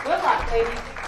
Good luck, ladies.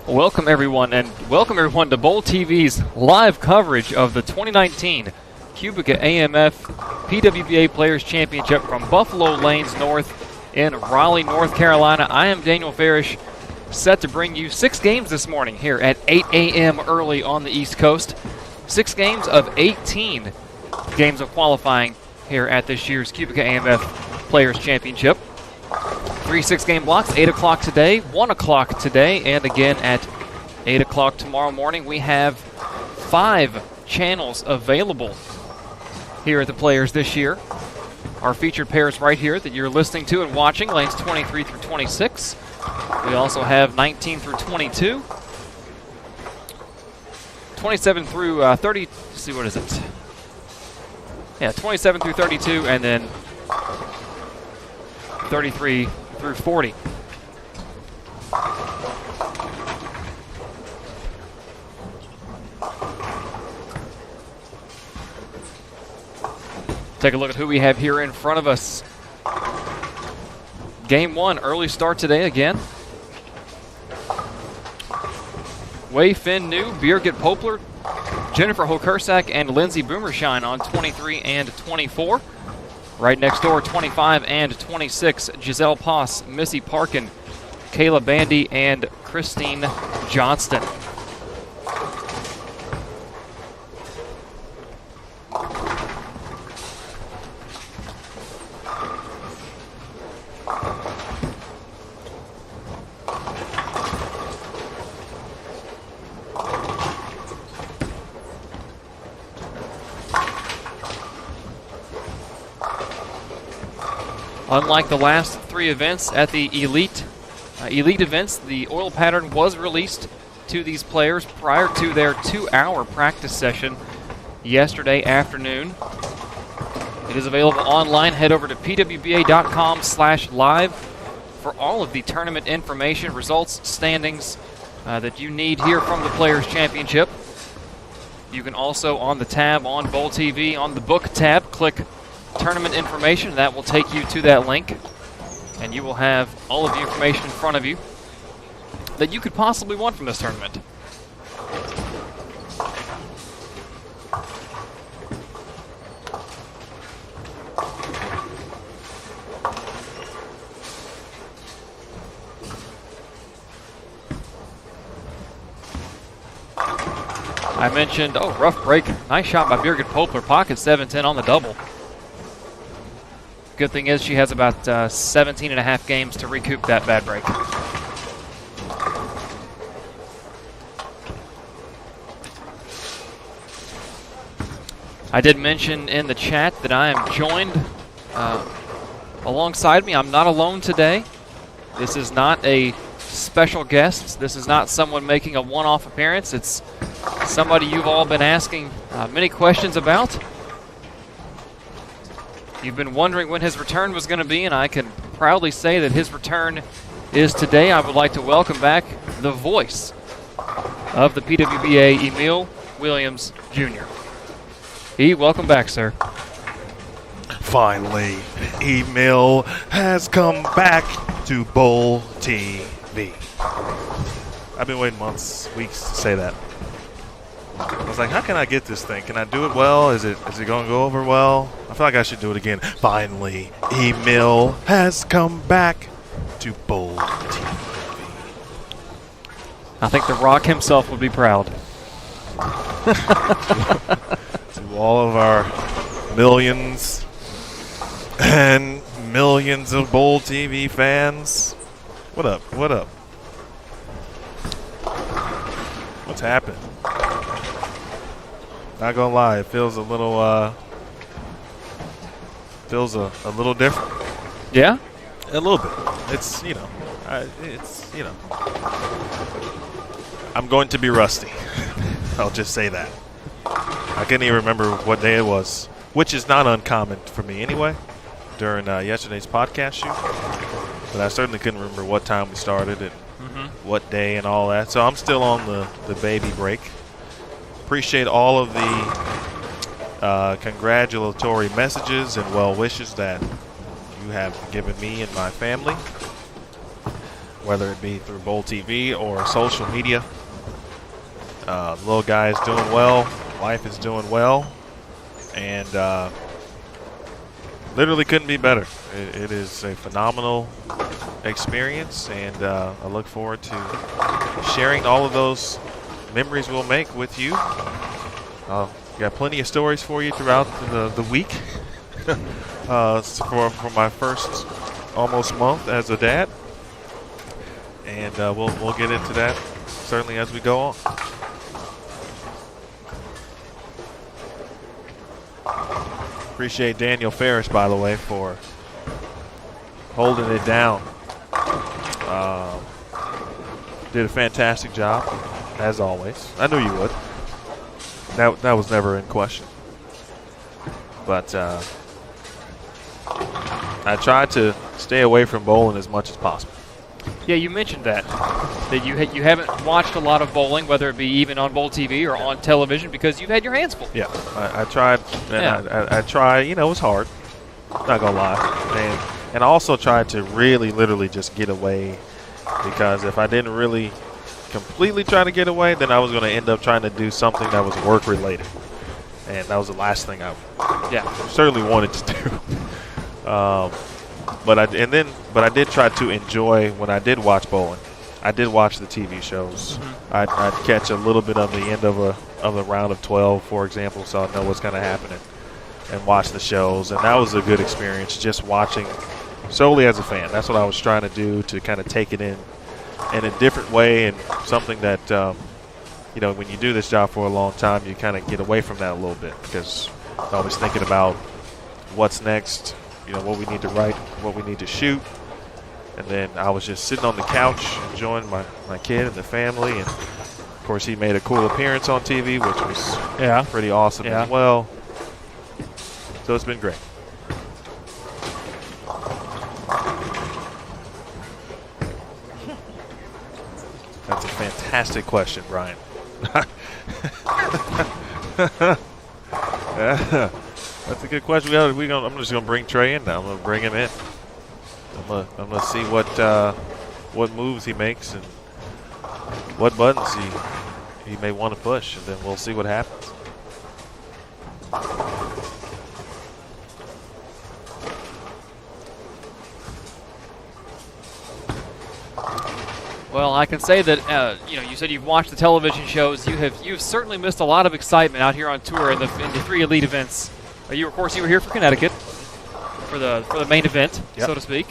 Welcome everyone to Bowl TV's live coverage of the 2019 QubicaAMF PWBA Players Championship from Buffalo Lanes North in Raleigh, North Carolina. I am Daniel Farish, set to bring you 6 games this morning here at 8 a.m. early on the East Coast. 6 games of 18 games of qualifying here at this year's QubicaAMF Players Championship. 3 6-game blocks, 8 o'clock today, 1 o'clock today, and again at 8 o'clock tomorrow morning. We have 5 channels available here at the Players this year. Our featured pairs right here that you're listening to and watching, lanes 23 through 26. We also have 19 through 22. 27 through 30, let's see, what is it? Yeah, 27 through 32, and then 33 through 40. Take a look at who we have here in front of us. Game 1, early start today again. Wei Finn New, Birgit Poplar, Jennifer Hokersak, and Lindsay Boomershine on 23 and 24. Right next door, 25 and 26, Giselle Poss, Missy Parkin, Kayla Bandy, and Christine Johnston. Unlike the last 3 events at the elite events, the oil pattern was released to these players prior to their 2-hour practice session yesterday afternoon. It is available online. Head over to pwba.com/live for all of the tournament information, results, standings that you need here from the Players Championship. You can also, on the tab on Bowl TV, on the book tab, click tournament information. That will take you to that link, and you will have all of the information in front of you that you could possibly want from this tournament. I mentioned, rough break. Nice shot by Birgit Poplar, pocket 7-10 on the double. Good thing is she has about 17 and a half games to recoup that bad break. I did mention in the chat that I am joined alongside me. I'm not alone today. This is not a special guest. This is not someone making a one-off appearance. It's somebody you've all been asking many questions about. You've been wondering when his return was going to be, and I can proudly say that his return is today. I would like to welcome back the voice of the PWBA, Emil Williams Jr. Welcome back, sir. Finally, Emil has come back to Bowl TV. I've been waiting months, weeks to say that. I was like, how can I get this thing? Can I do it well? Is it going to go over well? I feel like I should do it again. Finally, Emil has come back to Bowl TV. I think The Rock himself would be proud. To all of our millions and millions of Bowl TV fans, what up? What up? What's happened? Not gonna lie, it feels a little feels a little different. Yeah? A little bit. It's, I'm going to be rusty. I'll just say that. I couldn't even remember what day it was, which is not uncommon for me anyway, during yesterday's podcast shoot. But I certainly couldn't remember what time we started and what day and all that. So I'm still on the baby break. Appreciate all of the congratulatory messages and well wishes that you have given me and my family, whether it be through Bowl TV or social media. The little guy is doing well. Life is doing well. And literally couldn't be better. It is a phenomenal experience, and I look forward to sharing all of those memories we'll make with you. Got plenty of stories for you throughout the week for my first almost month as a dad, and we'll get into that certainly as we go on. Appreciate Daniel Ferris, by the way, for holding it down. Did a fantastic job, as always. I knew you would. That was never in question. But I tried to stay away from bowling as much as possible. Yeah, you mentioned that you haven't watched a lot of bowling, whether it be even on Bowl TV or on television, because you've had your hands full. Yeah, I tried, and I tried. It was hard. Not gonna lie, and I also tried to really, literally just get away, because if I didn't really completely try to get away, then I was going to end up trying to do something that was work related, and that was the last thing I certainly wanted to do. But I did try to enjoy when I did watch bowling. I did watch the TV shows. I'd catch a little bit of the end of a round of 12, for example, so I know what's going to happen, and watch the shows. And that was a good experience, just watching solely as a fan. That's what I was trying to do, to kind of take it in a different way, and something that when you do this job for a long time, you kind of get away from that a little bit, because I'm always thinking about what's next, what we need to write, what we need to shoot. And then I was just sitting on the couch enjoying my kid and the family, and of course he made a cool appearance on TV, which was pretty awesome as well. So it's been great. That's a fantastic question, Brian. That's a good question. I'm just going to bring Trey in now. I'm going to bring him in. I'm going to see what moves he makes and what buttons he may want to push, and then we'll see what happens. Well, I can say that you said you've watched the television shows. You've certainly missed a lot of excitement out here on tour in the 3 elite events. You were here for Connecticut for the main event, so to speak.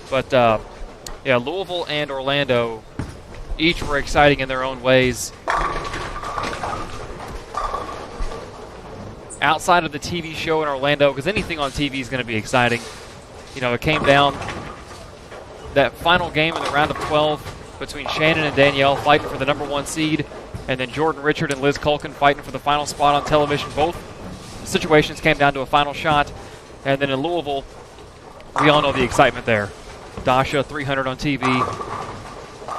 But Louisville and Orlando each were exciting in their own ways. Outside of the TV show in Orlando, because anything on TV is going to be exciting. It came down. That final game in the round of 12 between Shannon and Danielle fighting for the #1 seed, and then Jordan Richard and Liz Culkin fighting for the final spot on television. Both situations came down to a final shot. And then in Louisville, we all know the excitement there. Dasha 300 on TV.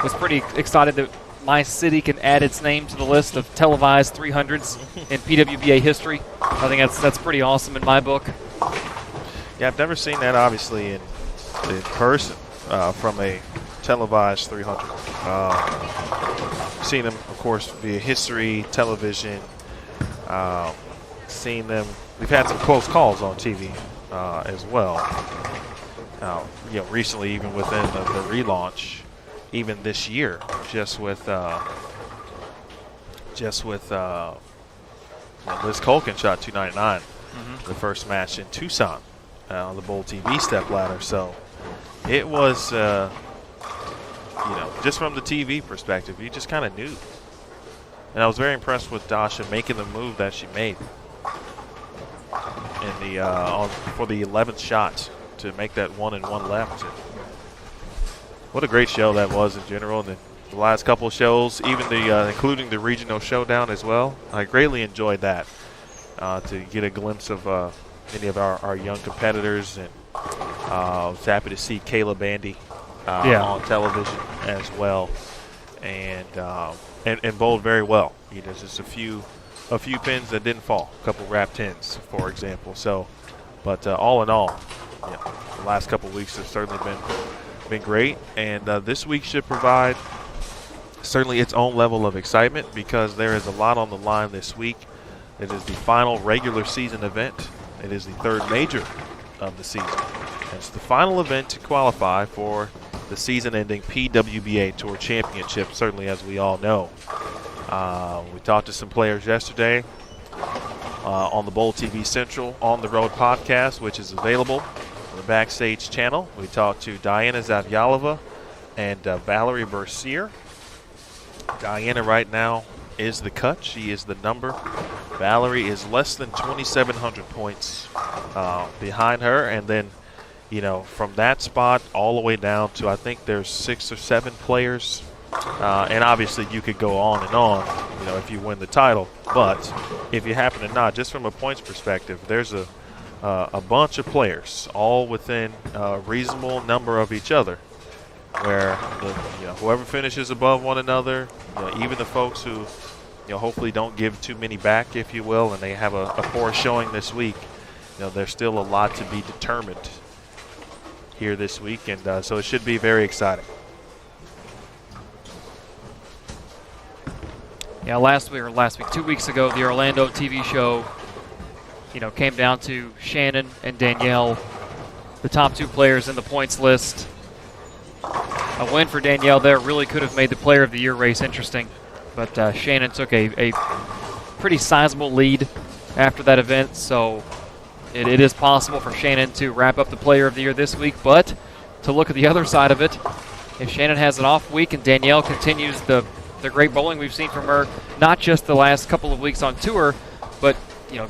Was pretty excited that my city can add its name to the list of televised 300s in PWBA history. I think that's pretty awesome in my book. Yeah, I've never seen that, obviously, in person. From a televised 300. Seen them, of course, via history, television. Seen them. We've had some close calls on TV as well. Recently, even within the relaunch, even this year, just with Liz Culkin shot 299, the first match in Tucson on the Bowl TV stepladder. So. It was, just from the TV perspective, you just kind of knew. And I was very impressed with Dasha making the move that she made. in the for the 11th shot to make that 1 and 1 left. And what a great show that was in general. And the last couple of shows, even the including the regional showdown as well. I greatly enjoyed that to get a glimpse of many of our young competitors, and was happy to see Kayla Bandy on television as well, and bowled very well. You know, just a few pins that didn't fall, a couple wrap 10s, for example. So, but all in all, the last couple of weeks have certainly been great, and this week should provide certainly its own level of excitement, because there is a lot on the line this week. It is the final regular season event. It is the third major of the season. It's the final event to qualify for the season-ending PWBA Tour Championship, certainly, as we all know. We talked to some players yesterday on the Bowl TV Central On the Road podcast, which is available on the Backstage channel. We talked to Diana Zavaliva and Valerie Bercier. Diana right now is the cut. She is the number. Valerie is less than 2,700 points behind her. And then, you know, from that spot all the way down to, I think there's 6 or 7 players. And obviously you could go on and on, you know, if you win the title. But if you happen to not, just from a points perspective, there's a bunch of players all within a reasonable number of each other, where whoever finishes above one another, even the folks who hopefully don't give too many back, if you will, and they have a poor showing this week, there's still a lot to be determined here this week, and so it should be very exciting. Yeah, last week, 2 weeks ago, the Orlando TV show, came down to Shannon and Danielle, the top 2 players in the points list. A win for Danielle there really could have made the Player of the Year race interesting, but Shannon took a pretty sizable lead after that event, so it is possible for Shannon to wrap up the Player of the Year this week. But to look at the other side of it, if Shannon has an off week and Danielle continues the great bowling we've seen from her, not just the last couple of weeks on tour, but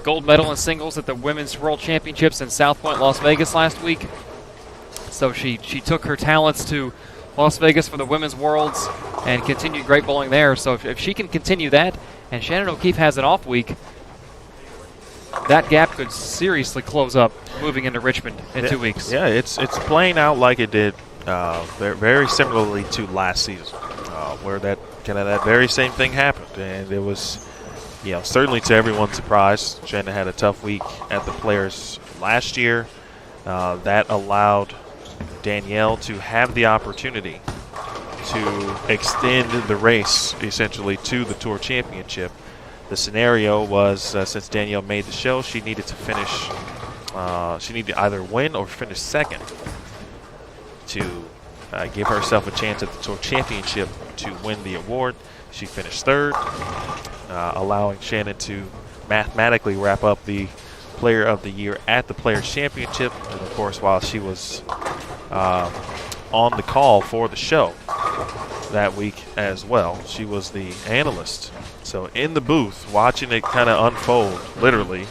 gold medal in singles at the Women's World Championships in South Point, Las Vegas last week. So she took her talents to Las Vegas for the Women's Worlds and continued great bowling there. So if she can continue that, and Shannon O'Keefe has an off week, that gap could seriously close up moving into Richmond in 2 weeks. Yeah, it's playing out like it did very similarly to last season, where that very same thing happened, and it was certainly to everyone's surprise. Shannon had a tough week at the Players last year. That allowed Danielle to have the opportunity to extend the race essentially to the Tour Championship. The scenario was, since Danielle made the show, she needed to finish, she needed to either win or finish second to give herself a chance at the Tour Championship to win the award. She finished third, allowing Shannon to mathematically wrap up the Player of the Year at the Players Championship. And of course, while she was on the call for the show that week as well, she was the analyst. So in the booth, watching it kind of unfold, literally,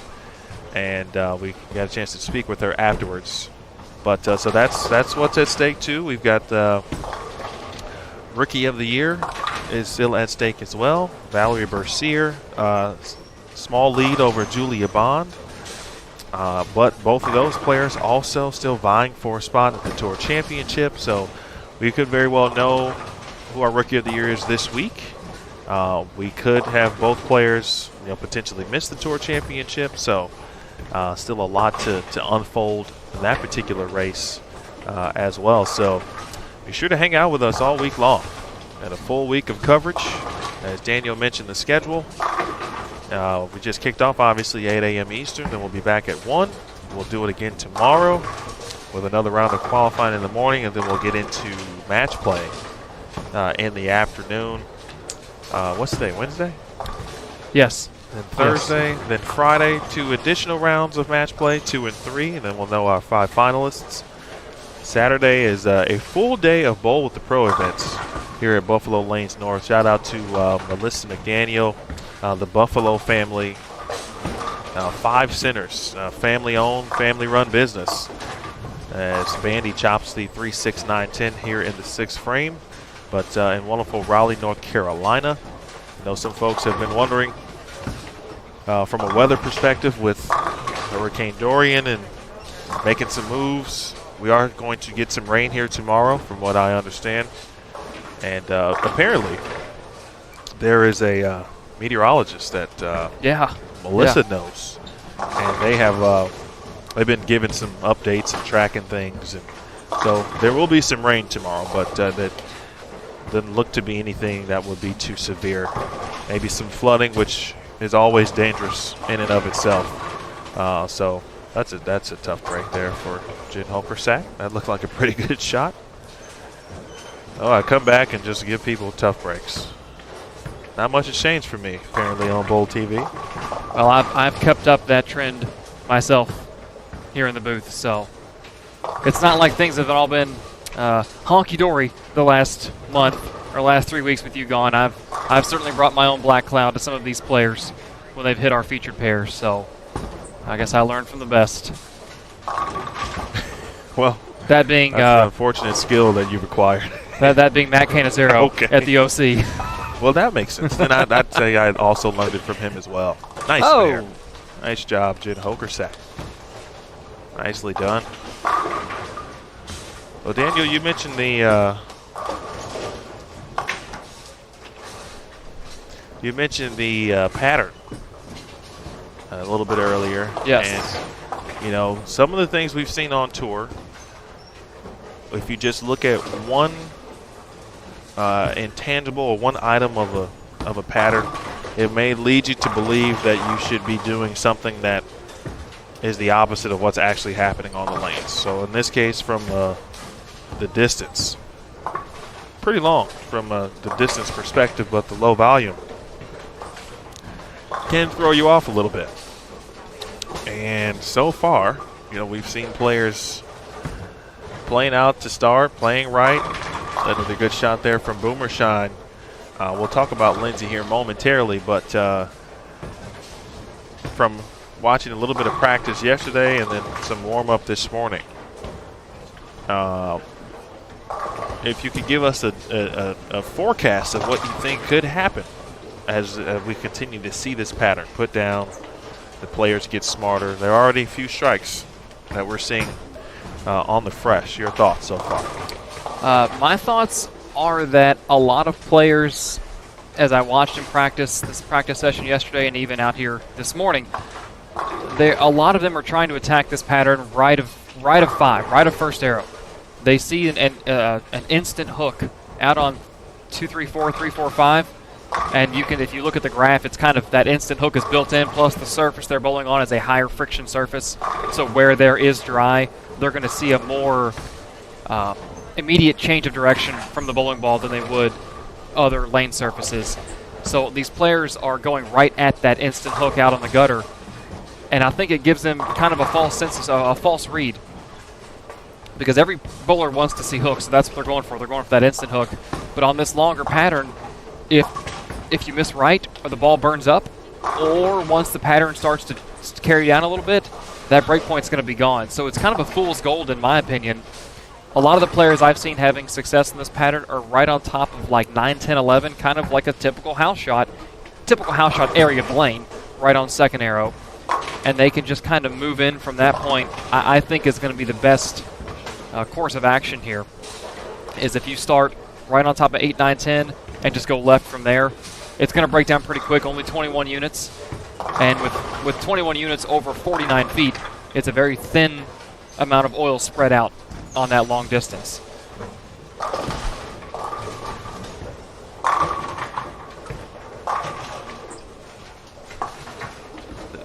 and we got a chance to speak with her afterwards. But so that's what's at stake too. We've got Rookie of the Year is still at stake as well. Valerie Bercier, small lead over Julia Bond. But both of those players also still vying for a spot at the Tour Championship. So we could very well know who our Rookie of the Year is this week. We could have both players potentially miss the Tour Championship. So still a lot to unfold in that particular race as well. So be sure to hang out with us all week long. And a full week of coverage. As Daniel mentioned, the schedule. We just kicked off, obviously, 8 a.m. Eastern. Then we'll be back at 1. We'll do it again tomorrow with another round of qualifying in the morning. And then we'll get into match play in the afternoon. What's today, Wednesday? Yes. Then Thursday, yes. Then Friday, 2 additional rounds of match play, 2 and 3. And then we'll know our 5 finalists. Saturday is a full day of Bowl with the Pro events here at Buffalo Lanes North. Shout out to Melissa McDaniel, the Buffalo family, 5 centers, family-owned, family-run business. As Bandy chops the 3-6-9-10 here in the 6th frame. But in wonderful Raleigh, North Carolina. I know some folks have been wondering from a weather perspective with Hurricane Dorian and making some moves. We are going to get some rain here tomorrow from what I understand. And apparently there is a meteorologist that Melissa knows. And they have they've been giving some updates and tracking things. And so there will be some rain tomorrow, but that doesn't look to be anything that would be too severe. Maybe some flooding, which is always dangerous in and of itself. So that's a tough break there for Jen Holkersack. That looked like a pretty good shot. Oh, I come back and just give people tough breaks. Not much has changed for me, apparently, on Bowl TV. Well, I've kept up that trend myself here in the booth, so it's not like things have all been honky-dory the last month or last 3 weeks with you gone. I've certainly brought my own black cloud to some of these players when they've hit our featured pairs, so I guess I learned from the best. Well, that being that's an unfortunate skill that you've acquired. that being Matt Canizero at the OC. Well, that makes sense. Then I'd say I also learned it from him as well. Nice there. Nice job, Jen Holkersack. Nicely done. Well, Daniel, you mentioned the pattern a little bit earlier. Yes. And, you know, some of the things we've seen on tour, if you just look at one intangible or one item of a pattern, it may lead you to believe that you should be doing something that is the opposite of what's actually happening on the lanes. So in this case, from the distance, pretty long from the distance perspective, but the low volume can throw you off a little bit. And so far, you know, we've seen players playing out to start, playing right. Another good shot there from Boomershine. We'll talk about Lindsay here momentarily, but from watching a little bit of practice yesterday and then some warm-up this morning, if you could give us a forecast of what you think could happen as we continue to see this pattern put down, the players get smarter. There are already a few strikes that we're seeing on the fresh. Your thoughts so far? My thoughts are that a lot of players, as I watched in practice, this practice session yesterday and even out here this morning, a lot of them are trying to attack this pattern right of 5, right of first arrow. They see an instant hook out on 2-3-4, 3-4-5, and you can, if you look at the graph, it's kind of that instant hook is built in, plus the surface they're bowling on is a higher friction surface. So where there is dry, they're going to see a more immediate change of direction from the bowling ball than they would other lane surfaces. So these players are going right at that instant hook out on the gutter, and I think it gives them kind of a false sense of a false read, because every bowler wants to see hooks, so that's what they're going for. They're going for that instant hook. But on this longer pattern, if you miss right, or the ball burns up, or once the pattern starts to carry down a little bit, that break point's going to be gone. So it's kind of a fool's gold, in my opinion. A lot of the players I've seen having success in this pattern are right on top of like 9, 10, 11, kind of like a typical house shot area of the lane, right on second arrow. And they can just kind of move in from that point. I think is going to be the best course of action here, is if you start right on top of 8, 9, 10 and just go left from there. It's going to break down pretty quick, only 21 units. And with 21 units over 49 feet, it's a very thin amount of oil spread out on that long distance.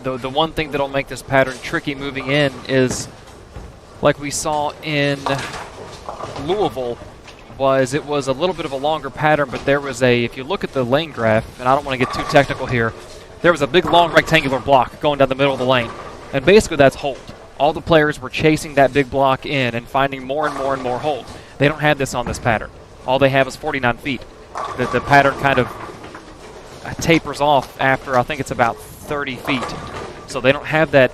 The one thing that'll make this pattern tricky moving in is, like we saw in Louisville, it was a little bit of a longer pattern, but there was if you look at the lane graph, and I don't want to get too technical here, there was a big long rectangular block going down the middle of the lane. And basically that's hold. All the players were chasing that big block in and finding more and more and more hold. They don't have this on this pattern. All they have is 49 feet. The pattern kind of tapers off after, I think it's about 30 feet. So they don't have that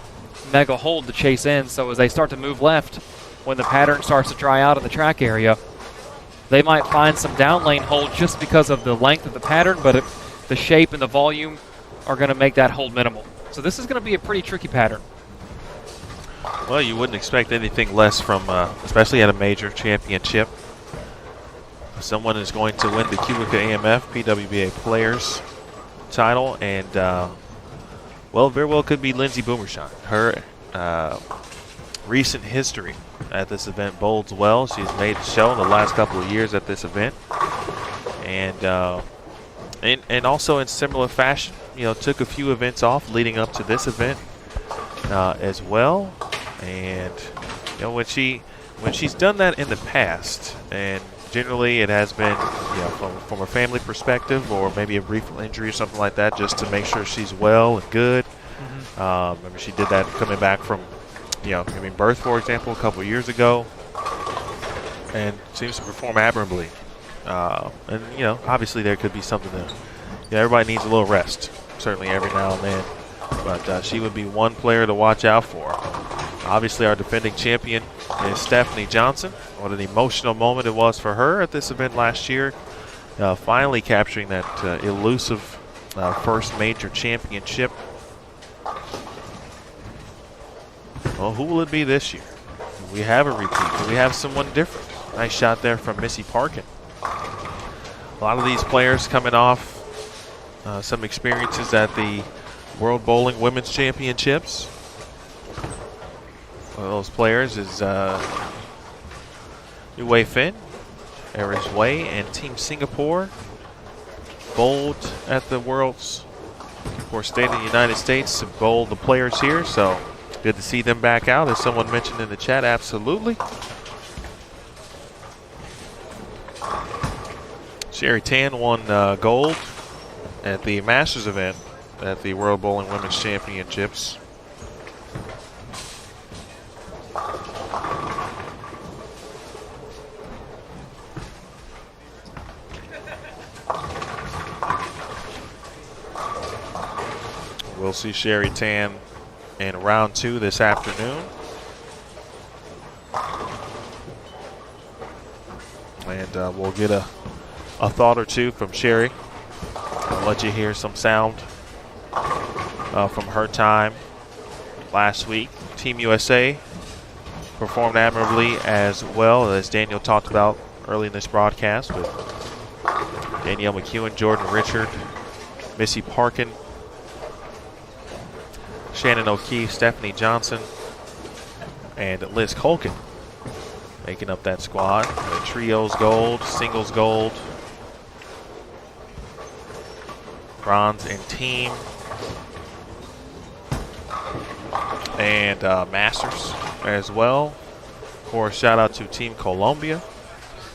mega hold to chase in. So as they start to move left, when the pattern starts to dry out in the track area, they might find some down lane hold just because of the length of the pattern, but the shape and the volume are going to make that hold minimal. So this is going to be a pretty tricky pattern. Well, you wouldn't expect anything less from, especially at a major championship. Someone is going to win the QubicaAMF PWBA Players title, and well, very well could be Lindsay Boomershine. Her recent history at this event bodes well. She's made a show in the last couple of years at this event, and also in similar fashion, you know, took a few events off leading up to this event as well. And you know, when she's done that in the past, and generally it has been, you know, from a family perspective or maybe a brief injury or something like that, just to make sure she's well and good. Remember she did that coming back from, you know, giving birth, for example, a couple of years ago, and seems to perform admirably. And you know, obviously there could be something that, you know, everybody needs a little rest, certainly every now and then. But she would be one player to watch out for. Obviously, our defending champion is Stephanie Johnson. What an emotional moment it was for her at this event last year, finally capturing that elusive first major championship. Well, who will it be this year? Do we have a repeat? Do we have someone different? Nice shot there from Missy Parkin. A lot of these players coming off some experiences at the World Bowling Women's Championships. One of those players is Yu Wei Fin, Eris Wei, and Team Singapore bowled at the Worlds. Of course, State of the United States have bowled the players here, so good to see them back out, as someone mentioned in the chat. Absolutely. Sherry Tan won gold at the Masters event at the World Bowling Women's Championships. We'll see Sherry Tan in round 2 this afternoon. And we'll get a thought or two from Sherry. I'll let you hear some sound from her time last week. Team USA performed admirably, as well as Daniel talked about early in this broadcast, with Danielle McEwen, Jordan Richard, Missy Parkin, Shannon O'Keefe, Stephanie Johnson, and Liz Colkin making up that squad. The trios gold, singles gold, bronze and team, and masters as well. Of course, shout out to Team Colombia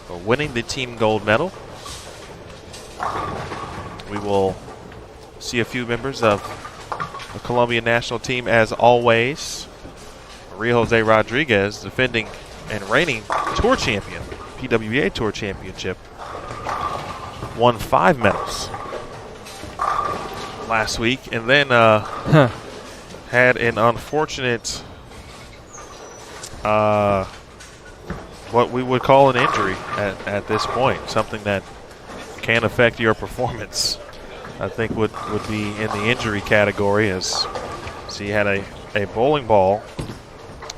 for winning the team gold medal. We will see a few members of the Colombian national team, as always. Maria Jose Rodriguez, defending and reigning tour champion, PWBA Tour Championship, won 5 medals last week, and then had an unfortunate, what we would call an injury at this point, something that can affect your performance. I think would be in the injury category, as she had a bowling ball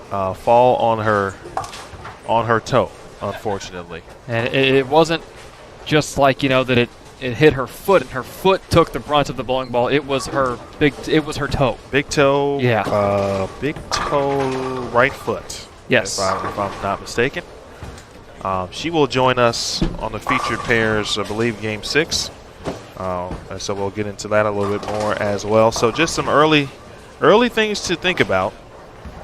fall on her toe, unfortunately. And it wasn't just like, you know, that it hit her foot and her foot took the brunt of the bowling ball. It was her toe. Big toe. Yeah. Big toe, right foot. Yes. If I'm not mistaken. She will join us on the featured pairs, I believe, Game 6. And so we'll get into that a little bit more as well. So just some early things to think about,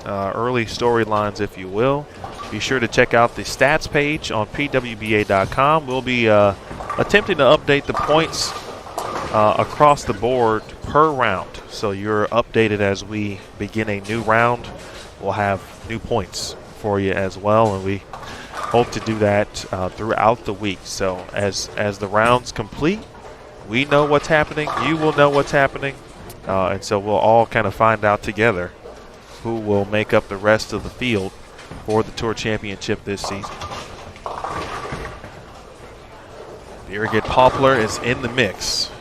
early storylines, if you will. Be sure to check out the stats page on PWBA.com. We'll be attempting to update the points across the board per round. So you're updated as we begin a new round. We'll have new points for you as well, and we hope to do that throughout the week. So as the rounds complete, we know what's happening. You will know what's happening. And so we'll all kind of find out together who will make up the rest of the field for the Tour Championship this season. Birgit Poplar is in the mix.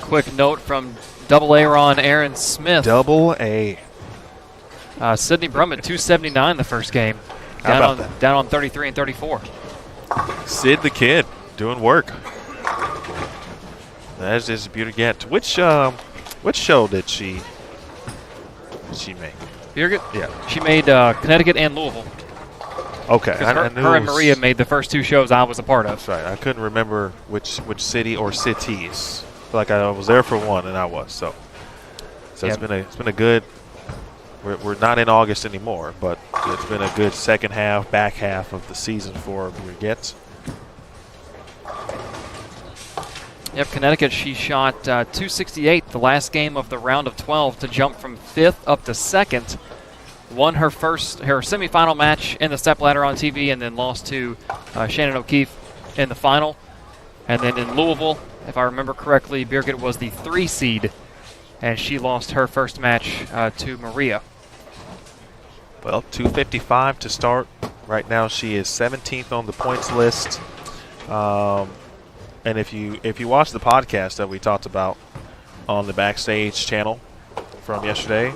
Quick note from Double A-Ron Aaron Smith. Double A. Sydney Brummett, 279 the first game. How about that? Down on 33 and 34. Sid the Kid doing work. That is Birgit. Which show did she make? Birgit? Yeah. She made Connecticut and Louisville. Okay. Her and Maria made the first two shows I was a part of. That's right. I couldn't remember which city or cities. I feel like I was there for one, and I was. So yep. It's been a good. We're not in August anymore, but it's been a good second half, back half of the season for Birgit. Yep, Connecticut, she shot 268 the last game of the round of 12 to jump from 5th up to 2nd. Won her semifinal match in the stepladder on TV and then lost to Shannon O'Keefe in the final. And then in Louisville, if I remember correctly, Birgit was the 3 seed, and she lost her first match to Maria. Well, 255 to start. Right now she is 17th on the points list. And if you watch the podcast that we talked about on the Backstage channel from yesterday,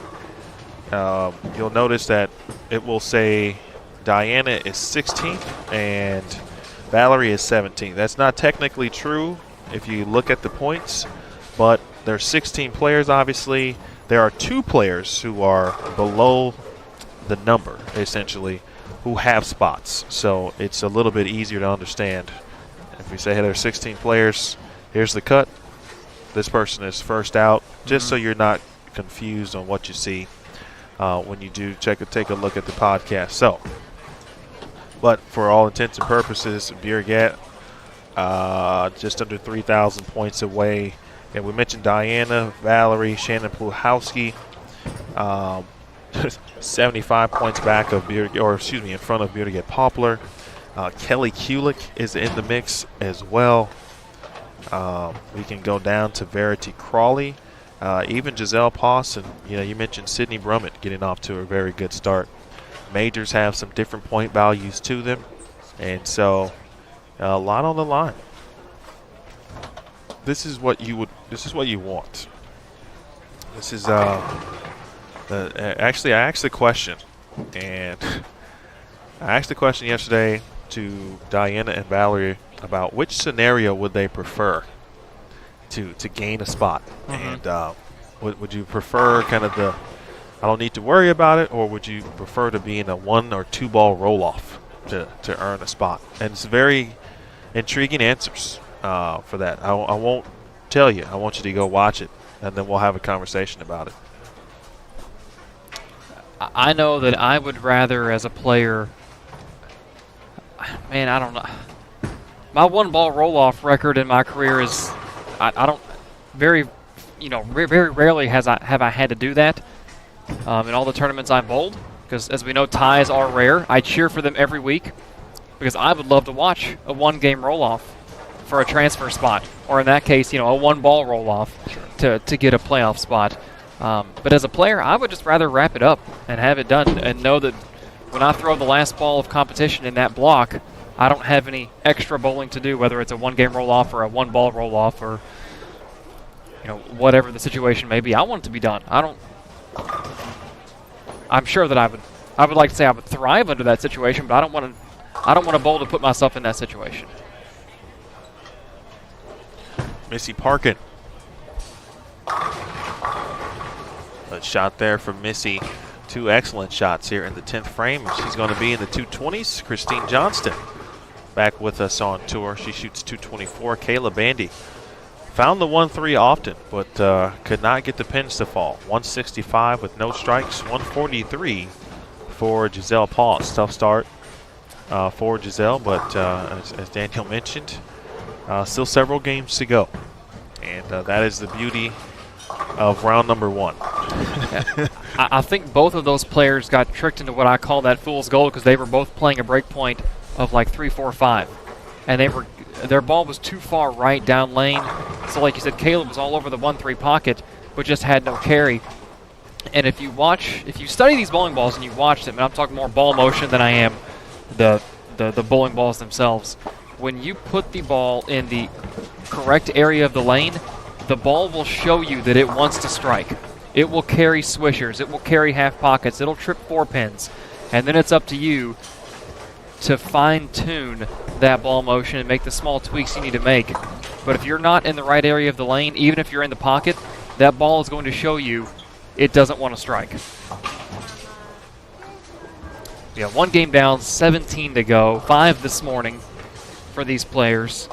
you'll notice that it will say Diana is 16th and Valerie is 17th. That's not technically true if you look at the points, but there's 16 players, obviously. There are 2 players who are below the number, essentially, who have spots. So it's a little bit easier to understand. If we say, hey, there's 16 players, here's the cut. This person is first out, just so you're not confused on what you see when you do take a look at the podcast. So, but for all intents and purposes, Birgit just under 3,000 points away. And we mentioned Diana, Valerie, Shannon Pluhowski, 75 points back of in front of Birgit Poplar. Kelly Kulik is in the mix as well. We can go down to Verity Crawley, even Giselle Poss, and you mentioned Sydney Brummett getting off to a very good start. Majors have some different point values to them, and so a lot on the line. This is what you want. This is actually I asked the question, and I asked the question yesterday to Diana and Valerie about which scenario would they prefer to gain a spot. And would you prefer kind of the I don't need to worry about it, or would you prefer to be in a 1 or 2 ball roll-off to earn a spot? And it's very intriguing answers for that. I won't tell you. I want you to go watch it, and then we'll have a conversation about it. I know that I would rather, as a player, man, I don't know. My 1 ball roll-off record in my career is, I don't, very rarely have I had to do that in all the tournaments I've bowled, because as we know, ties are rare. I cheer for them every week because I would love to watch a 1-game roll-off for a transfer spot, or in that case, a 1 ball roll-off to get a playoff spot. But as a player, I would just rather wrap it up and have it done and know that when I throw the last ball of competition in that block, I don't have any extra bowling to do, whether it's a 1-game roll-off or a 1 ball roll-off or whatever the situation may be. I want it to be done. I'm sure that I would like to say I would thrive under that situation, but I don't want to bowl to put myself in that situation. Missy Parkin. A shot there from Missy. 2 excellent shots here in the 10th frame. She's going to be in the 220s. Christine Johnston back with us on tour. She shoots 224. Kayla Bandy found the 1-3 often, but could not get the pins to fall. 165 with no strikes. 143 for Giselle Poss. Tough start for Giselle, but as Daniel mentioned, still several games to go. And that is the beauty of round number 1. I think both of those players got tricked into what I call that fool's gold, because they were both playing a break point of like 3-4-5, and their ball was too far right down lane. So like you said, Caleb was all over the 1-3 pocket, but just had no carry. And if you study these bowling balls and you watch them, and I'm talking more ball motion than I am the bowling balls themselves, when you put the ball in the correct area of the lane, the ball will show you that it wants to strike. It will carry swishers. It will carry half pockets. It'll trip 4 pins. And then it's up to you to fine-tune that ball motion and make the small tweaks you need to make. But if you're not in the right area of the lane, even if you're in the pocket, that ball is going to show you it doesn't want to strike. Yeah, 1 game down, 17 to go. 5 this morning for these players.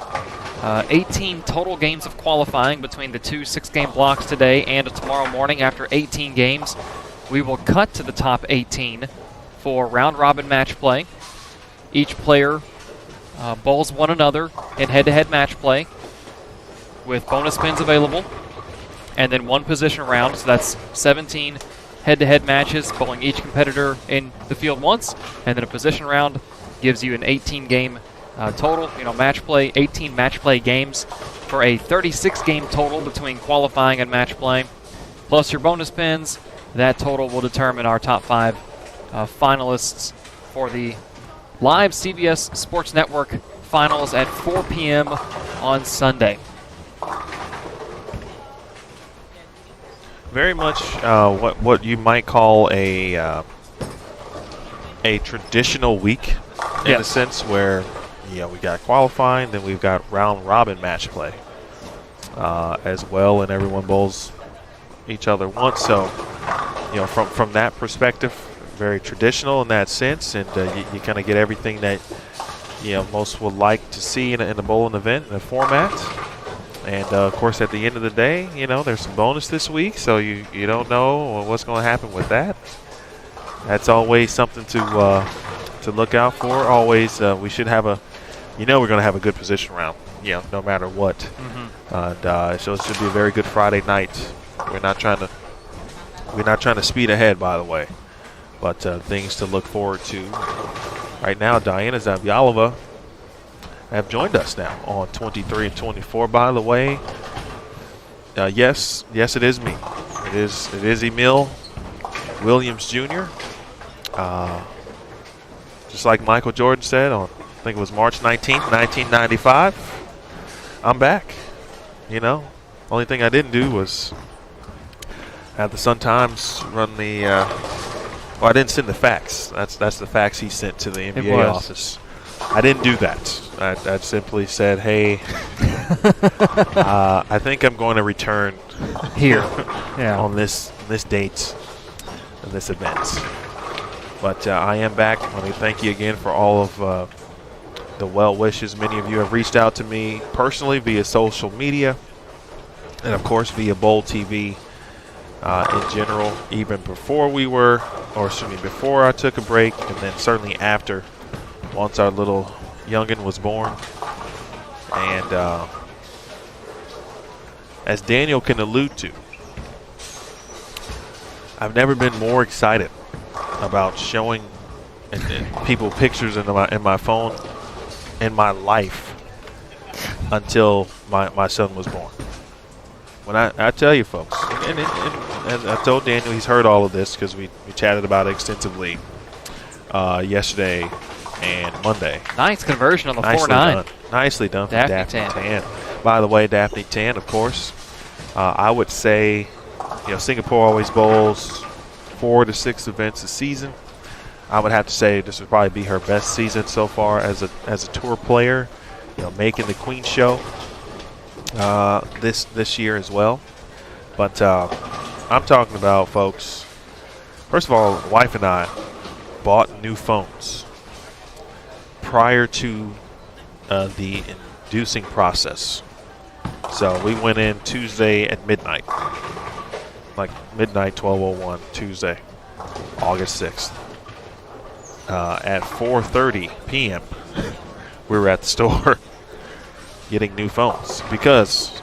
18 total games of qualifying between the 2 6-game blocks today and tomorrow morning. After 18 games, we will cut to the top 18 for round-robin match play. Each player bowls one another in head-to-head match play with bonus pins available, and then 1 position round. So that's 17 head-to-head matches, bowling each competitor in the field once, and then a position round gives you an 18-game total, match play, 18 match play games for a 36-game total between qualifying and match play. Plus your bonus pins, that total will determine our top 5 finalists for the live CBS Sports Network finals at 4 p.m. on Sunday. Very much what you might call a traditional week in a sense, where we got qualifying, then we've got round robin match play as well, and everyone bowls each other once. So from that perspective, very traditional in that sense, and you kind of get everything that most would like to see in a bowling event in a format. And of course, at the end of the day, there's some bonus this week, so you don't know what's going to happen with that. That's always something to look out for. Always, we should have we're going to have a good position round, no matter what. Mm-hmm. So it should be a very good Friday night. We're not trying to speed ahead, by the way, but things to look forward to. Right now, Diana Zavaliva have joined us now on 23 and 24. By the way, yes, it is me. It is Emil Williams Jr. Just like Michael Jordan said on, I think it was March 19th, 1995. I'm back. Only thing I didn't do was have the Sun-Times run the. I didn't send the fax. That's the fax he sent to the NBA office. I didn't do that. I simply said, hey, I think I'm going to return here on this date and this event. But I am back. Let me thank you again for all of the well wishes. Many of you have reached out to me personally via social media and, of course, via Bowl TV in general, even before before I took a break, and then certainly after, once our little youngin was born. And as Daniel can allude to, I've never been more excited about showing people pictures in my phone in my life until my son was born. When I tell you, folks, and I told Daniel, he's heard all of this because we chatted about it extensively yesterday and Monday. Nice conversion on the 4-9. Nicely done from Daphne Tan. By the way, Daphne Tan, of course, I would say, Singapore always bowls 4 to 6 events a season. I would have to say this would probably be her best season so far as a tour player. Making the Queen Show this year as well. But I'm talking about, folks. First of all, wife and I bought new phones prior to the inducing process. So we went in Tuesday at midnight, like midnight, 12:01 Tuesday, August 6th. At 4:30 p.m. we were at the store getting new phones because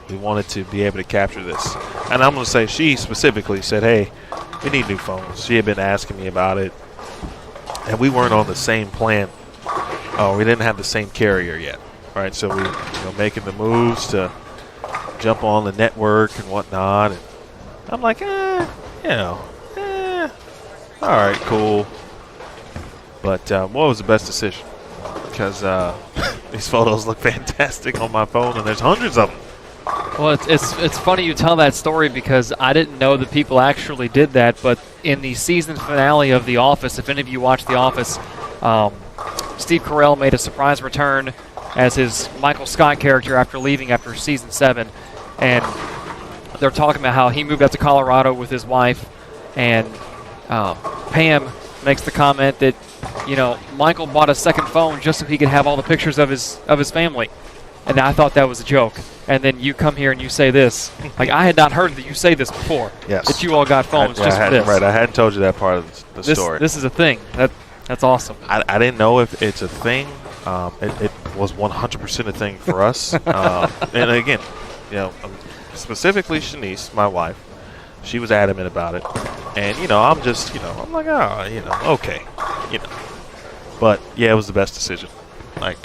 we wanted to be able to capture this. And I'm going to say she specifically said, hey, we need new phones. She had been asking me about it, and we weren't on the same plan. Oh, we didn't have the same carrier yet. right? So we making the moves to jump on the network and whatnot. And I'm like, all right, cool. But what was the best decision? Because these photos look fantastic on my phone, and there's hundreds of them. Well, it's funny you tell that story because I didn't know that people actually did that, but in the season finale of The Office, if any of you watch The Office, Steve Carell made a surprise return as his Michael Scott character after leaving after season 7, and they're talking about how he moved out to Colorado with his wife, and Pam makes the comment that, Michael bought a second phone just so he could have all the pictures of his family. And I thought that was a joke. And then you come here and you say this. Like, I had not heard that you say this before. Yes. That you all got phones just for this. Right, I hadn't told you that part of the story. This is a thing. That's awesome. I didn't know if it's a thing. It was 100% a thing for us. And again, specifically Shanice, my wife, she was adamant about it. And, I'm just, I'm like, okay. But, yeah, it was the best decision. Like,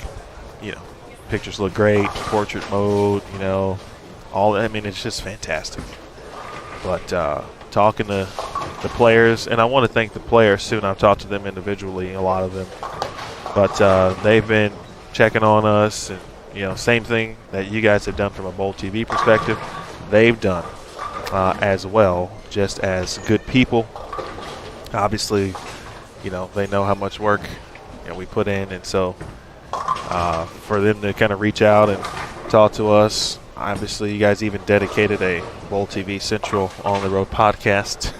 pictures look great, portrait mode, all that. I mean, it's just fantastic. But talking to the players, and I want to thank the players soon. I've talked to them individually, a lot of them. But they've been checking on us, and, same thing that you guys have done from a Bowl TV perspective, they've done as well, just as good people. Obviously, they know how much work we put in, and so for them to kind of reach out and talk to us. Obviously, you guys even dedicated a Bowl TV Central On the Road podcast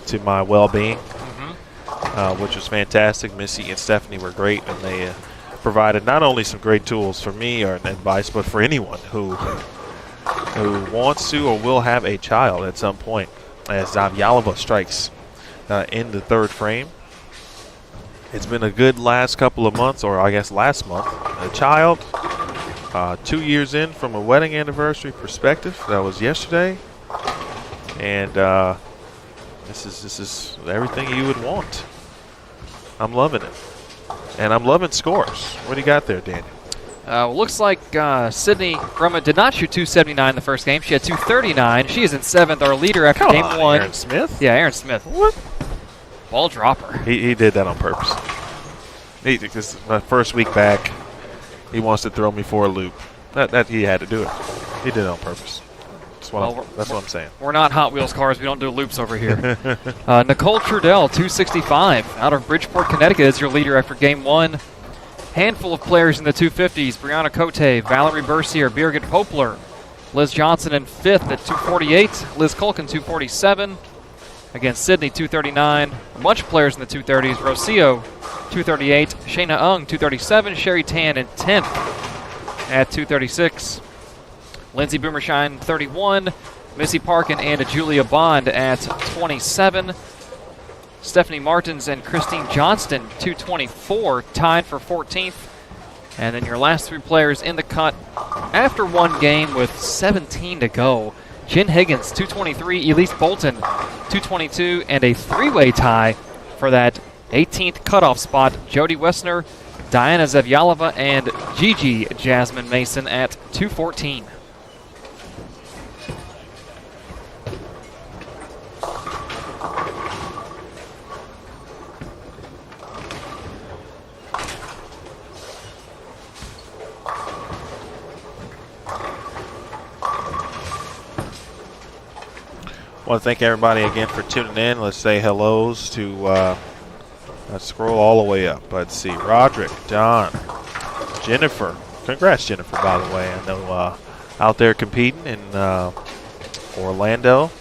to my well-being, which was fantastic. Missy and Stephanie were great, and they provided not only some great tools for me or advice, but for anyone who wants to or will have a child at some point, as Zavaliva strikes in the third frame. It's been a good last couple of months, or I guess last month. A child, 2 years in from a wedding anniversary perspective. That was yesterday. And this is everything you would want. I'm loving it. And I'm loving scores. What do you got there, Daniel? Looks like Sydney Grummett did not shoot 279 in the first game. She had 239. She is in 7th, our leader after game 1. Aaron Smith? Yeah, Aaron Smith. What? Ball dropper. He did that on purpose. This is my first week back. He wants to throw me for a loop. That he had to do it. He did it on purpose. That's what I'm saying. We're not Hot Wheels cars. We don't do loops over here. Nicole Trudell, 265, out of Bridgeport, Connecticut, is your leader after game 1. Handful of players in the 250s. Brianna Cote, Valerie Bercier, Birgit Poplar, Liz Johnson in 5th at 248. Liz Culkin, 247. Against Sydney, 239. A bunch of players in the 230s. Rocio, 238. Shayna Ung, 237. Sherry Tan in 10th at 236. Lindsay Boomershine, 31. Missy Parkin and Julia Bond at 27. Stephanie Martins and Christine Johnston, 224, tied for 14th. And then your last 3 players in the cut after one game with 17 to go. Jen Higgins, 223, Elise Bolton, 222, and a 3-way tie for that 18th cutoff spot. Jody Wessner, Diana Zavaliva, and Gigi Jasmine Mason at 214. I want to thank everybody again for tuning in. Let's say hellos to, let's scroll all the way up. Let's see, Roderick, Don, Jennifer. Congrats, Jennifer, by the way. I know out there competing in Orlando.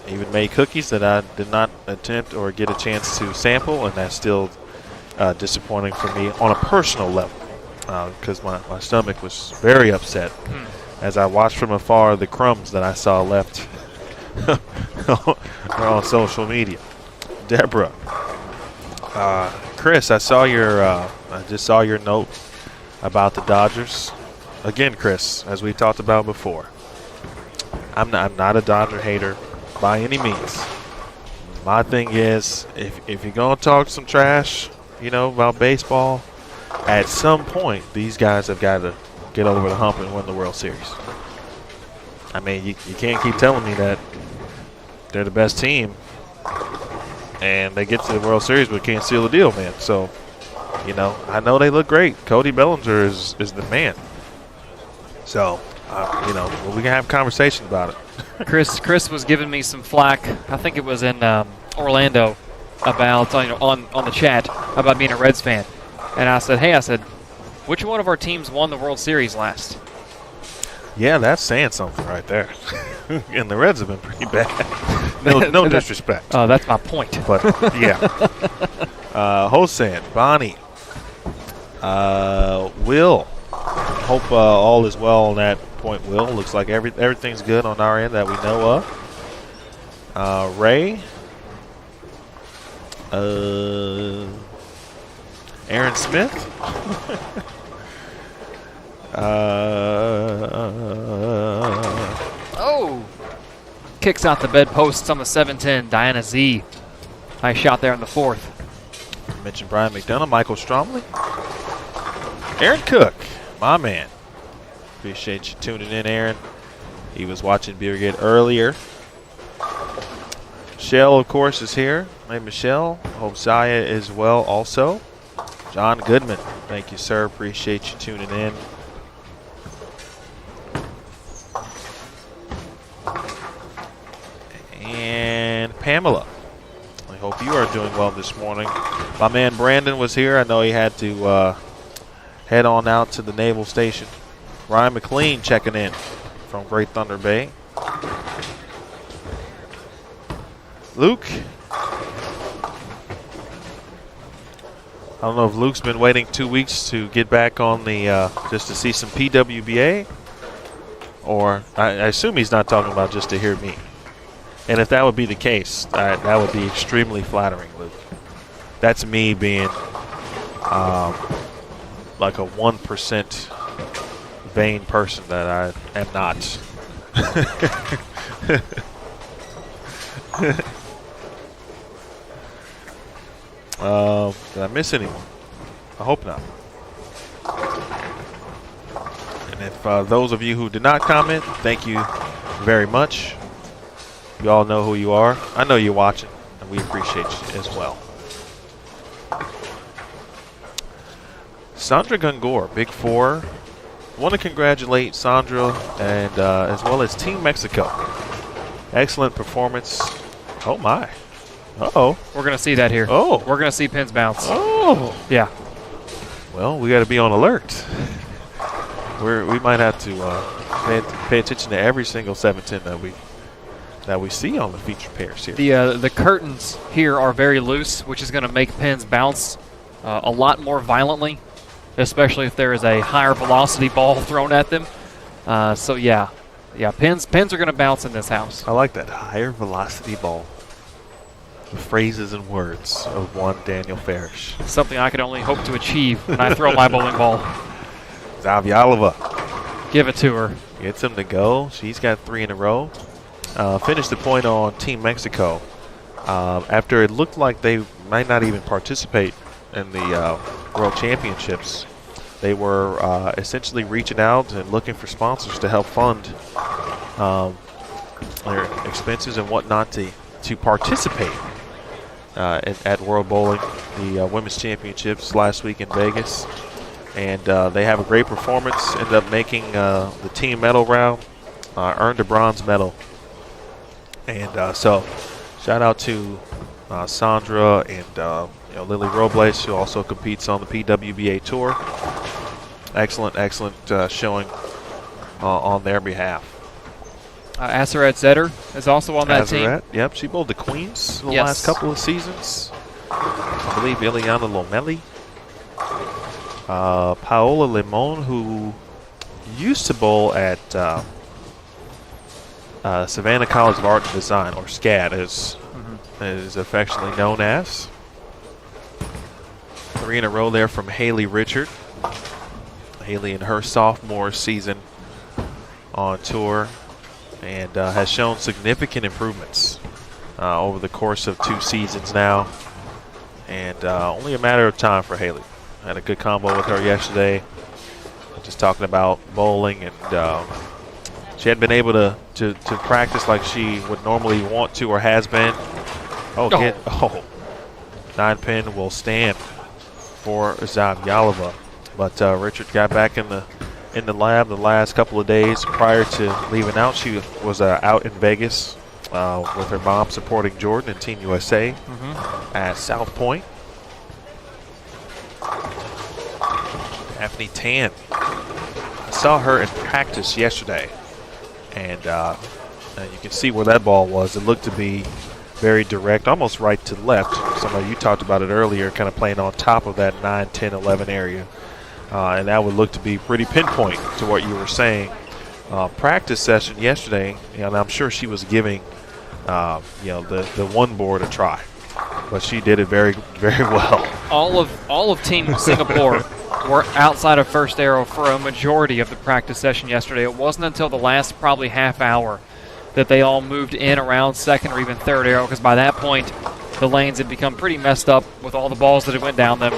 Even made cookies that I did not attempt or get a chance to sample, and that's still disappointing for me on a personal level because my stomach was very upset as I watched from afar the crumbs that I saw left on social media. Deborah, Chris, I just saw your note about the Dodgers. Again, Chris, as we talked about before, I'm not a Dodger hater by any means. My thing is, if you're gonna talk some trash, about baseball, at some point, these guys have got to get over the hump and win the World Series. I mean, you can't keep telling me that they're the best team and they get to the World Series but can't seal the deal, man. So, you know, I know they look great. Cody Bellinger is the man. So, you know, we can have a conversation about it. Chris was giving me some flack. I think it was in Orlando about on the chat about being a Reds fan, and I said, which one of our teams won the World Series last? Yeah, that's saying something right there. And the Reds have been pretty bad. No disrespect. Oh, that's my point. But yeah, Hosan, Bonnie, Will. Hope all is well on that point. Will, looks like everything's good on our end that we know of. Ray, Aaron Smith. Kicks out the bedposts on the 7-10. Diana Z. Nice shot there in the fourth. I mentioned Brian McDonough, Michael Stromley. Aaron Cook, my man. Appreciate you tuning in, Aaron. He was watching Beer Get earlier. Michelle, of course, is here. Hey, Michelle. Hope Zaya is well also. John Goodman, thank you, sir. Appreciate you tuning in. And Pamela, I hope you are doing well this morning. My man Brandon was here. I know he had to head on out to the Naval Station. Ryan McLean checking in from Great Thunder Bay. Luke. I don't know if Luke's been waiting 2 weeks to get back on the just to see some PWBA, or I assume he's not talking about just to hear me. And if that would be the case, that would be extremely flattering, Luke. That's me being like a 1% vain person that I am not. Did I miss anyone? I hope not. And if those of you who did not comment, thank you very much. You all know who you are. I know you're watching, and we appreciate you as well. Sandra Gungor, Big Four. Want to congratulate Sandra and as well as Team Mexico. Excellent performance. Oh my. Uh-oh. We're going to see that here. Oh. We're going to see pins bounce. Oh. Yeah. Well, we got to be on alert. We might have to pay attention to every single 7-10 that we see on the feature pairs here. The curtains here are very loose, which is going to make pins bounce a lot more violently, especially if there is a higher velocity ball thrown at them. So yeah, pins are going to bounce in this house. I like that higher velocity ball. The phrases and words of one Daniel Farish. Something I can only hope to achieve when I throw my bowling ball. Zavaliva. Give it to her. Gets him to go. She's got 3 in a row. Finished the point on Team Mexico. After it looked like they might not even participate in the World Championships, they were essentially reaching out and looking for sponsors to help fund their expenses and whatnot to participate at World Bowling, the Women's Championships last week in Vegas. And they have a great performance, ended up making the team medal round, earned a bronze medal. And so shout out to Sandra and Lily Robles, who also competes on the PWBA Tour. Excellent showing on their behalf. Aseret Zetter is also on that team. Yep, she bowled the Queens the last couple of seasons. I believe Ileana Lomeli. Paola Limon, who used to bowl at Savannah College of Art and Design, or SCAD as is affectionately known as. 3 in a row there from Haley Richard. Haley in her sophomore season on tour, and has shown significant improvements over the course of 2 seasons now, and only a matter of time for Haley. Had a good combo with her yesterday. Just talking about bowling, and she hadn't been able to practice like she would normally want to or has been. Oh. 9-pin will stand for Zavaliva. But Richard got back in the lab the last couple of days prior to leaving out. She was out in Vegas with her mom supporting Jordan and Team USA at South Point. Daphne Tan. I saw her in practice yesterday, and you can see where that ball was. It looked to be very direct, almost right to left. Somebody, you talked about it earlier, kind of playing on top of that 9, 10, 11 area. And that would look to be pretty pinpoint to what you were saying. Practice session yesterday, and I'm sure she was giving the one board a try, but she did it very, very well. All of Team Singapore were outside of first arrow for a majority of the practice session yesterday. It wasn't until the last probably half hour that they all moved in around second or even third arrow, because by that point the lanes had become pretty messed up with all the balls that had went down them.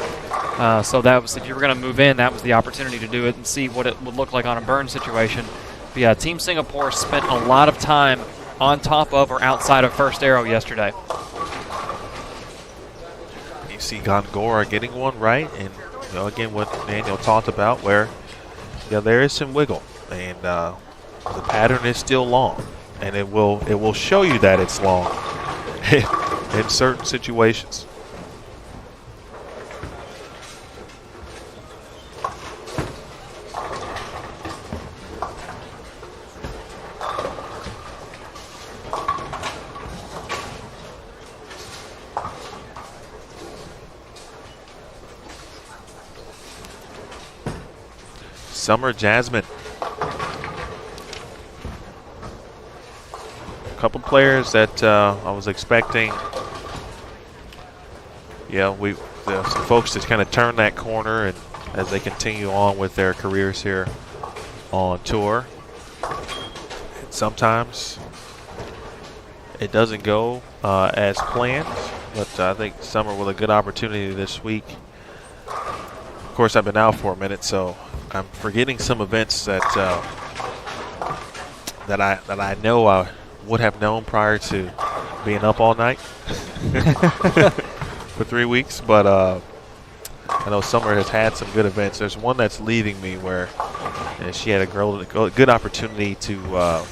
So that was, if you were going to move in, that was the opportunity to do it and see what it would look like on a burn situation. But yeah, Team Singapore spent a lot of time on top of or outside of first arrow yesterday. You see Gongora getting one right, and again what Daniel talked about, where there is some wiggle, and the pattern is still long, and it will show you that it's long in certain situations. Summer Jasmine. A couple players that I was expecting. Some folks to kind of turn that corner, and as they continue on with their careers here on tour. And sometimes it doesn't go as planned, but I think Summer with a good opportunity this week. Of course, I've been out for a minute, so I'm forgetting some events that I know I would have known prior to being up all night for 3 weeks. But I know Summer has had some good events. There's one that's leaving me where she had a good opportunity to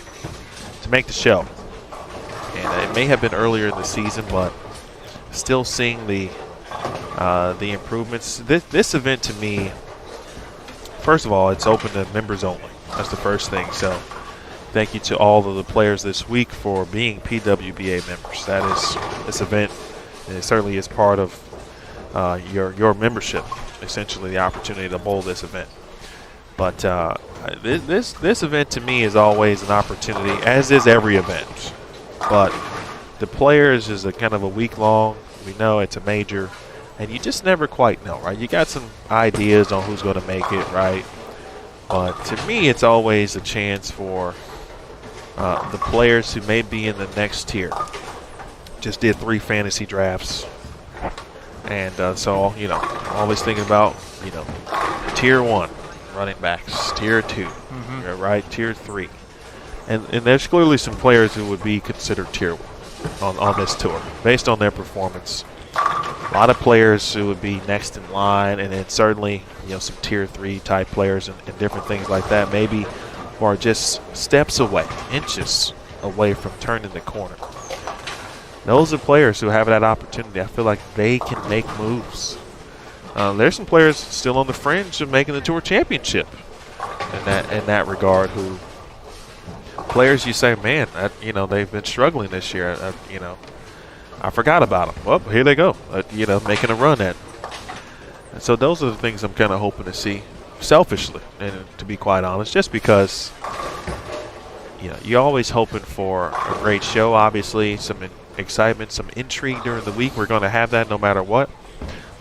make the show, and it may have been earlier in the season, but still seeing the improvements. This event to me, first of all, it's open to members only. That's the first thing. So thank you to all of the players this week for being PWBA members. That is, this event, it certainly is part of your membership, essentially the opportunity to bowl this event. But this event to me is always an opportunity, as is every event. But the players is a kind of a week long. We know it's a major, and you just never quite know, right? You got some ideas on who's going to make it, right? But to me, it's always a chance for the players who may be in the next tier. Just did 3 fantasy drafts, and so always thinking about tier 1 running backs, tier 2, right, tier 3, and there's clearly some players who would be considered tier 1 on this tour based on their performance. A lot of players who would be next in line, and then certainly some tier 3 type players and different things like that, maybe, or just steps away, inches away from turning the corner. Those are players who have that opportunity. I feel like they can make moves. There's some players still on the fringe of making the tour championship in that regard, who players you say, man, they've been struggling this year. I forgot about them. Well, here they go, making a run at it. And so those are the things I'm kind of hoping to see, selfishly, and to be quite honest, just because you're always hoping for a great show, obviously, some excitement, some intrigue during the week. We're going to have that no matter what.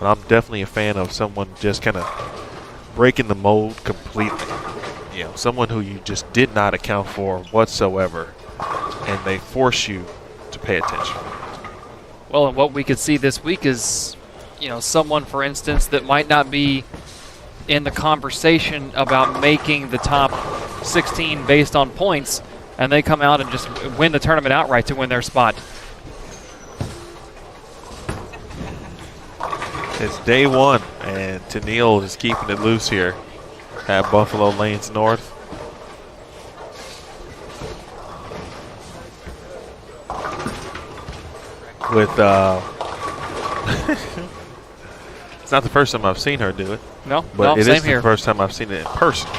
But I'm definitely a fan of someone just kind of breaking the mold completely. Someone who you just did not account for whatsoever, and they force you to pay attention. Well, and what we could see this week is someone, for instance, that might not be in the conversation about making the top 16 based on points, and they come out and just win the tournament outright to win their spot. It's day one, and Tennille is keeping it loose here at Buffalo Lanes North. With it's not the first time I've seen her do it. No, but it same is the here. first time I've seen it in person,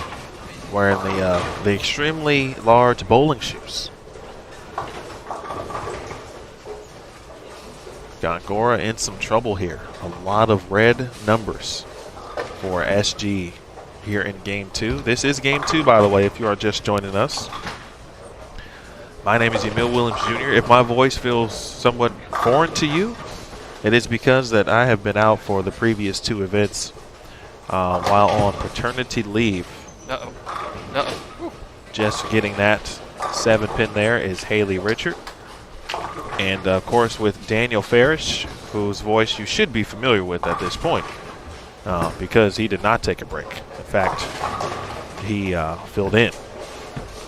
wearing the extremely large bowling shoes. Gongora in some trouble here. A lot of red numbers for SG here in Game 2. This is Game 2, by the way, if you are just joining us. My name is Emil Williams Jr. If my voice feels somewhat foreign to you, it is because that I have been out for the previous 2 events while on paternity leave. Just getting that 7-pin there is Haley Richard. And, of course, with Daniel Farish, whose voice you should be familiar with at this point because he did not take a break. In fact, he filled in,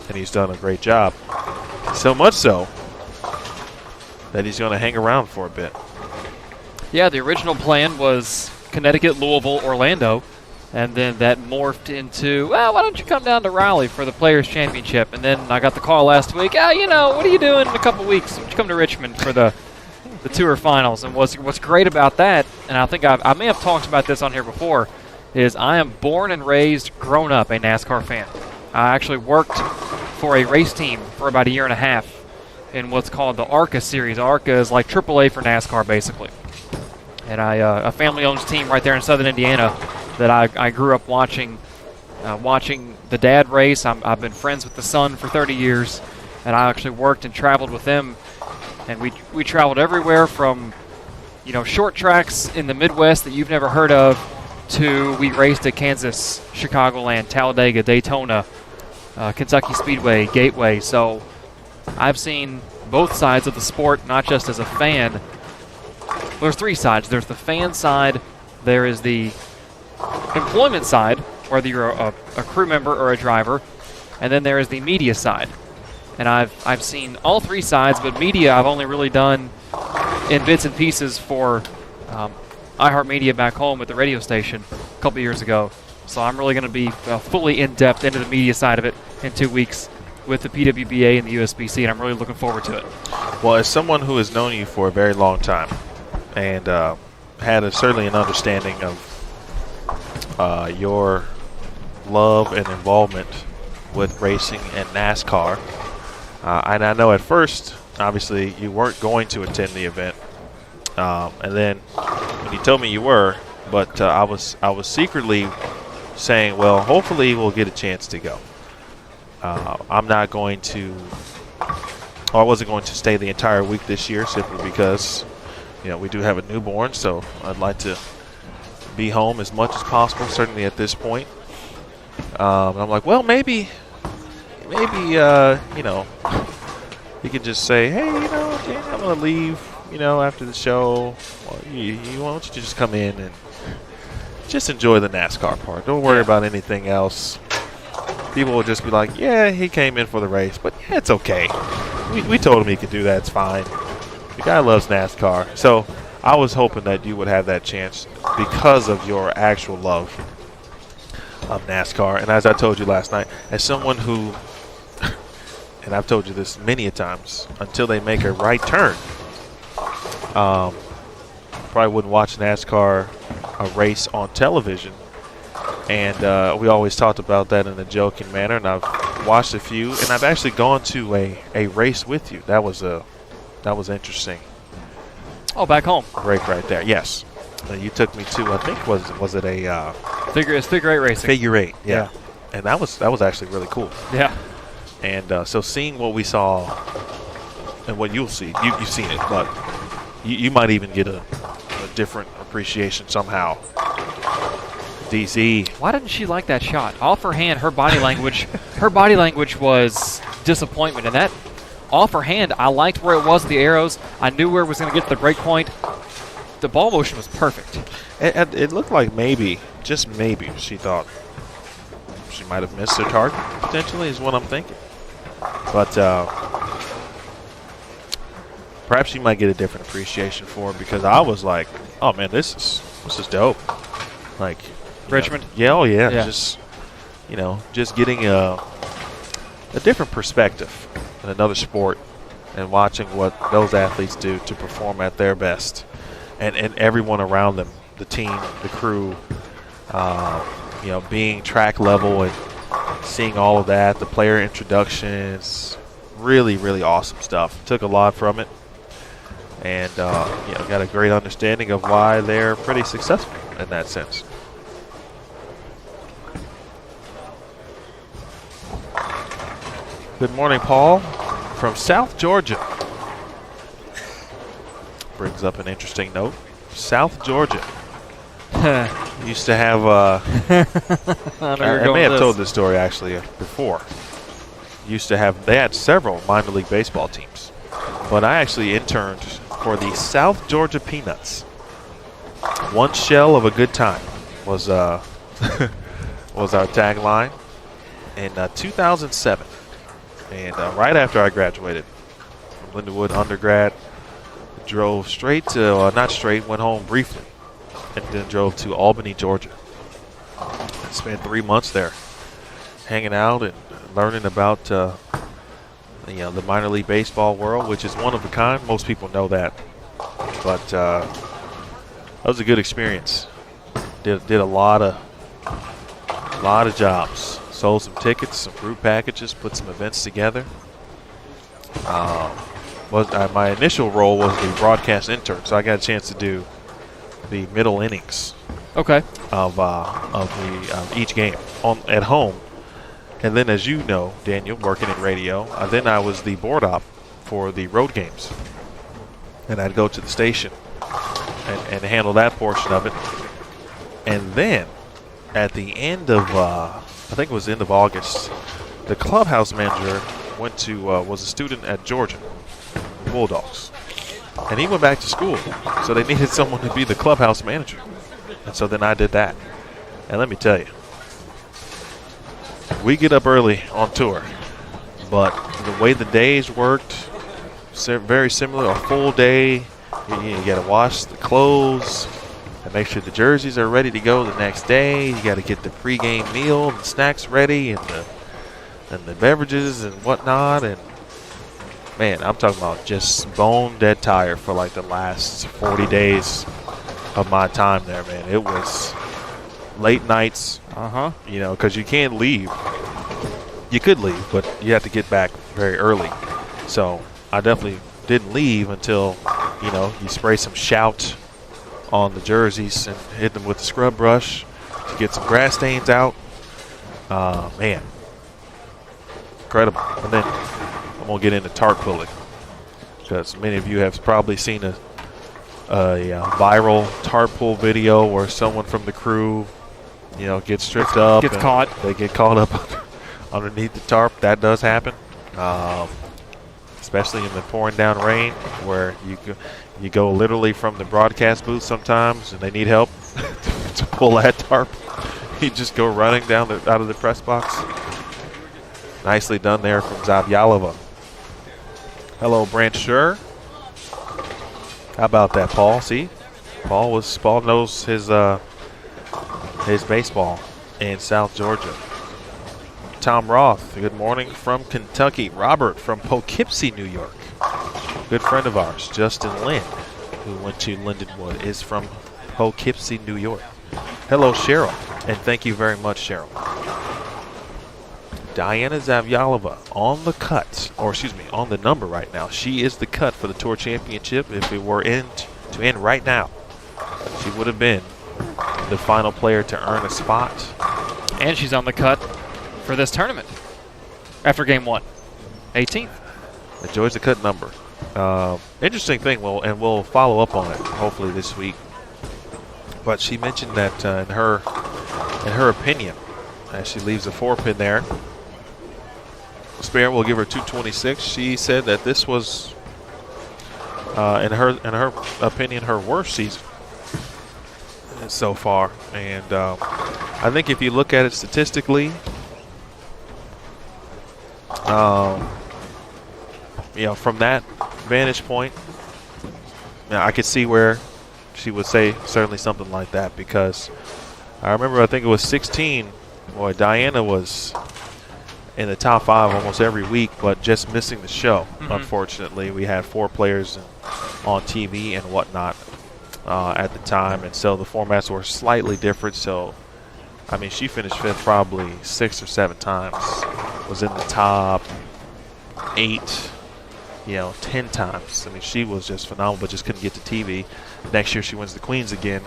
and he's done a great job. So much so that he's going to hang around for a bit. Yeah, the original plan was Connecticut, Louisville, Orlando, and then that morphed into, well, why don't you come down to Raleigh for the Players' Championship? And then I got the call last week, what are you doing in a couple weeks? Why don't you come to Richmond for the Tour Finals? And what's great about that, and I think I may have talked about this on here before, is I am born and raised, grown up a NASCAR fan. I actually worked for a race team for about a year and a half in what's called the ARCA series. ARCA is like AAA for NASCAR, basically. And a family-owned team right there in southern Indiana that I grew up watching the dad race. I've been friends with the son for 30 years, and I actually worked and traveled with them. And we traveled everywhere from, short tracks in the Midwest that you've never heard of to we raced at Kansas, Chicagoland, Talladega, Daytona, Kentucky Speedway, Gateway. So I've seen both sides of the sport, not just as a fan. There's 3 sides. There's the fan side. There is the employment side, whether you're a crew member or a driver. And then there is the media side. And I've seen all 3 sides, but media I've only really done in bits and pieces for iHeartMedia back home at the radio station a couple years ago. So I'm really going to be fully in-depth into the media side of it in 2 weeks with the PWBA and the USBC, and I'm really looking forward to it. Well, as someone who has known you for a very long time and had certainly an understanding of your love and involvement with racing and NASCAR, and I know at first, obviously, you weren't going to attend the event, and then when you told me you were, but I was secretly saying, well, hopefully we'll get a chance to go. I'm not going to, I wasn't going to stay the entire week this year simply because, we do have a newborn, so I'd like to be home as much as possible, certainly at this point. And I'm like, well, maybe, you can just say, hey, Dan, I'm going to leave, after the show. Well, why don't you just come in and just enjoy the NASCAR part. Don't worry about anything else. People will just be like, yeah, he came in for the race, but yeah, it's okay. We told him he could do that. It's fine. The guy loves NASCAR. So I was hoping that you would have that chance because of your actual love of NASCAR. And as I told you last night, as someone who, and I've told you this many a times, until they make a right turn, probably wouldn't watch NASCAR a race on television. And we always talked about that in a joking manner, and I've watched a few, and I've actually gone to a race with you. That was interesting. Oh, back home. Break right there. Yes, you took me to, I think was it a figure 8 racing. Figure 8, yeah. And that was actually really cool. Yeah. And so seeing what we saw and what you'll see, you've seen it, but you might even get a different appreciation somehow. DZ. Why didn't she like that shot? Off her hand, her body language was disappointment. And that off her hand, I liked where it was, the arrows. I knew where it was going to get to the break point. the ball motion was perfect. It looked like maybe, just maybe, she thought she might have missed her target, potentially, is what I'm thinking. But perhaps she might get a different appreciation for it, because I was like, oh, man, this is dope. Like, Richmond? Yeah, oh, yeah. Yeah. Just, just getting a different perspective in another sport and watching what those athletes do to perform at their best. And everyone around them, the team, the crew, being track level and seeing all of that, the player introductions, really, really awesome stuff. Took a lot from it, and got a great understanding of why they're pretty successful in that sense. Good morning, Paul, from South Georgia. Brings up an interesting note. South Georgia. Used to have, I may have told this story actually before. They had several minor league baseball teams. But I actually interned for the South Georgia Peanuts. One shell of a good time was was our tagline in 2007. And right after I graduated from Lindenwood undergrad, drove straight to, not straight, went home briefly, and then drove to Albany, Georgia. Spent 3 months there hanging out and learning about the minor league baseball world, which is one of a kind. Most people know that. But that was a good experience. Did a lot of jobs. Sold some tickets, some group packages, put some events together. My initial role was the broadcast intern, so I got a chance to do the middle innings of each game at home. And then, as you know, Daniel, working in radio, then I was the board op for the road games. And I'd go to the station and handle that portion of it. And then, at the end of, I think it was the end of August, the clubhouse manager was a student at Georgia, the Bulldogs. And he went back to school, so they needed someone to be the clubhouse manager. And so then I did that. And let me tell you, we get up early on tour, but the way the days worked, very similar. A full day, you got to wash the clothes and make sure the jerseys are ready to go the next day. You got to get the pregame meal and snacks ready, and the beverages and whatnot. And man, I'm talking about just bone dead tired for like the last 40 days of my time there, man. It was late nights, because you can't leave. You could leave, but you have to get back very early. So I definitely didn't leave until, you spray some Shout on the jerseys and hit them with the scrub brush to get some grass stains out. Man, incredible. And then I'm going to get into tarp pulling, because many of you have probably seen a viral tarp pull video where someone from the crew, gets stripped up. Gets caught. They get caught up underneath the tarp. That does happen, especially in the pouring down rain, where you go literally from the broadcast booth sometimes, and they need help to pull that tarp. You just go running down out of the press box. Nicely done there from Zavaliva. Hello, Brant Schur. How about that, Paul? See, Paul knows his baseball in South Georgia. Tom Roth, good morning from Kentucky. Robert from Poughkeepsie, New York. Good friend of ours, Justin Lynn, who went to Lindenwood, is from Poughkeepsie, New York. Hello, Cheryl, and thank you very much, Cheryl. Diana Zavaliva on the cut, on the number right now. She is the cut for the Tour Championship. If it were to end right now, she would have been the final player to earn a spot. And she's on the cut for this tournament after game 1, 18th. Enjoys the cut number. Interesting thing, and we'll follow up on it hopefully this week. But she mentioned that in her opinion, as she leaves a 4-pin there, Spare will give her 226. She said that this was, in her opinion, her worst season so far. And I think if you look at it statistically, from that vantage point, I could see where she would say certainly something like that, because I remember, I think it was 16, boy, Diana was in the top 5 almost every week, but just missing the show. Unfortunately, we had 4 players on TV and whatnot at the time, and so the formats were slightly different. So, I mean, she finished 5th probably 6 or 7 times, was in the top 8, 10 times. I mean, she was just phenomenal, but just couldn't get to TV. Next year, she wins the Queens again.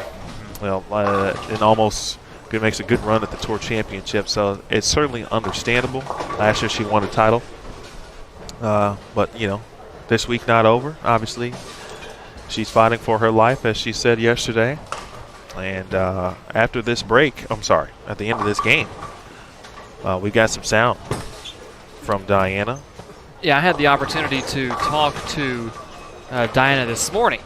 Well, and almost makes a good run at the Tour Championship, so it's certainly understandable. Last year, she won a title. But, this week not over, obviously. She's fighting for her life, as she said yesterday. And after this break, at the end of this game, we got some sound from Diana. Yeah, I had the opportunity to talk to Diana this morning.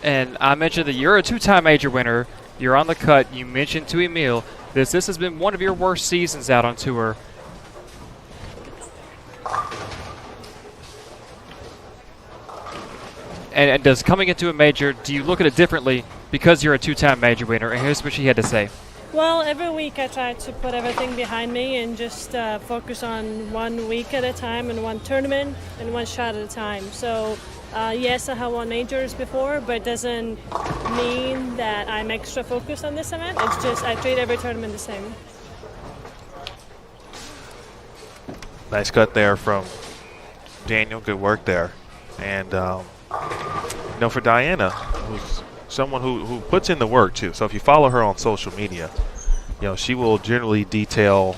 And I mentioned that you're a 2-time major winner. You're on the cut. You mentioned to Emil this has been one of your worst seasons out on tour. And does coming into a major, do you look at it differently because you're a 2-time major winner? And here's what she had to say. Well, every week I try to put everything behind me and just focus on one week at a time and one tournament and one shot at a time. So, yes, I have won majors before, but it doesn't mean that I'm extra focused on this event. It's just I treat every tournament the same. Nice cut there from Daniel. Good work there. And, for Diana, who's someone who puts in the work, too. So if you follow her on social media, she will generally detail,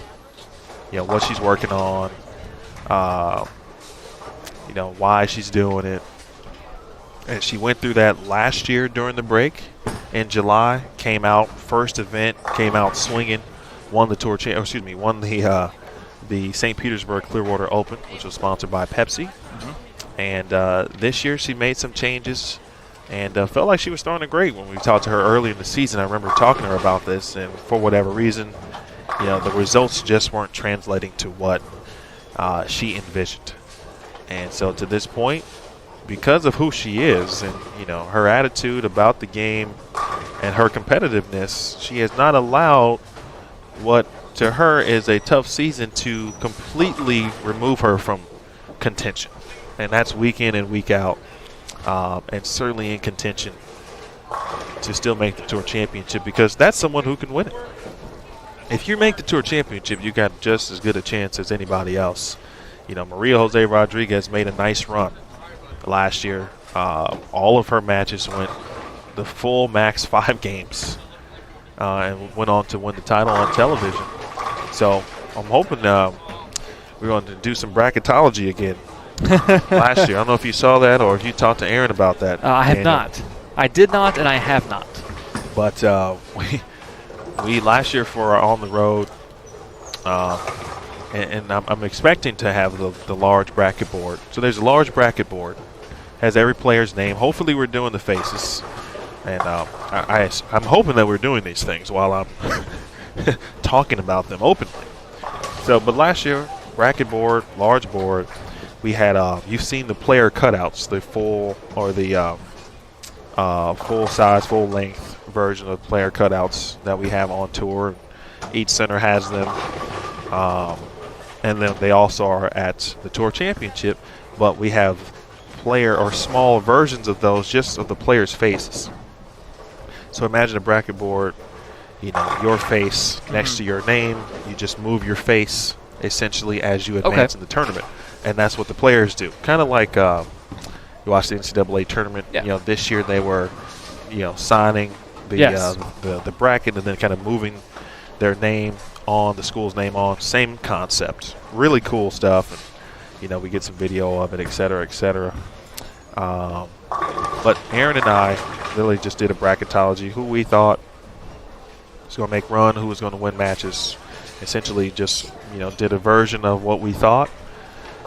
what she's working on, why she's doing it. And she went through that last year during the break in July. Came out first event, came out swinging, won the Tour. Won the St. Petersburg Clearwater Open, which was sponsored by Pepsi. And this year she made some changes and felt like she was throwing it great. When we talked to her early in the season, I remember talking to her about this, and for whatever reason, the results just weren't translating to what she envisioned. And so to this point, because of who she is and, her attitude about the game and her competitiveness, she has not allowed what to her is a tough season to completely remove her from contention. And that's week in and week out, and certainly in contention to still make the Tour Championship, because that's someone who can win it. If you make the Tour Championship, you got just as good a chance as anybody else. Maria Jose Rodriguez made a nice run last year. All of her matches went the full max 5 games and went on to win the title on television. So I'm hoping we're going to do some bracketology again. Last year, I don't know if you saw that or if you talked to Aaron about that. I have not. I did not, and I have not. But we last year for our on the road, and I'm expecting to have the large bracket board. So there's a large bracket board, has every player's name. Hopefully, we're doing the faces, and I'm hoping that we're doing these things while I'm talking about them openly. So, but last year, bracket board, large board. We had you've seen the player cutouts, the full or the full size, full length version of player cutouts that we have on tour. Each center has them, and then they also are at the Tour Championship. But we have player or small versions of those, just of the players' faces. So imagine a bracket board, your face next to your name. You just move your face essentially as you advance in the tournament. And that's what the players do. Kind of like you watch the NCAA tournament. Yeah. This year they were, signing the bracket and then kind of moving their name on, the school's name on. Same concept. Really cool stuff. And, we get some video of it, et cetera, et cetera. But Aaron and I really just did a bracketology. Who we thought was going to make run, who was going to win matches. Essentially just, did a version of what we thought.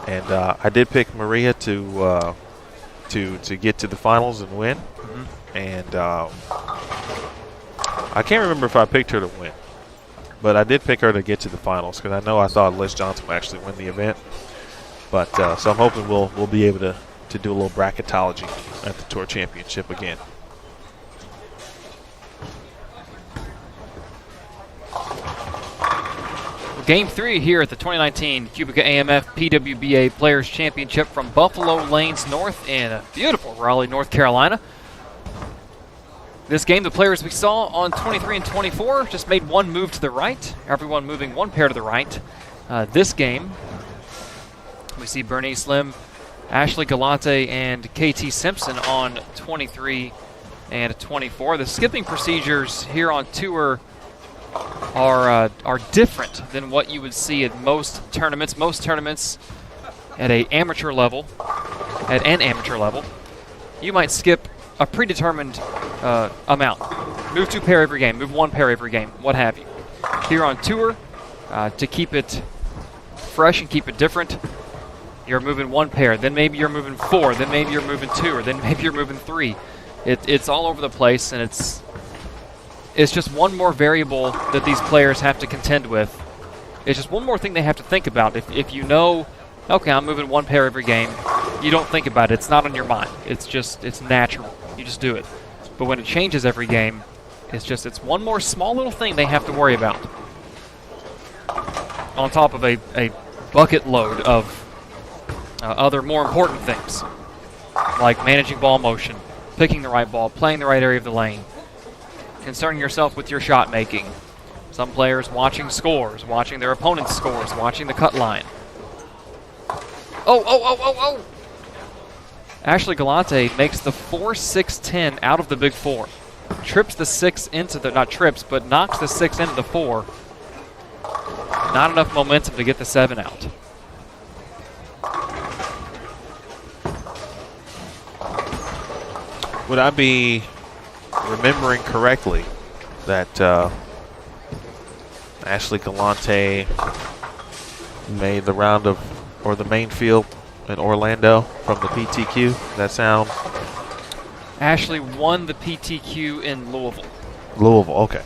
And I did pick Maria to get to the finals and win. And I can't remember if I picked her to win, but I did pick her to get to the finals because I thought Liz Johnson would actually win the event. But so I'm hoping we'll be able to do a little bracketology at the Tour Championship again. Game 3 here at the 2019 QubicaAMF PWBA Players Championship from Buffalo Lanes North in beautiful Raleigh, North Carolina. This game, the players we saw on 23 and 24 just made one move to the right, everyone moving one pair to the right. This game, we see Bernice Lim, Ashley Galante, and KT Simpson on 23 and 24. The skipping procedures here on tour are different than what you would see at most tournaments. Most tournaments at an amateur level, you might skip a predetermined amount. Move 2 pair every game, move 1 pair every game, what have you. Here on tour, to keep it fresh and keep it different, you're moving 1 pair, then maybe you're moving 4, then maybe you're moving 2, or then maybe you're moving 3. It's all over the place, and it's just one more variable that these players have to contend with. It's just one more thing they have to think about. If you know, okay, I'm moving 1 pair every game, you don't think about it. It's not on your mind. It's natural. You just do it. But when it changes every game, it's one more small little thing they have to worry about. On top of a bucket load of other more important things, like managing ball motion, picking the right ball, playing the right area of the lane, concerning yourself with your shot making. Some players watching scores, watching their opponent's scores, watching the cut line. Oh! Ashley Galante makes the 4-6-10 out of the big 4. Trips the 6 into the, not trips, but knocks the 6 into the 4. Not enough momentum to get the 7 out. Would I be remembering correctly that Ashley Galante made the round of, or the main field in Orlando from the PTQ? Does that sound? Ashley won the PTQ in Louisville. Louisville, okay.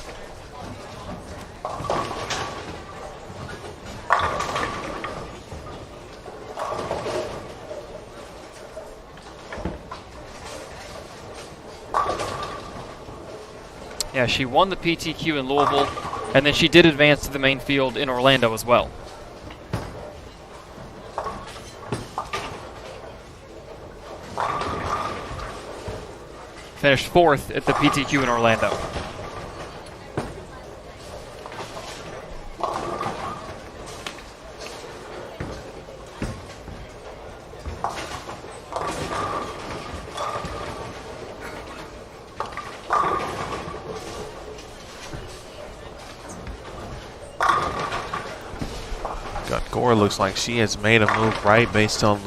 Yeah, she won the PTQ in Louisville, and then she did advance to the main field in Orlando as well. Finished 4th at the PTQ in Orlando. Gore looks like she has made a move right based on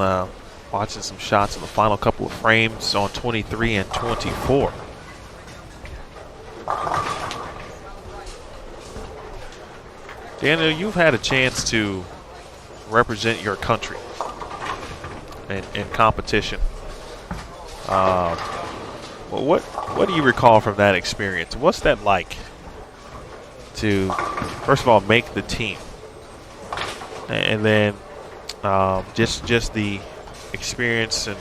watching some shots in the final couple of frames on 23 and 24. Daniel, you've had a chance to represent your country in competition. What do you recall from that experience? What's that like to, first of all, make the team? And then just the experience, and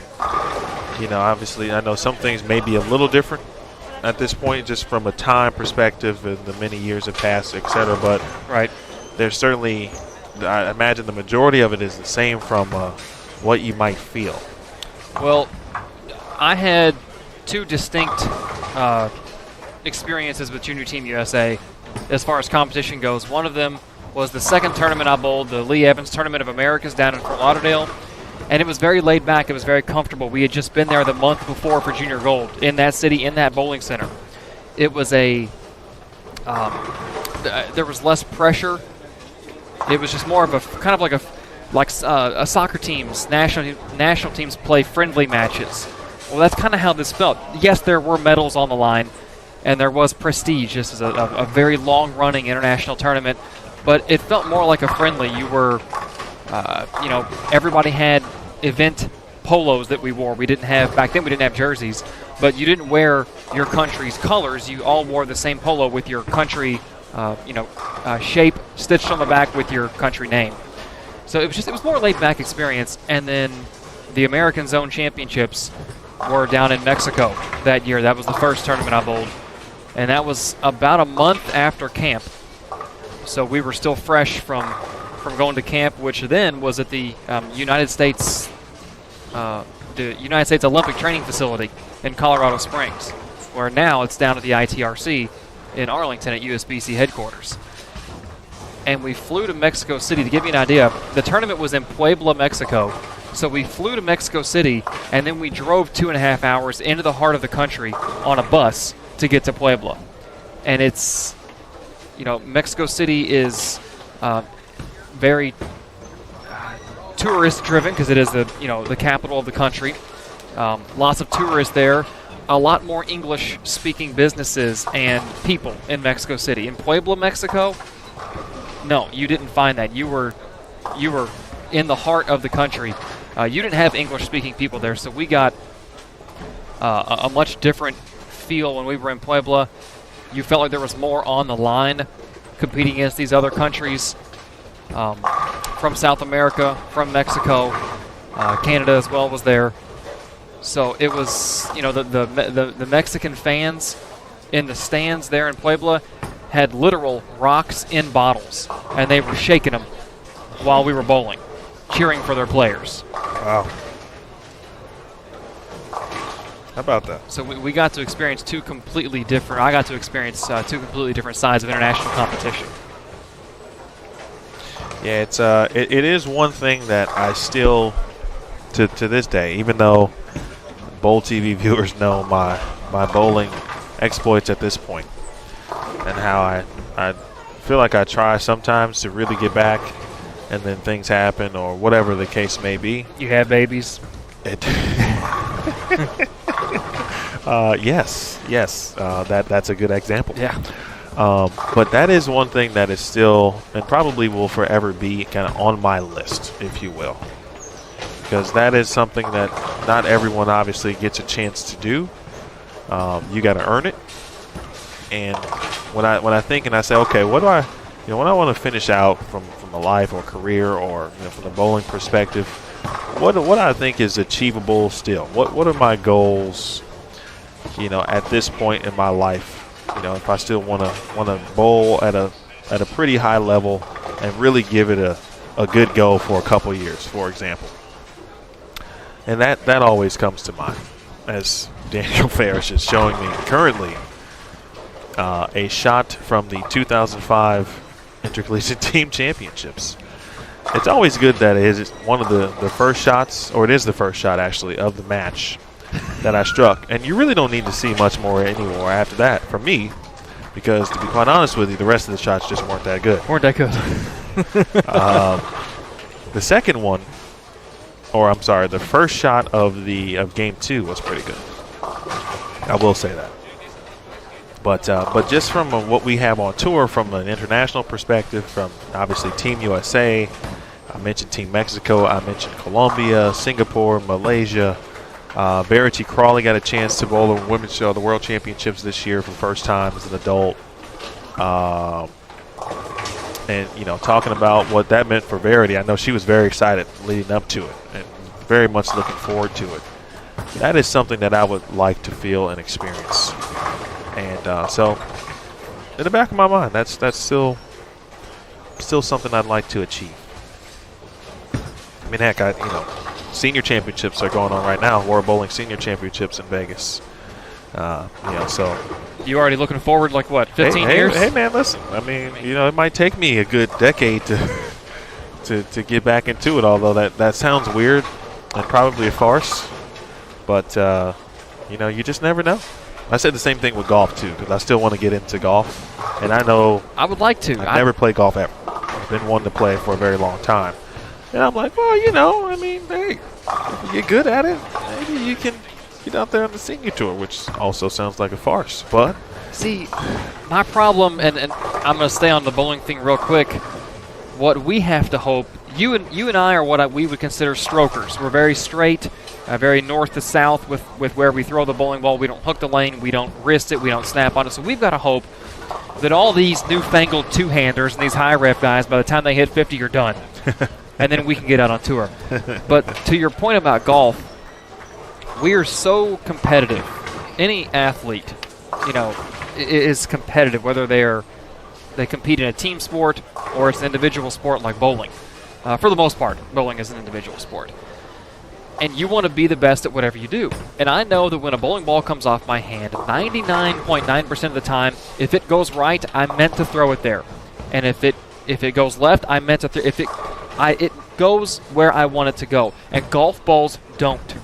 obviously I know some things may be a little different at this point, just from a time perspective, and the many years have passed, etc. But right, there's certainly, I imagine the majority of it is the same from what you might feel. Well, I had 2 distinct experiences with Junior Team USA as far as competition goes. One of them was the second tournament I bowled, the Lee Evans Tournament of Americas down in Fort Lauderdale, and it was very laid back. It was very comfortable. We had just been there the month before for Junior Gold in that city, in that bowling center. It was there was less pressure. It was just more of a kind of like a soccer teams, national teams play friendly matches. Well, that's kind of how this felt. Yes, there were medals on the line, and there was prestige. This is a very long-running international tournament. But it felt more like a friendly. You were, everybody had event polos that we wore. We didn't have, back then we didn't have jerseys, but you didn't wear your country's colors. You all wore the same polo with your country, shape stitched on the back with your country name. So it was more laid back experience. And then the American Zone Championships were down in Mexico that year. That was the first tournament I bowled. And that was about a month after camp. So we were still fresh from going to camp, which then was at the United States Olympic Training Facility in Colorado Springs, where now it's down at the ITRC in Arlington at USBC headquarters. And we flew to Mexico City. To give you an idea, the tournament was in Puebla, Mexico. So we flew to Mexico City, and then we drove 2.5 hours into the heart of the country on a bus to get to Puebla. And it's, Mexico City is very tourist-driven because it is the capital of the country. Lots of tourists there. A lot more English-speaking businesses and people in Mexico City. In Puebla, Mexico, no, you didn't find that. You were in the heart of the country. You didn't have English-speaking people there, so we got a much different feel when we were in Puebla. You felt like there was more on the line competing against these other countries from South America, from Mexico, Canada as well was there. So it was, the Mexican fans in the stands there in Puebla had literal rocks in bottles, and they were shaking them while we were bowling, cheering for their players. Wow. How about that? So we got to experience I got to experience two completely different sides of international competition. Yeah, it is one thing that I still, to this day, even though Bowl TV viewers know my bowling exploits at this point, and how I feel like I try sometimes to really get back, and then things happen or whatever the case may be. You have babies? Yes. That's a good example. Yeah. But that is one thing that is still, and probably will forever be, kind of on my list, if you will. Because that is something that not everyone obviously gets a chance to do. You got to earn it. And when I think and I say, okay, what do I, when I want to finish out from a life or career or from the bowling perspective, what I think is achievable still? What are my goals? At this point in my life, if I still want to bowl at a pretty high level and really give it a good go for a couple years, for example. And that always comes to mind, as Daniel Farish is showing me currently a shot from the 2005 Intercollegiate Team Championships. It's always good that it is one of the first shots, or it is the first shot actually, of the match that I struck. And you really don't need to see much more anymore after that from me, because to be quite honest with you, the rest of the shots just weren't that good. The second one, or I'm sorry, the first shot of game 2 was pretty good. I will say that. But just from what we have on tour, from an international perspective, from obviously Team USA, I mentioned Team Mexico, I mentioned Colombia, Singapore, Malaysia. Verity Crawley got a chance to bowl the Women's Show, the World Championships this year for the first time as an adult. And, talking about what that meant for Verity, I know she was very excited leading up to it and very much looking forward to it. That is something that I would like to feel and experience. And so, in the back of my mind, that's still something I'd like to achieve. I mean, heck, senior championships are going on right now. World Bowling Senior Championships in Vegas. So you already looking forward, 15 years? Hey, man, listen. I mean, it might take me a good decade to get back into it. Although that sounds weird and probably a farce, but you just never know. I said the same thing with golf too, because I still want to get into golf, and I know I would like to. I've never played golf ever. I've been wanting to play for a very long time. And I'm like, well, hey, if you get good at it, maybe you can get out there on the senior tour, which also sounds like a farce. But see, my problem, and I'm going to stay on the bowling thing real quick. What we have to hope you and I are what we would consider strokers. We're very straight, very north to south with where we throw the bowling ball. We don't hook the lane. We don't wrist it. We don't snap on it. So we've got to hope that all these newfangled two-handers and these high ref guys, by the time they hit 50, are done. And then we can get out on tour. But to your point about golf, we are so competitive. Any athlete, is competitive, whether they compete in a team sport or it's an individual sport like bowling. For the most part, bowling is an individual sport. And you want to be the best at whatever you do. And I know that when a bowling ball comes off my hand, 99.9% of the time, if it goes right, I meant to throw it there. And if it goes left, I meant to it goes where I want it to go. And golf balls don't.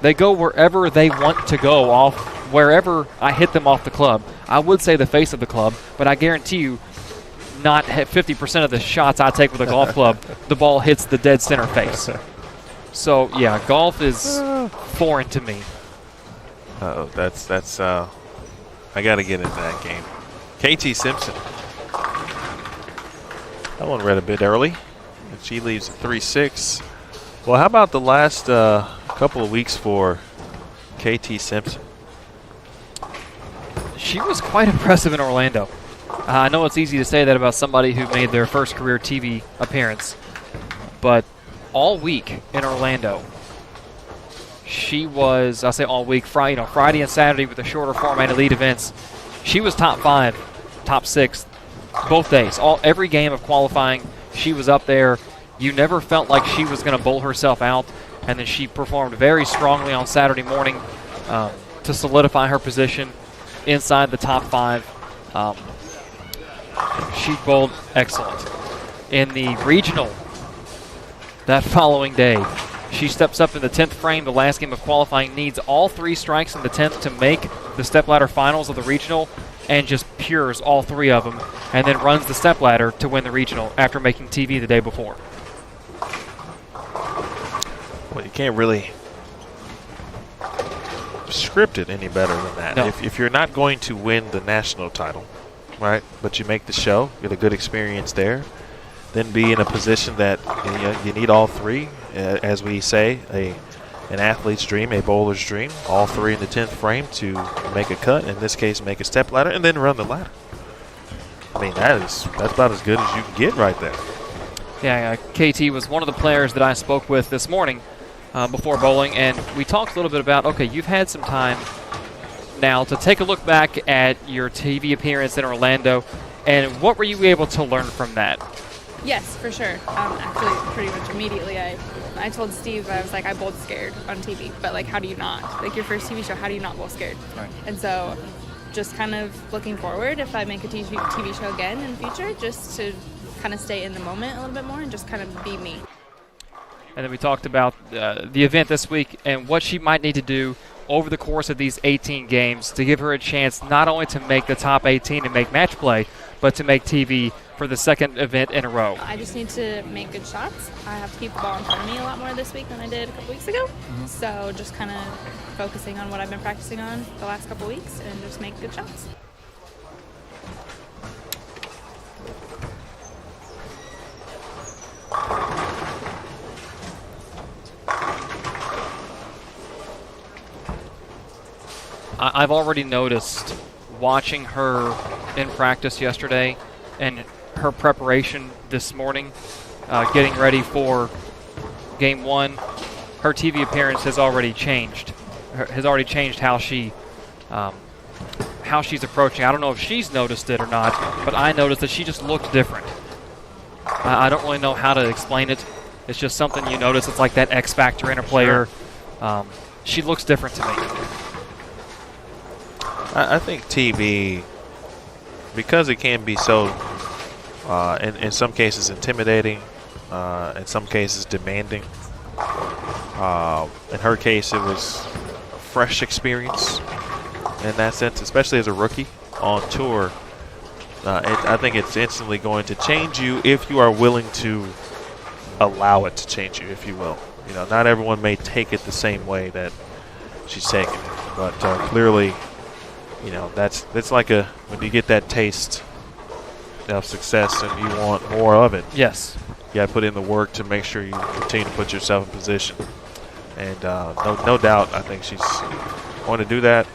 They go wherever they want to go, off wherever I hit them off the club. I would say the face of the club, but I guarantee you, not 50% of the shots I take with a golf club, the ball hits the dead center face. So yeah, golf is foreign to me. Oh, that's I got to get into that game. KT Simpson. That one read a bit early, and she leaves 3-6. Well, how about the last couple of weeks for KT Simpson? She was quite impressive in Orlando. I know it's easy to say that about somebody who made their first career TV appearance, but all week in Orlando, she was, I say all week, Friday and Saturday with the shorter format elite events, she was top 5, top 6, both days. Every game of qualifying, she was up there. You never felt like she was going to bowl herself out, and then she performed very strongly on Saturday morning to solidify her position inside the top 5. She bowled excellent. In the regional that following day, she steps up in the 10th frame. The last game of qualifying needs all 3 strikes in the 10th to make the stepladder finals of the regional, and just pures all 3 of them, and then runs the stepladder to win the regional after making TV the day before. Well, you can't really script it any better than that. No. If you're not going to win the national title, right, but you make the show, get a good experience there, then be in a position that you need all 3, as we say, an athlete's dream, a bowler's dream, all 3 in the 10th frame to make a cut, in this case make a step ladder, and then run the ladder. I mean, that's about as good as you can get right there. Yeah, KT was one of the players that I spoke with this morning before bowling, and we talked a little bit about, okay, you've had some time now to take a look back at your TV appearance in Orlando, and what were you able to learn from that? Yes, for sure. Actually, pretty much immediately, I told Steve, I was like, I bowled scared on TV, but like, how do you not? Like, your first TV show, how do you not bowl scared? Right. And so, just kind of looking forward, if I make a TV show again in the future, just to kind of stay in the moment a little bit more and just kind of be me. And then we talked about the event this week and what she might need to do over the course of these 18 games to give her a chance not only to make the top 18 and make match play, but to make TV for the second event in a row. I just need to make good shots. I have to keep the ball in front of me a lot more this week than I did a couple weeks ago. So just kind of focusing on what I've been practicing on the last couple weeks and just make good shots. I've already noticed watching her in practice yesterday and her preparation this morning, getting ready for Game 1, her TV appearance has already changed. How she's approaching. I don't know if she's noticed it or not, but I noticed that she just looked different. I don't really know how to explain it. It's just something you notice. It's like that X factor in a player. She looks different to me. I think TV, because it can be so, in some cases, intimidating, in some cases, demanding. In her case, it was a fresh experience in that sense, especially as a rookie on tour. I think it's instantly going to change you if you are willing to allow it to change you, if you will. You know, not everyone may take it the same way that she's taking it, but clearly, you know, that's like when you get that taste of success and you want more of it. Yes. You got to put in the work to make sure you continue to put yourself in position. And no doubt, I think she's going to do that.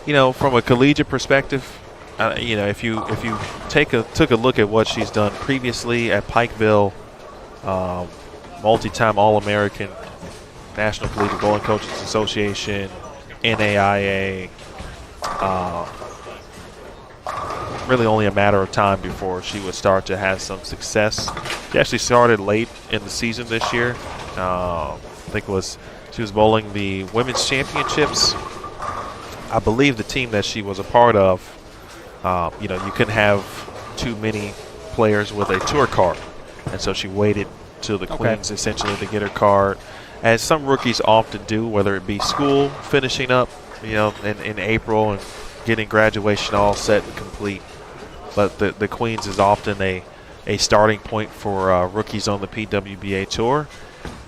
You know, from a collegiate perspective, you know, if you took a look at what she's done previously at Pikeville, multi-time All-American, National Collegiate Bowling Coaches Association, NAIA, really only a matter of time before she would start to have some success. She actually started late in the season this year. I think she was bowling the women's championships. I believe the team that she was a part of, you know, you couldn't have too many players with a tour card, and so she waited till the Queens essentially to get her card, as some rookies often do, whether it be school finishing up, you know, in April and getting graduation all set and complete. But the Queens is often a starting point for rookies on the PWBA tour,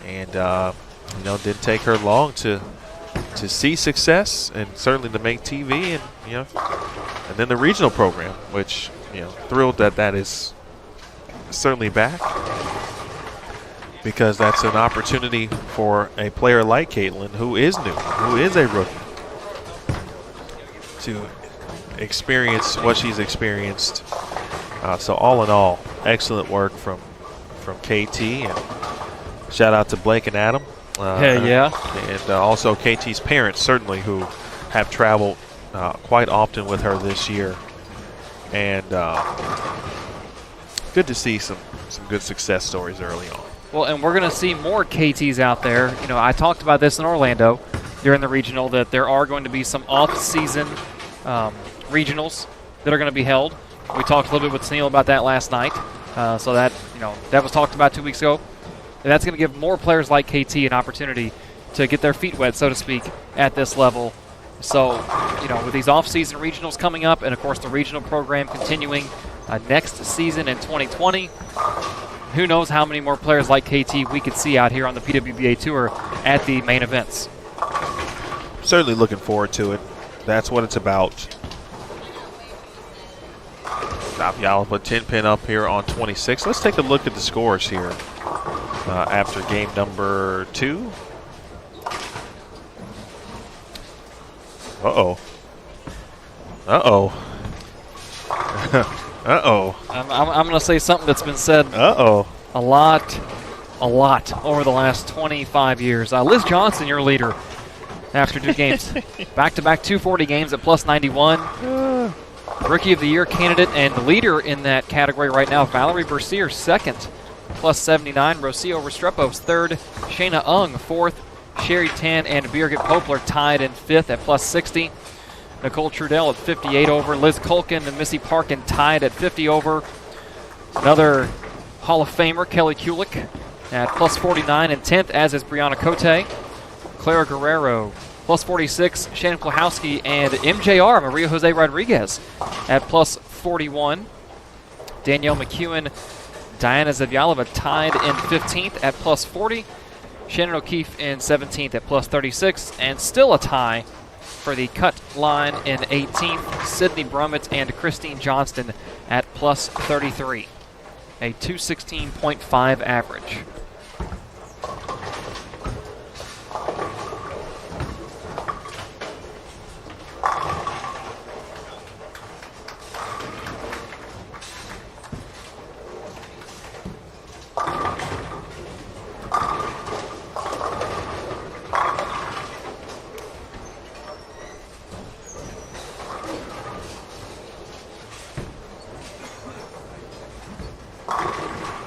and you know, didn't take her long to see success and certainly to make TV, and you know, and then the regional program, which, you know, thrilled that is certainly back, because that's an opportunity for a player like Caitlin, who is new, who is a rookie, to experience what she's experienced. So all in all, excellent work from KT, and shout out to Blake and Adam. And also KT's parents, certainly, who have traveled quite often with her this year. And good to see some good success stories early on. Well, and we're going to see more KTs out there. You know, I talked about this in Orlando during the regional, that there are going to be some off-season regionals that are going to be held. We talked a little bit with Neil about that last night. So that, you know, that was talked about 2 weeks ago. And that's going to give more players like KT an opportunity to get their feet wet, so to speak, at this level. So, you know, with these off-season regionals coming up, and of course the regional program continuing next season in 2020, who knows how many more players like KT we could see out here on the PWBA Tour at the main events. Certainly looking forward to it. That's what it's about. Zavaliva 10-pin up here on 26. Let's take a look at the scores here after game number 2. Uh-oh. Uh-oh. Uh-oh. I'm going to say something that's been said a lot over the last 25 years. Liz Johnson, your leader, after 2 games. Back-to-back 240 games at plus 91. Rookie of the Year candidate and leader in that category right now, Valerie Bercier, second, plus 79. Rocio Restrepo's third. Shayna Ung, fourth. Sherry Tan and Birgit Poplar tied in fifth at plus 60. Nicole Trudell at 58 over. Liz Culkin and Missy Parkin tied at 50 over. Another Hall of Famer, Kelly Kulik, at plus 49 and 10th, as is Brianna Cote. Clara Guerrero, plus 46. Shannon Klahowski and MJR, Maria Jose Rodriguez, at plus 41. Danielle McEwen, Diana Zavaliva tied in 15th at plus 40. Shannon O'Keefe in 17th at plus 36. And still a tie for the cut line in 18th. Sydney Brummett and Christine Johnston at plus 33. A 216.5 average.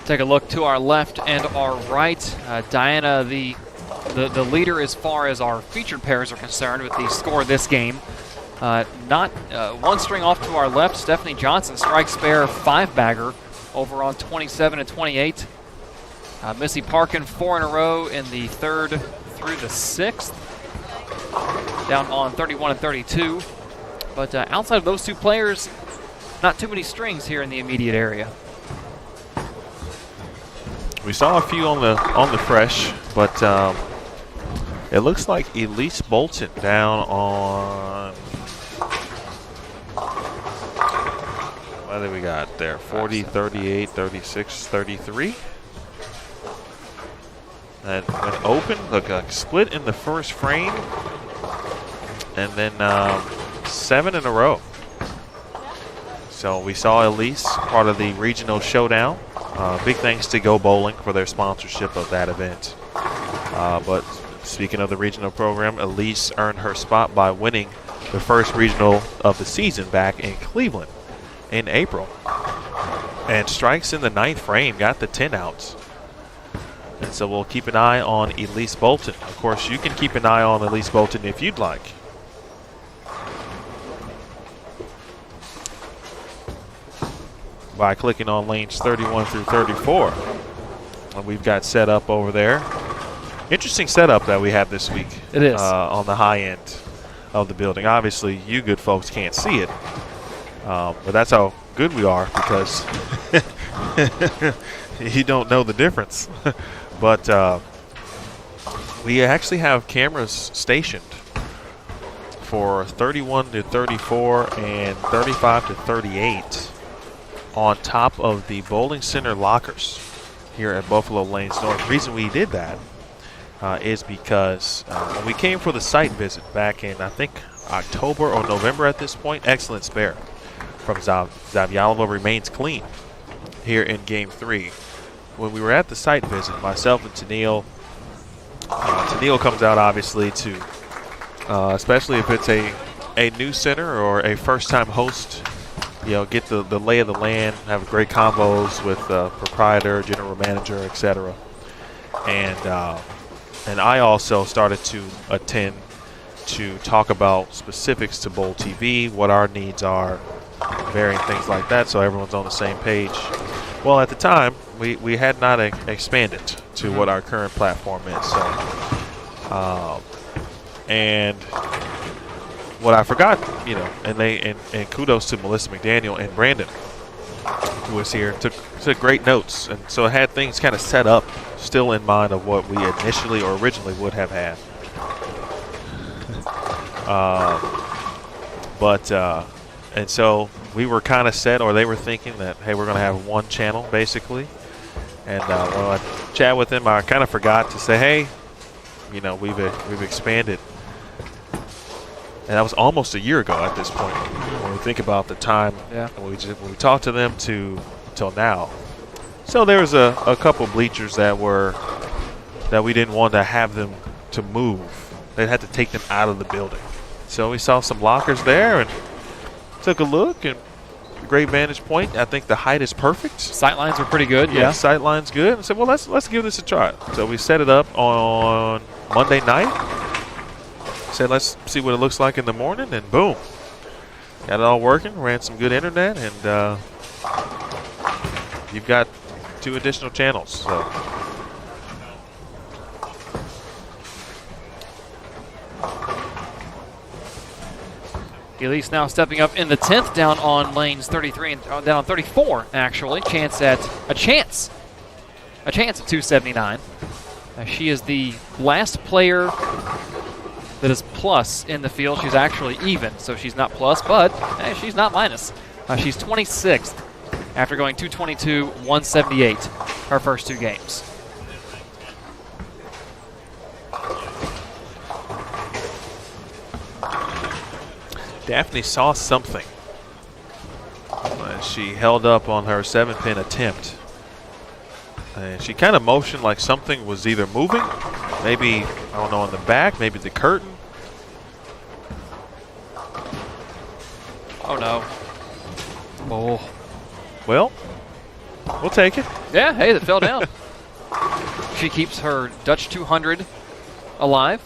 Take a look to our left and our right. Diana, the leader as far as our featured pairs are concerned with the score of this game. Not one string off to our left. Stephanie Johnson strikes spare 5-bagger over on 27 and 28. Missy Parkin 4 in a row in the 3rd through the 6th. Down on 31 and 32. But outside of those 2 players, not too many strings here in the immediate area. We saw a few on the fresh, but it looks like Elise Bolton down on, What do we got there? 40, 38, 36, 33. And when open, look, a split in the first frame, and then 7 in a row. So we saw Elise, part of the regional showdown. Big thanks to Go Bowling for their sponsorship of that event. But speaking of the regional program, Elise earned her spot by winning the first regional of the season back in Cleveland in April. And strikes in the 9th frame, got the 10 outs. And so we'll keep an eye on Elise Bolton. Of course, you can keep an eye on Elise Bolton if you'd like. By clicking on lanes 31 through 34. And we've got set up over there. Interesting setup that we have this week. It is. On the high end of the building. Obviously, you good folks can't see it. But that's how good we are, because you don't know the difference. But we actually have cameras stationed for 31 to 34 and 35 to 38 on top of the bowling center lockers here at Buffalo Lanes North. The reason we did that is because when we came for the site visit back in, I think, October or November at this point, excellent spare from Zavaliva remains clean here in Game 3. When we were at the site visit, myself and Tennille comes out obviously to, especially if it's a new center or a first-time host, get the lay of the land, have great combos with proprietor, general manager, etc. And I also started to attend to talk about specifics to Bowl TV, what our needs are, varying things like that, so everyone's on the same page. Well, at the time, we had not expanded to what our current platform is. So, and what I forgot, and kudos to Melissa McDaniel and Brandon, who was here, took great notes, and so I had things kind of set up, still in mind of what we initially or originally would have had. And so we were kind of set, or they were thinking that, hey, we're going to have one channel, basically. And when I chat with them, I kind of forgot to say, hey, we've expanded. And that was almost a year ago at this point, when we think about the time when we talked to them till now. So there was a couple bleachers that we didn't want to have them to move. They had to take them out of the building. So we saw some lockers there and took a look, and great vantage point. I think the height is perfect. Sight lines are pretty good. Yeah, sight line's good. And said, well, let's give this a try. So we set it up on Monday night. Said, let's see what it looks like in the morning, and boom, got it all working. Ran some good internet, and you've got 2 additional channels. So. Elise now stepping up in the 10th, down on lanes 33 and down on 34, actually. Chance at 279. She is the last player that is plus in the field. She's actually even, so she's not plus, but she's not minus. She's 26th after going 222, 178 her first 2 games. Daphne saw something. She held up on her 7-pin attempt. And she kind of motioned like something was either moving, maybe, I don't know, on the back, maybe the curtain. Oh, no. Oh. Well, we'll take it. Yeah, hey, that fell down. She keeps her Dutch 200 alive.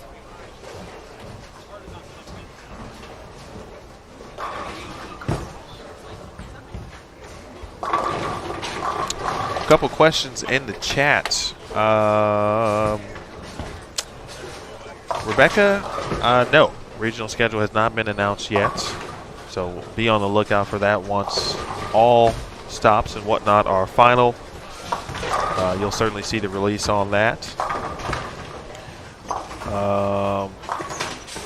Couple questions in the chat. Rebecca, no. Regional schedule has not been announced yet. So be on the lookout for that once all stops and whatnot are final. You'll certainly see the release on that.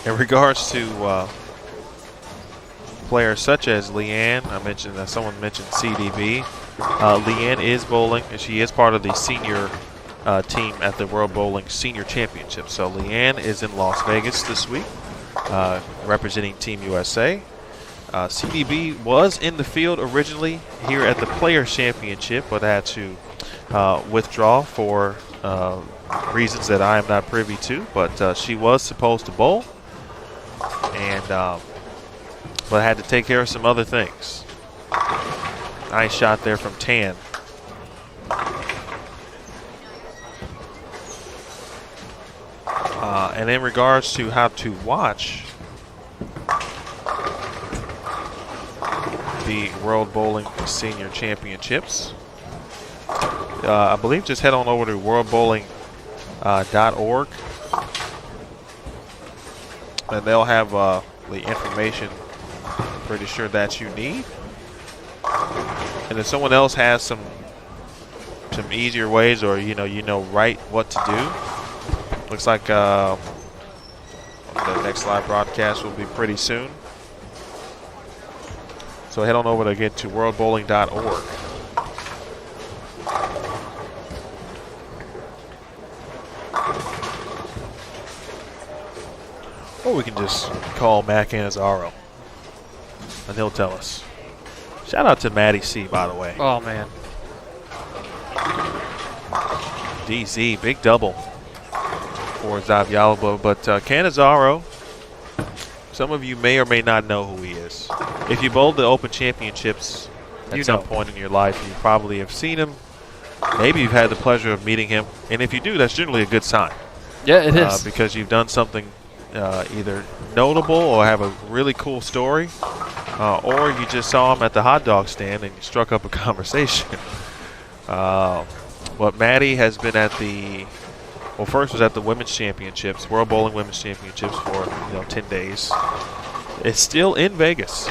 In regards to players such as Leanne. I mentioned that someone mentioned CDB. Leanne is bowling, and she is part of the senior team at the World Bowling Senior Championship. So Leanne is in Las Vegas this week, representing Team USA. CDB was in the field originally here at the Players Championship, but had to withdraw for reasons that I am not privy to. But she was supposed to bowl, and but had to take care of some other things. Nice shot there from Tan. And in regards to how to watch the World Bowling Senior Championships, I believe just head on over to worldbowling.org, and they'll have the information, pretty sure, that you need. And if someone else has some easier ways, or you know right what to do, looks like the next live broadcast will be pretty soon. So head on over again to worldbowling.org. Or we can just call Mac Anazaro, and he'll tell us. Shout out to Maddie C, by the way. Oh, man. DZ, big double for Zavaliva. But Canizaro, some of you may or may not know who he is. If you bowled the Open Championships at some point in your life, you probably have seen him. Maybe you've had the pleasure of meeting him. And if you do, that's generally a good sign. Yeah, it is. Because you've done something either notable or have a really cool story, or you just saw him at the hot dog stand and you struck up a conversation. But Maddie has been at first was at the Women's Championships, World Bowling Women's Championships for 10 days. It's still in Vegas.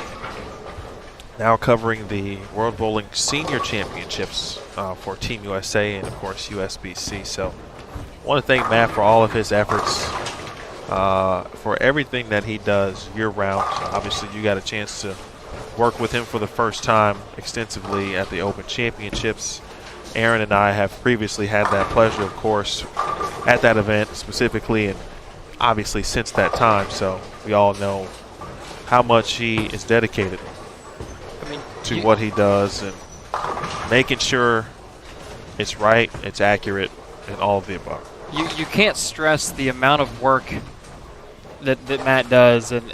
Now covering the World Bowling Senior Championships for Team USA and, of course, USBC. So I want to thank Matt for all of his efforts, for everything that he does year-round. So obviously, you got a chance to work with him for the first time extensively at the Open Championships. Aaron and I have previously had that pleasure, of course, at that event specifically, and obviously since that time. So we all know how much he is dedicated to what he does and making sure it's right, it's accurate, and all of the above. You can't stress the amount of work that Matt does, and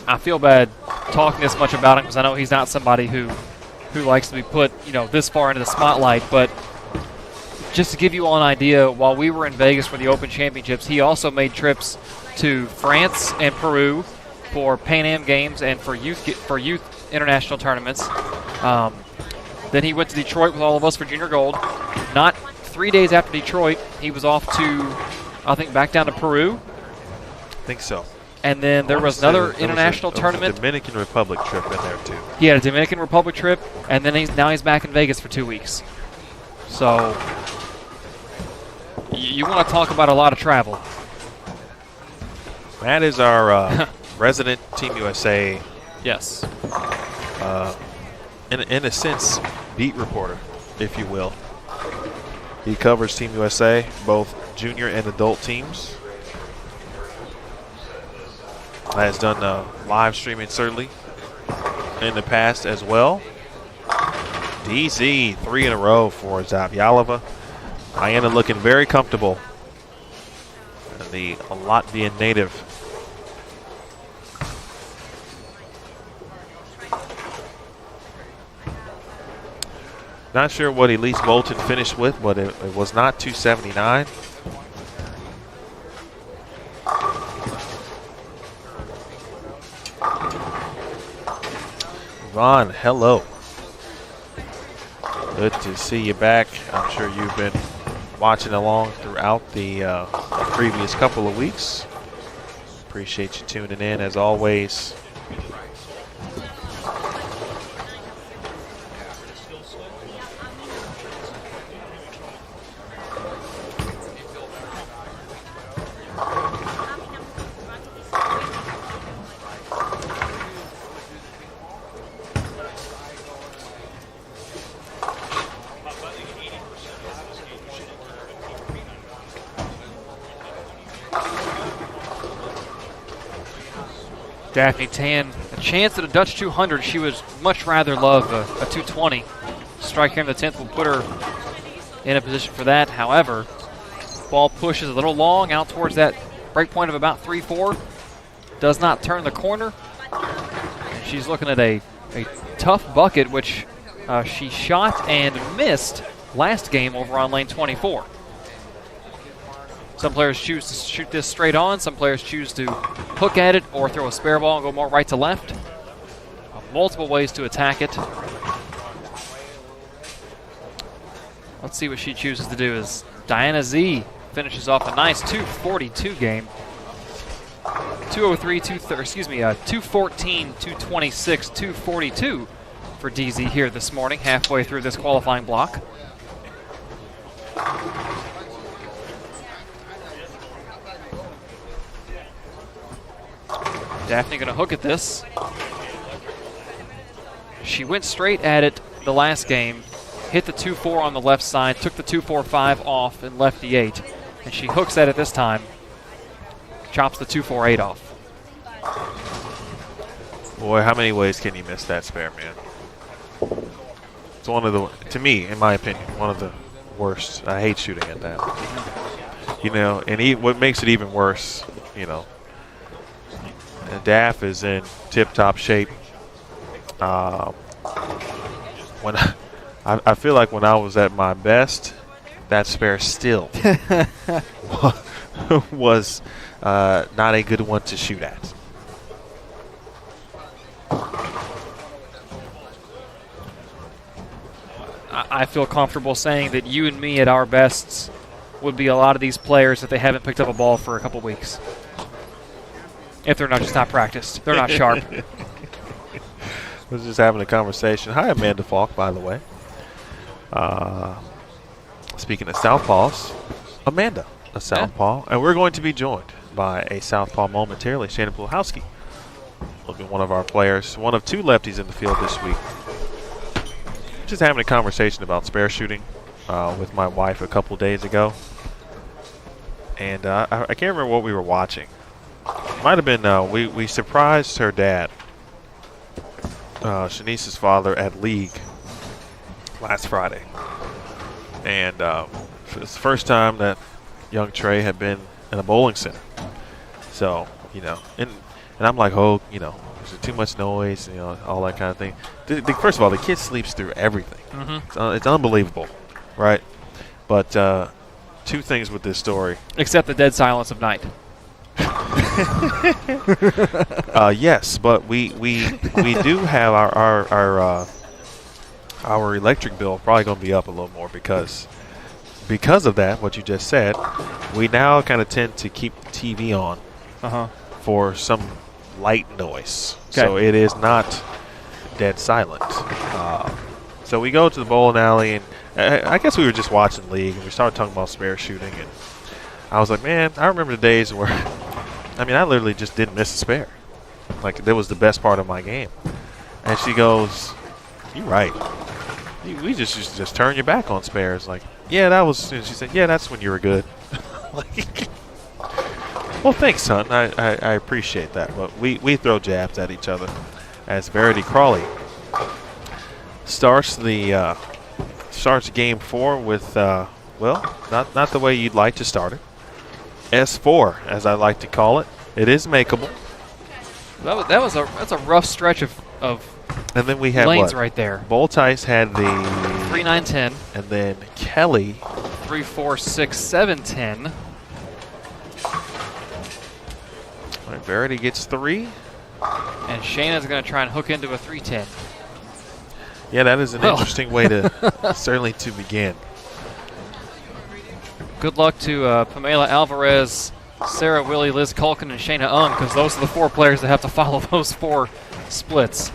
I feel bad talking this much about him because I know he's not somebody who likes to be put this far into the spotlight. But just to give you all an idea, while we were in Vegas for the Open Championships, he also made trips to France and Peru for Pan Am Games and for youth international tournaments. Then he went to Detroit with all of us for Junior Gold. Not 3 days after Detroit, he was off to, I think, back down to Peru. I think so. And then there was another international tournament. Dominican Republic trip in there too. He had a Dominican Republic trip, and then now he's back in Vegas for 2 weeks. So you want to talk about a lot of travel. Matt is our resident Team USA. Yes. In a sense, beat reporter, if you will. He covers Team USA, both junior and adult teams. Has done live streaming certainly in the past as well. DZ 3 in a row for Zavaliva. Diana looking very comfortable. And the Latvian native. Not sure what Elise Bolton finished with, but it was not 279. Vaughn, hello. Good to see you back. I'm sure you've been watching along throughout the previous couple of weeks. Appreciate you tuning in as always. Daphne Tan, a chance at a Dutch 200. She would much rather love a 220. Strike here in the 10th will put her in a position for that. However, ball pushes a little long out towards that break point of about 3-4. Does not turn the corner. And she's looking at a tough bucket, which she shot and missed last game over on lane 24. Some players choose to shoot this straight on. Some players choose to hook at it or throw a spare ball and go more right to left. Multiple ways to attack it. Let's see what she chooses to do as Diana Z finishes off a nice 242 game. 214, 226, 242 for DZ here this morning, halfway through this qualifying block. Daphne going to hook at this. She went straight at it the last game, hit the 2-4 on the left side, took the 2-4-5 off and left the 8. And she hooks at it this time, chops the 2-4-8 off. Boy, how many ways can you miss that spare, man? It's one of the, to me, in my opinion, one of the worst. I hate shooting at that. You know, and what makes it even worse, you know, Daph is in tip-top shape. When I feel like when I was at my best, that spare still was not a good one to shoot at. I feel comfortable saying that you and me at our bests would be a lot of these players if they haven't picked up a ball for a couple weeks. If they're not just not practiced. They're not sharp. I was just having a conversation. Hi, Amanda Falk, by the way. Speaking of Southpaws, Amanda, a Southpaw. Yeah. And we're going to be joined by a Southpaw momentarily, Shannon Pulhowski. Will be one of our players, one of two lefties in the field this week. Just having a conversation about spare shooting with my wife a couple days ago. And I can't remember what we were watching. Might have been, we surprised her dad, Shanice's father, at League last Friday. And it's the first time that young Trey had been in a bowling center. So, you know, and I'm like, oh, you know, is there too much noise, you know, all that kind of thing. First of all, the kid sleeps through everything. Mm-hmm. It's unbelievable, right? But two things with this story. Except the dead silence of night. Yes, but we do have our electric bill probably going to be up a little more because of that, what you just said. We now kind of tend to keep the TV on for some light noise. Okay. So it is not dead silent. So we go to the bowling alley, and I guess we were just watching League, and we started talking about spare shooting, and I was like, man, I remember the days where, I mean, I literally just didn't miss a spare. Like, that was the best part of my game. And she goes, you're right. We just turn your back on spares. Like, yeah, that was, and she said, yeah, that's when you were good. Like, well, thanks, son. I appreciate that. But we throw jabs at each other as Verity Crawley starts game 4 with, well, not the way you'd like to start it. S4, as I like to call it. It is makeable. That's a rough stretch of and then we had lanes right there. Boltice had the 3-9-10, and then Kelly 3-4-6-7-10. All right, Verity gets 3, and Shannon's going to try and hook into a 3-10. Yeah, that is an interesting way to certainly to begin. Good luck to Pamela Alvarez, Sarah Willie, Liz Culkin, and Shayna Ung, because those are the 4 players that have to follow those 4 splits.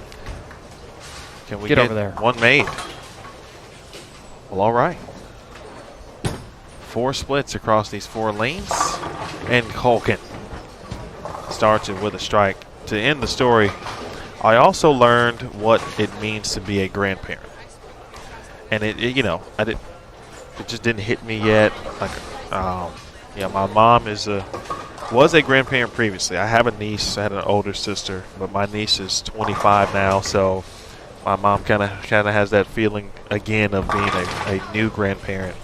Can we get over there? One made. Well, all right. 4 splits across these 4 lanes, and Culkin starts it with a strike. To end the story, I also learned what it means to be a grandparent, and it you know, it just didn't hit me yet. Like, yeah, my mom is a was a grandparent previously. I have a niece. I had an older sister, but my niece is 25 now, so my mom kind of has that feeling again of being a new grandparent.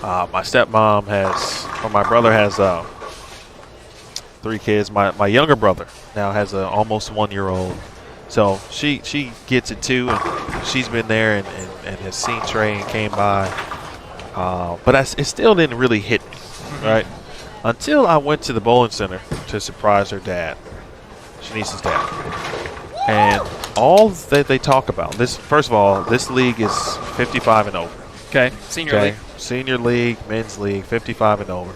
My stepmom my brother has 3 kids. My younger brother now has a almost 1-year-old. So she gets it too, and she's been there and has seen Trey and came by. But it still didn't really hit me, right? Until I went to the bowling center to surprise her dad, Shanice's dad. And all that they talk about, first of all, this league is 55 and over. Okay, senior league. Senior league, men's league, 55 and over.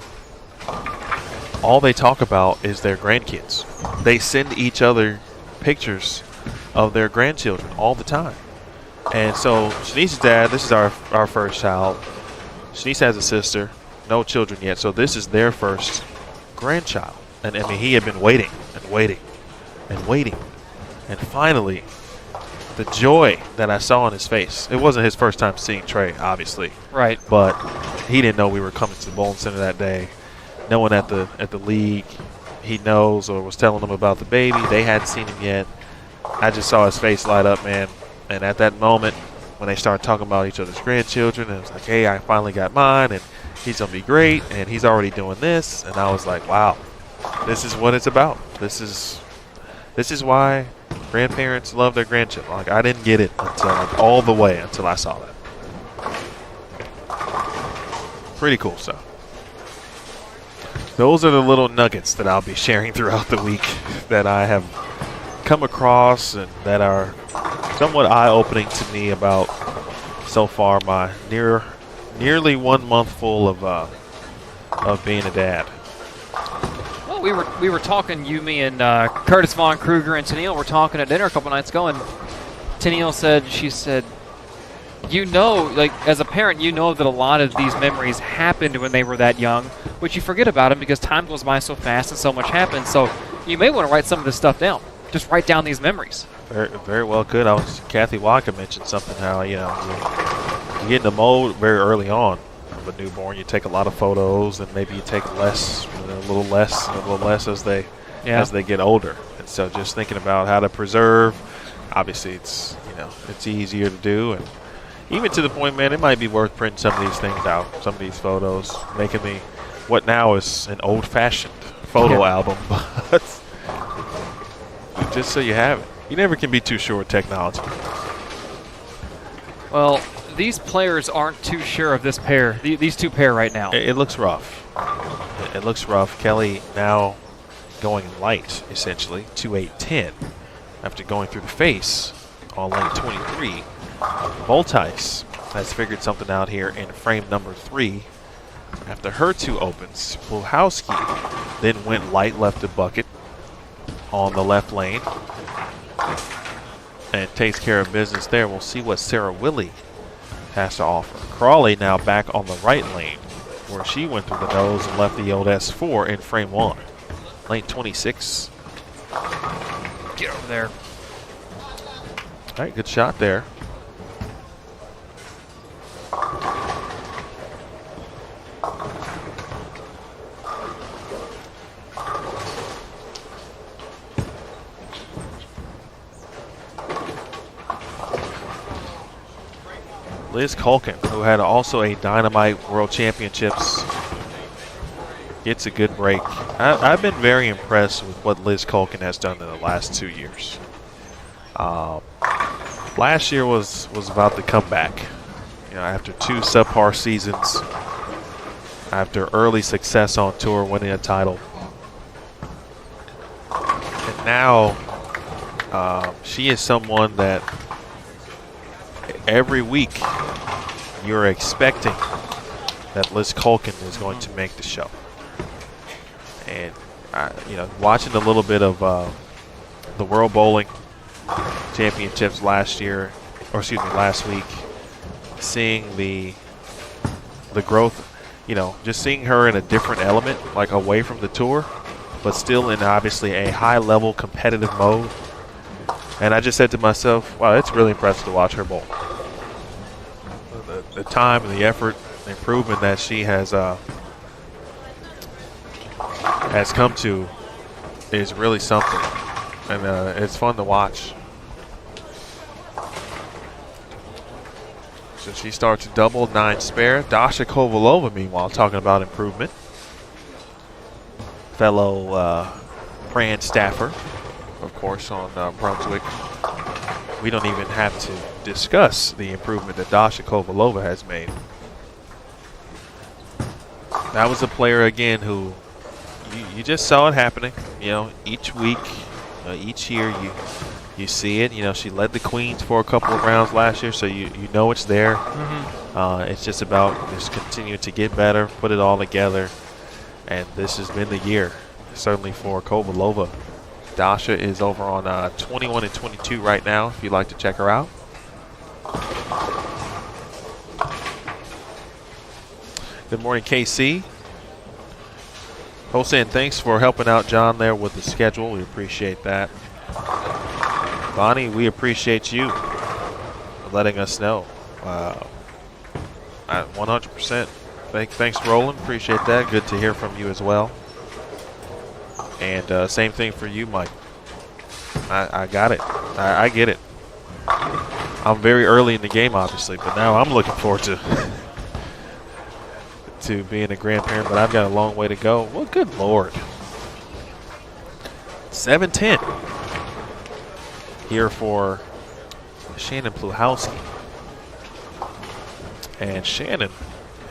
All they talk about is their grandkids. They send each other pictures of their grandchildren all the time. And so Shanice's dad, this is our first child. Shanice has a sister, no children yet, so this is their first grandchild. And I mean, he had been waiting and waiting and waiting. And finally, the joy that I saw on his face. It wasn't his first time seeing Trey, obviously. Right. But he didn't know we were coming to the bowling center that day. No one at the league he knows or was telling them about the baby. They hadn't seen him yet. I just saw his face light up, man. And at that moment, when they started talking about each other's grandchildren, and it was like, hey, I finally got mine, and he's going to be great, and he's already doing this. And I was like, wow, this is what it's about. This is why grandparents love their grandchildren. Like, I didn't get it until all the way until I saw that. Pretty cool stuff. Those are the little nuggets that I'll be sharing throughout the week that I have come across and that are somewhat eye-opening to me about so far my nearly 1 month full of being a dad. Well, we were talking, you, me, and Curtis Von Kruger and Tennille were talking at dinner a couple nights ago, and Tennille said, you know, like, as a parent, you know that a lot of these memories happened when they were that young, but you forget about them because time goes by so fast and so much happens. So you may want to write some of this stuff down. Just write down these memories. Very, very well could. Kathy Waka mentioned something how, you get in the mode very early on of a newborn. You take a lot of photos, and maybe you take less, a little less as they get older. And so just thinking about how to preserve, obviously it's easier to do, and even to the point, man, it might be worth printing some of these things out, some of these photos, making what now is an old-fashioned photo album, but just so you have it. You never can be too sure with technology. Well, these players aren't too sure of this pair, these two pair right now. It looks rough. It looks rough. Kelly now going light, essentially, 2-8-10, after going through the face on lane 23. Voltice has figured something out here in frame number 3. After her 2 opens, Puhalski then went light left to bucket on the left lane and takes care of business there. We'll see what Sarah Willie has to offer. Crawley now back on the right lane where she went through the nose and left the old S4 in frame 1. Lane 26. Get over there. All right, good shot there. Liz Culkin, who had also a Dynamite World Championships, gets a good break. I've been very impressed with what Liz Culkin has done in the last 2 years. Last year was about the comeback. After 2 subpar seasons, after early success on tour, winning a title. And now she is someone that every week you're expecting that Liz Culkin is going to make the show. And, watching a little bit of the World Bowling Championships last week, seeing the growth, just seeing her in a different element, like away from the tour, but still in obviously a high-level competitive mode. And I just said to myself, wow, it's really impressive to watch her bowl. The time and the effort, the improvement that she has has come to is really something, and it's fun to watch. So she starts double 9 spare. Dasha Kovalova, meanwhile, talking about improvement. Fellow brand staffer, of course, on Brunswick. We don't even have to discuss the improvement that Dasha Kovalova has made. That was a player, again, who you just saw it happening. You know, each week, each year, you see it. You know, she led the Queens for a couple of rounds last year, so you know it's there. It's just about just continuing to get better, put it all together, and this has been the year, certainly for Kovalova. Dasha is over on 21-22 right now, if you'd like to check her out. Good morning, KC. Hossein, thanks for helping out John there with the schedule. We appreciate that. Bonnie, we appreciate you letting us know. 100%. Thanks, Roland. Appreciate that. Good to hear from you as well. And same thing for you, Mike. I got it. I get it. I'm very early in the game, obviously, but now I'm looking forward to being a grandparent, but I've got a long way to go. Well, good Lord. 7-10 here for Shannon Pluhowski. And Shannon,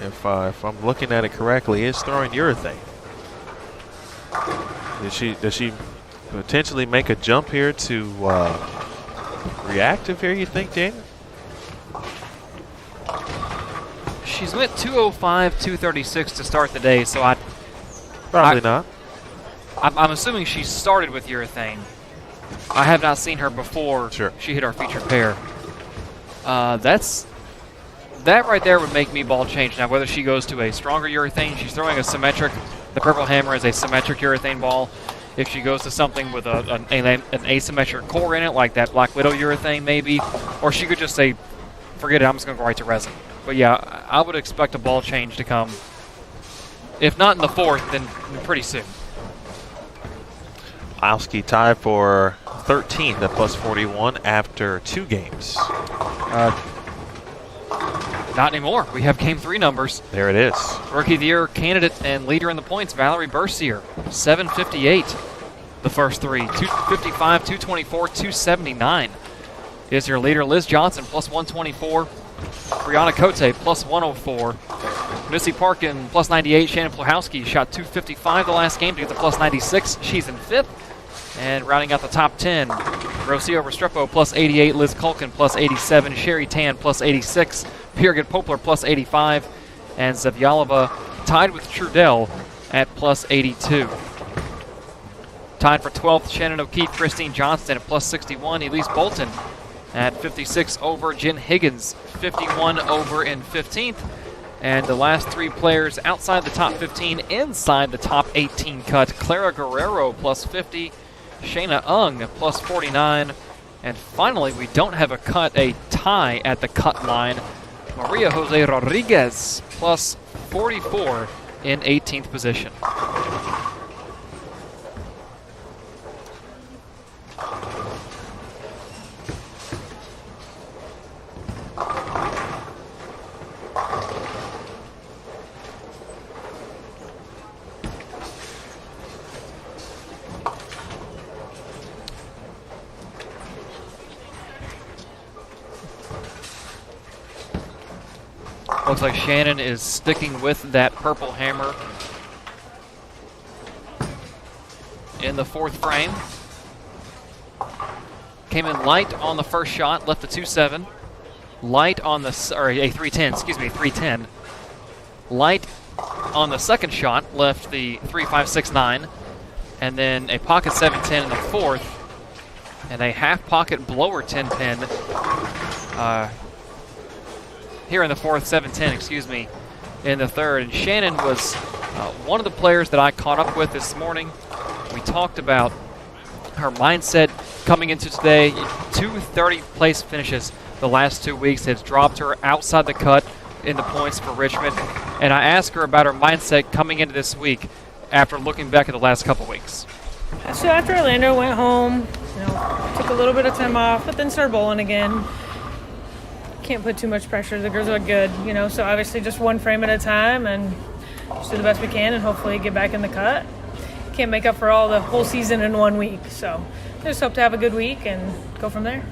if I'm looking at it correctly, is throwing urethane. Does she potentially make a jump here to reactive here, you think, Daniel? She's went 205, 236 to start the day, so Probably not. I'm assuming she started with urethane. I have not seen her before she hit our featured pair. That right there would make me ball change. Now, whether she goes to a stronger urethane, she's throwing a symmetric. The Purple Hammer is a symmetric urethane ball. If she goes to something with an asymmetric core in it, like that Black Widow urethane maybe, or she could just say, forget it, I'm just going to go right to resin. But yeah, I would expect a ball change to come. If not in the fourth, then pretty soon. Owski tied for 13 to plus 41 after 2 games. Not anymore. We have game 3 numbers. There it is. Rookie of the Year candidate and leader in the points, Valerie Bercier, 758. The first 3, 255, 224, 279 is your leader. Liz Johnson, plus 124. Brianna Cote, plus 104. Missy Parkin, plus 98. Shannon Pluhowski shot 255 the last game to get the plus 96. She's in 5th. And rounding out the top 10, Rocio Restrepo, plus 88. Liz Culkin, plus 87. Sherry Tan, plus 86. Birgit Poplar, plus 85. And Zavaliva tied with Trudell at plus 82. Tied for 12th, Shannon O'Keefe, Christine Johnston at plus 61. Elise Bolton at 56 over. Jen Higgins, 51 over in 15th. And the last 3 players outside the top 15, inside the top 18 cut. Clara Guerrero, plus 50. Shayna Ung, plus 49. And finally, we don't have a tie at the cut line. Maria Jose Rodriguez, plus 44 in 18th position. Looks like Shannon is sticking with that Purple Hammer in the 4th frame. Came in light on the first shot, left the 2-7. Light on the, or a 310, excuse me, 310. Light on the second shot, left the 3.569. And then a pocket 710 in the 4th. And a half pocket blower 10 pin. Here in the 4th, 710, excuse me, in the 3rd. And Shannon was one of the players that I caught up with this morning. We talked about her mindset coming into today. 2 30th-place finishes the last 2 weeks has dropped her outside the cut in the points for Richmond. And I asked her about her mindset coming into this week. after looking back at the last couple weeks? So after Orlando, went home, took a little bit of time off, but then started bowling again. Can't put too much pressure. The girls are good, so obviously just one frame at a time and just do the best we can and hopefully get back in the cut. Can't make up for all the whole season in 1 week, so just hope to have a good week and go from there.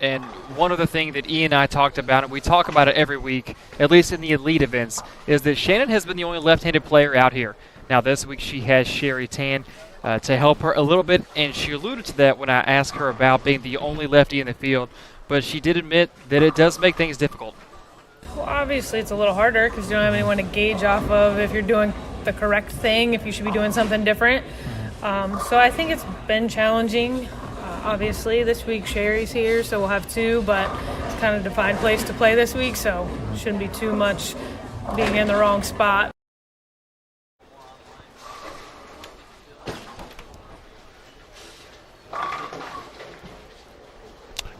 And one other thing that Ian and I talked about, and we talk about it every week, at least in the elite events, is that Shannon has been the only left-handed player out here. Now this week she has Sherry Tan to help her a little bit, and she alluded to that when I asked her about being the only lefty in the field, but she did admit that it does make things difficult. Well, obviously it's a little harder because you don't have anyone to gauge off of if you're doing the correct thing, if you should be doing something different. So I think it's been challenging. Obviously, this week Sherry's here, so we'll have two, but it's kind of a defined place to play this week, so shouldn't be too much being in the wrong spot.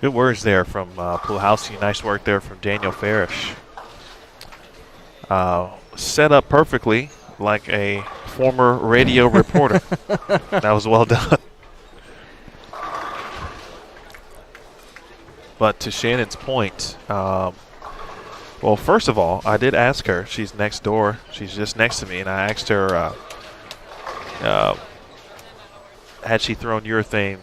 Good words there from Pulhowski. Nice work there from Daniel Farish. Set up perfectly like a former radio reporter. That was well done. But to Shannon's point, well, first of all, I did ask her. She's next door. She's just next to me. And I asked her, had she thrown urethane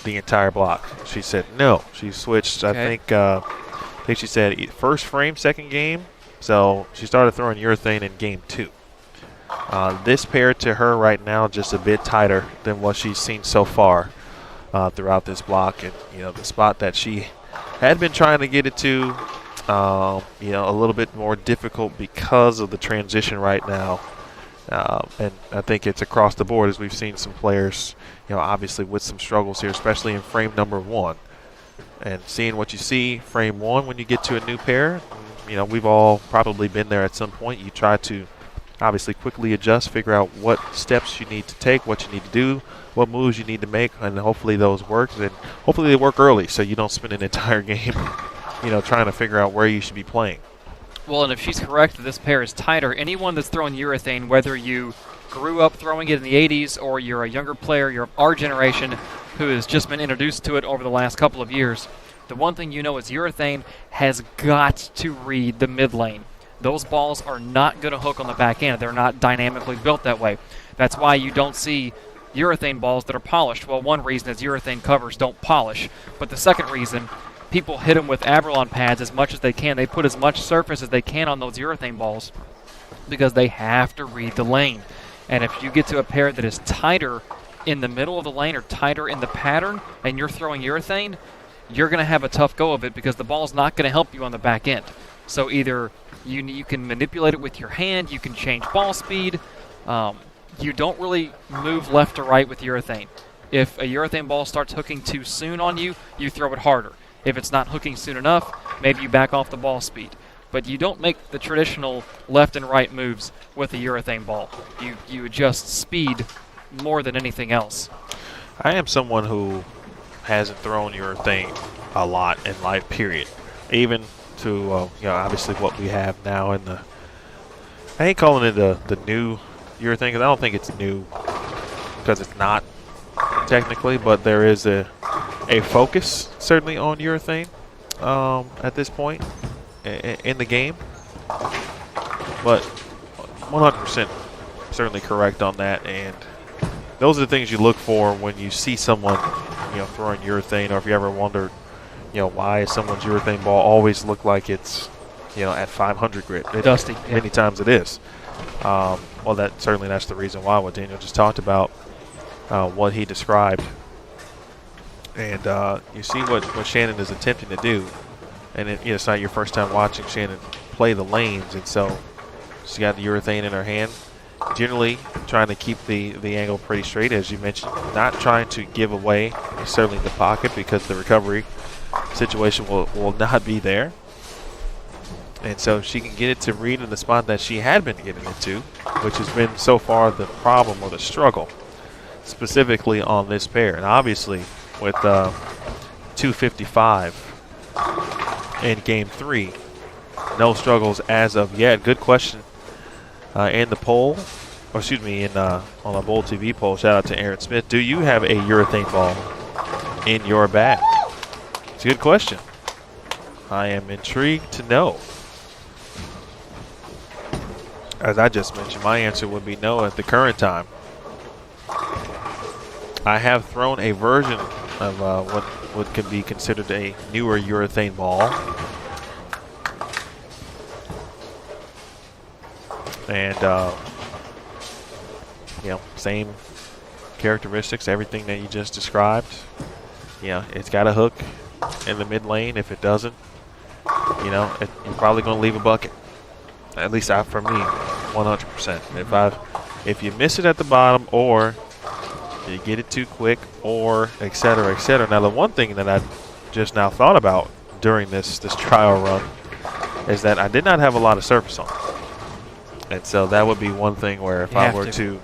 the entire block? She said no. She switched, okay. I think she said first frame, second game. So she started throwing urethane in game 2. This pair to her right now just a bit tighter than what she's seen so far throughout this block. And, the spot that she had been trying to get it to, a little bit more difficult because of the transition right now. And I think it's across the board as we've seen some players, obviously with some struggles here, especially in frame number 1. And seeing what you see frame 1 when you get to a new pair, we've all probably been there at some point. You try to obviously quickly adjust, figure out what steps you need to take, what you need to do, what moves you need to make, and hopefully those work. And hopefully they work early so you don't spend an entire game, trying to figure out where you should be playing. Well, and if she's correct that this pair is tighter, anyone that's throwing urethane, whether you grew up throwing it in the 80s or you're a younger player, you're our generation who has just been introduced to it over the last couple of years, the one thing is urethane has got to read the mid lane. Those balls are not going to hook on the back end. They're not dynamically built that way. That's why you don't see urethane balls that are polished. Well, one reason is urethane covers don't polish. But the second reason, people hit them with Abralon pads as much as they can. They put as much surface as they can on those urethane balls because they have to read the lane. And if you get to a pair that is tighter in the middle of the lane or tighter in the pattern and you're throwing urethane, you're going to have a tough go of it because the ball's not going to help you on the back end. So either you can manipulate it with your hand, you can change ball speed. You don't really move left to right with urethane. If a urethane ball starts hooking too soon on you, you throw it harder. If it's not hooking soon enough, maybe you back off the ball speed. But you don't make the traditional left and right moves with a urethane ball. You adjust speed more than anything else. I am someone who hasn't thrown urethane a lot in life, period. Even to, obviously what we have now in the, I hate calling it the new urethane because I don't think it's new because it's not technically, but there is a focus certainly on urethane at this point in the game. But 100% certainly correct on that, and those are the things you look for when you see someone, throwing urethane, or if you ever wondered, why is someone's urethane ball always look like it's, at 500 grit? Dusty. Many times it is. Well, that's the reason why. What Daniel just talked about, what he described, and you see what Shannon is attempting to do, and it's not your first time watching Shannon play the lanes, and so she's got the urethane in her hand, generally trying to keep the angle pretty straight, as you mentioned, not trying to give away certainly the pocket because the recovery situation will not be there. And so she can get it to read in the spot that she had been getting it to, which has been so far the problem or the struggle, specifically on this pair. And obviously with 255 in game 3, no struggles as of yet. Good question in the poll, or excuse me, on a Bowl TV poll, shout out to Aaron Smith. Do you have a urethane ball in your bag? It's a good question. I am intrigued to know. As I just mentioned, my answer would be no at the current time. I have thrown a version of what could be considered a newer urethane ball. And, same characteristics, everything that you just described. It's got a hook in the mid lane. If it doesn't, you're probably going to leave a bucket. At least for me, 100%. If you miss it at the bottom, or you get it too quick, or et cetera, et cetera. Now, the one thing that I just now thought about during this trial run is that I did not have a lot of surface on. And so that would be one thing where if I were to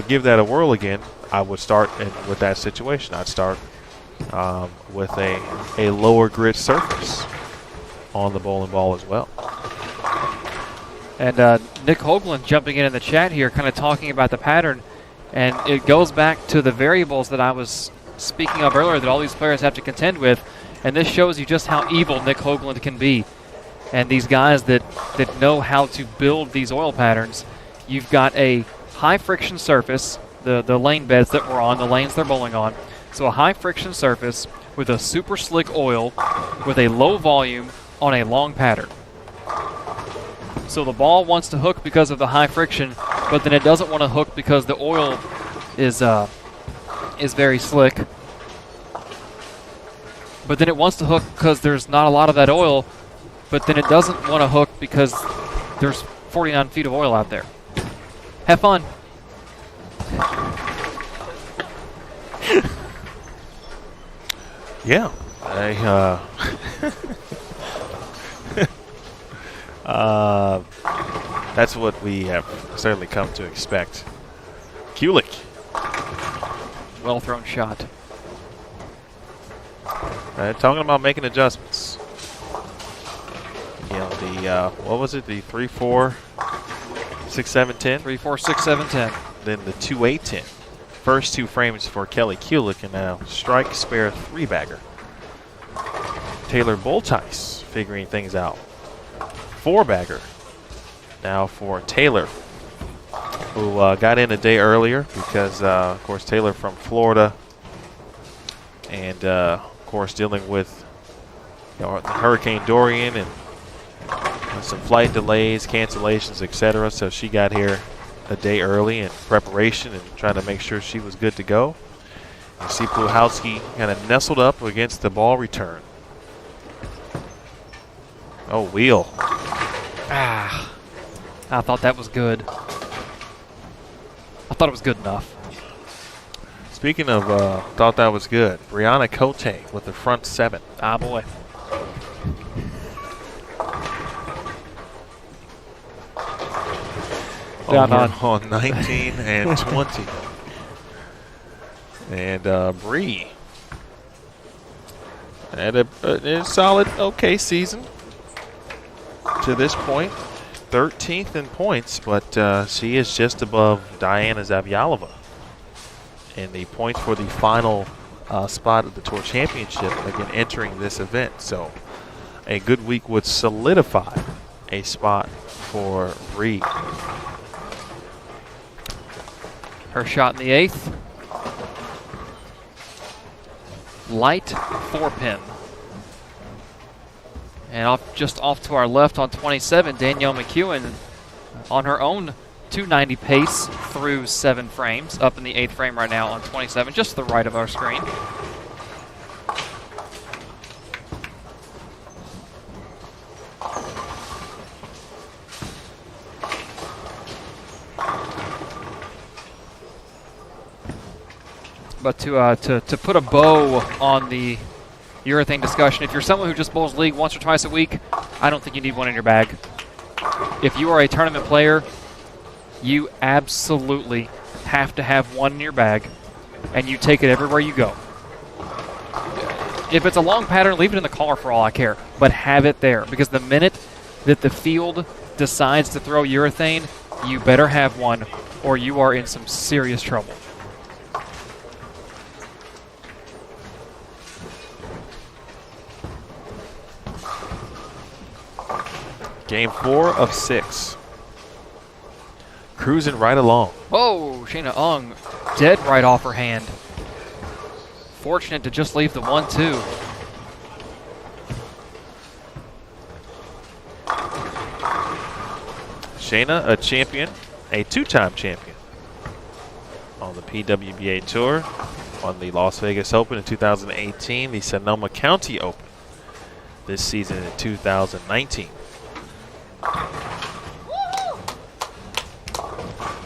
give that a whirl again, I would start with that situation. I'd start with a lower grit surface on the bowling ball as well. And Nick Hoagland jumping in the chat here, kind of talking about the pattern. And it goes back to the variables that I was speaking of earlier that all these players have to contend with. And this shows you just how evil Nick Hoagland can be. And these guys that know how to build these oil patterns. You've got a high friction surface, the lane beds that we're on, the lanes they're bowling on. So a high friction surface with a super slick oil with a low volume on a long pattern. So the ball wants to hook because of the high friction, but then it doesn't want to hook because the oil is very slick. But then it wants to hook because there's not a lot of that oil, but then it doesn't want to hook because there's 49 feet of oil out there. Have fun. Yeah. That's what we have certainly come to expect. Kulik. Well thrown shot. Talking about making adjustments. What was it? The 3-4, 6-7-10? 3-4, 6-7-10. Then the 2-8-10. First two frames for Kelly Kulik, and now strike, spare, three-bagger. Taylor Boltice figuring things out. Four-bagger now for Taylor, who got in a day earlier because, of course, Taylor from Florida and, of course, dealing with Hurricane Dorian and some flight delays, cancellations, etc. So she got here a day early in preparation and trying to make sure she was good to go. You see Pluhowski kind of nestled up against the ball return. Oh, wheel. I thought that was good. I thought it was good enough. Speaking of thought that was good, Brianna Cote with the front seven. Ah, boy. On 19 and 20. And Bree had a solid, okay season to this point. 13th in points, but she is just above Diana Zavaliva in the points for the final spot at the Tour Championship, again entering this event. So a good week would solidify a spot for Bree. Her shot in the eighth. Light 4-pin. And just off to our left on 27, Danielle McEwen on her own 290 pace through 7 frames. Up in the 8th frame right now on 27, just to the right of our screen. But to put a bow on the urethane discussion, if you're someone who just bowls league once or twice a week, I don't think you need one in your bag. If you are a tournament player, you absolutely have to have one in your bag, and you take it everywhere you go. If it's a long pattern, leave it in the car for all I care, but have it there, because the minute that the field decides to throw urethane, you better have one or you are in some serious trouble. Game 4 of 6. Cruising right along. Whoa, Shayna Ung dead right off her hand. Fortunate to just leave the 1-2. Shayna, a champion, a 2-time champion on the PWBA Tour, won the Las Vegas Open in 2018, the Sonoma County Open this season in 2019.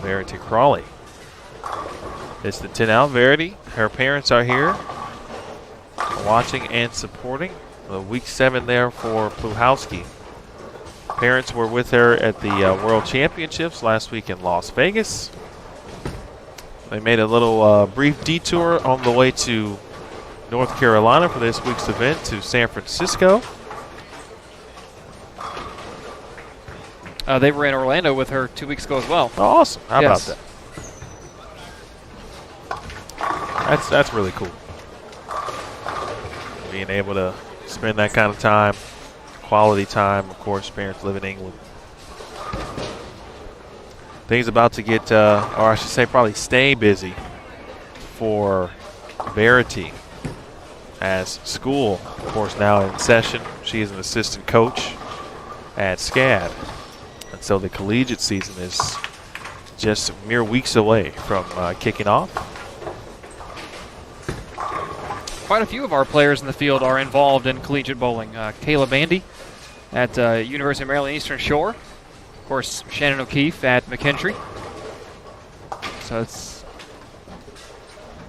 Verity Crawley. It's the 10 out. Verity, her parents are here watching and supporting. Week 7 there for Pluhowski. Parents were with her at the World Championships last week in Las Vegas. They made a little brief detour on the way to North Carolina for this week's event to San Francisco. They were in Orlando with her 2 weeks ago as well. Oh, awesome. How Yes. about that? That's really cool. Being able to spend that kind of time, quality time, of course, parents live in England. Things about to get, or I should say probably stay busy for Verity as school, of course, now in session. She is an assistant coach at SCAD. And so the collegiate season is just mere weeks away from kicking off. Quite a few of our players in the field are involved in collegiate bowling. Kayla Bandy at University of Maryland Eastern Shore. Of course, Shannon O'Keefe at McKintrey. So it's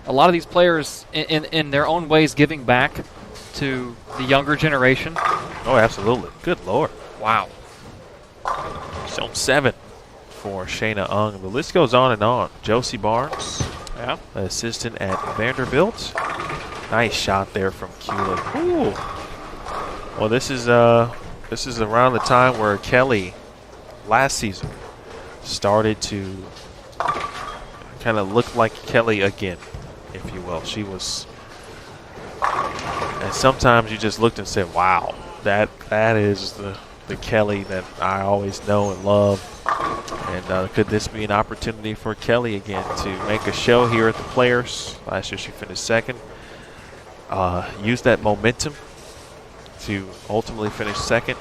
a lot of these players in their own ways giving back to the younger generation. Oh, absolutely. Good Lord. Wow. Zone 7 for Shayna Ung. The list goes on and on. Josie Barnes, Yeah. assistant at Vanderbilt. Nice shot there from Kulik. Ooh. Well, this is around the time where Kelly last season started to kind of look like Kelly again, if you will. She was, and sometimes you just looked and said, wow, that is the Kelly that I always know and love. And could this be an opportunity for Kelly again to make a show here at the Players? Last year she finished second. Use that momentum to ultimately finish second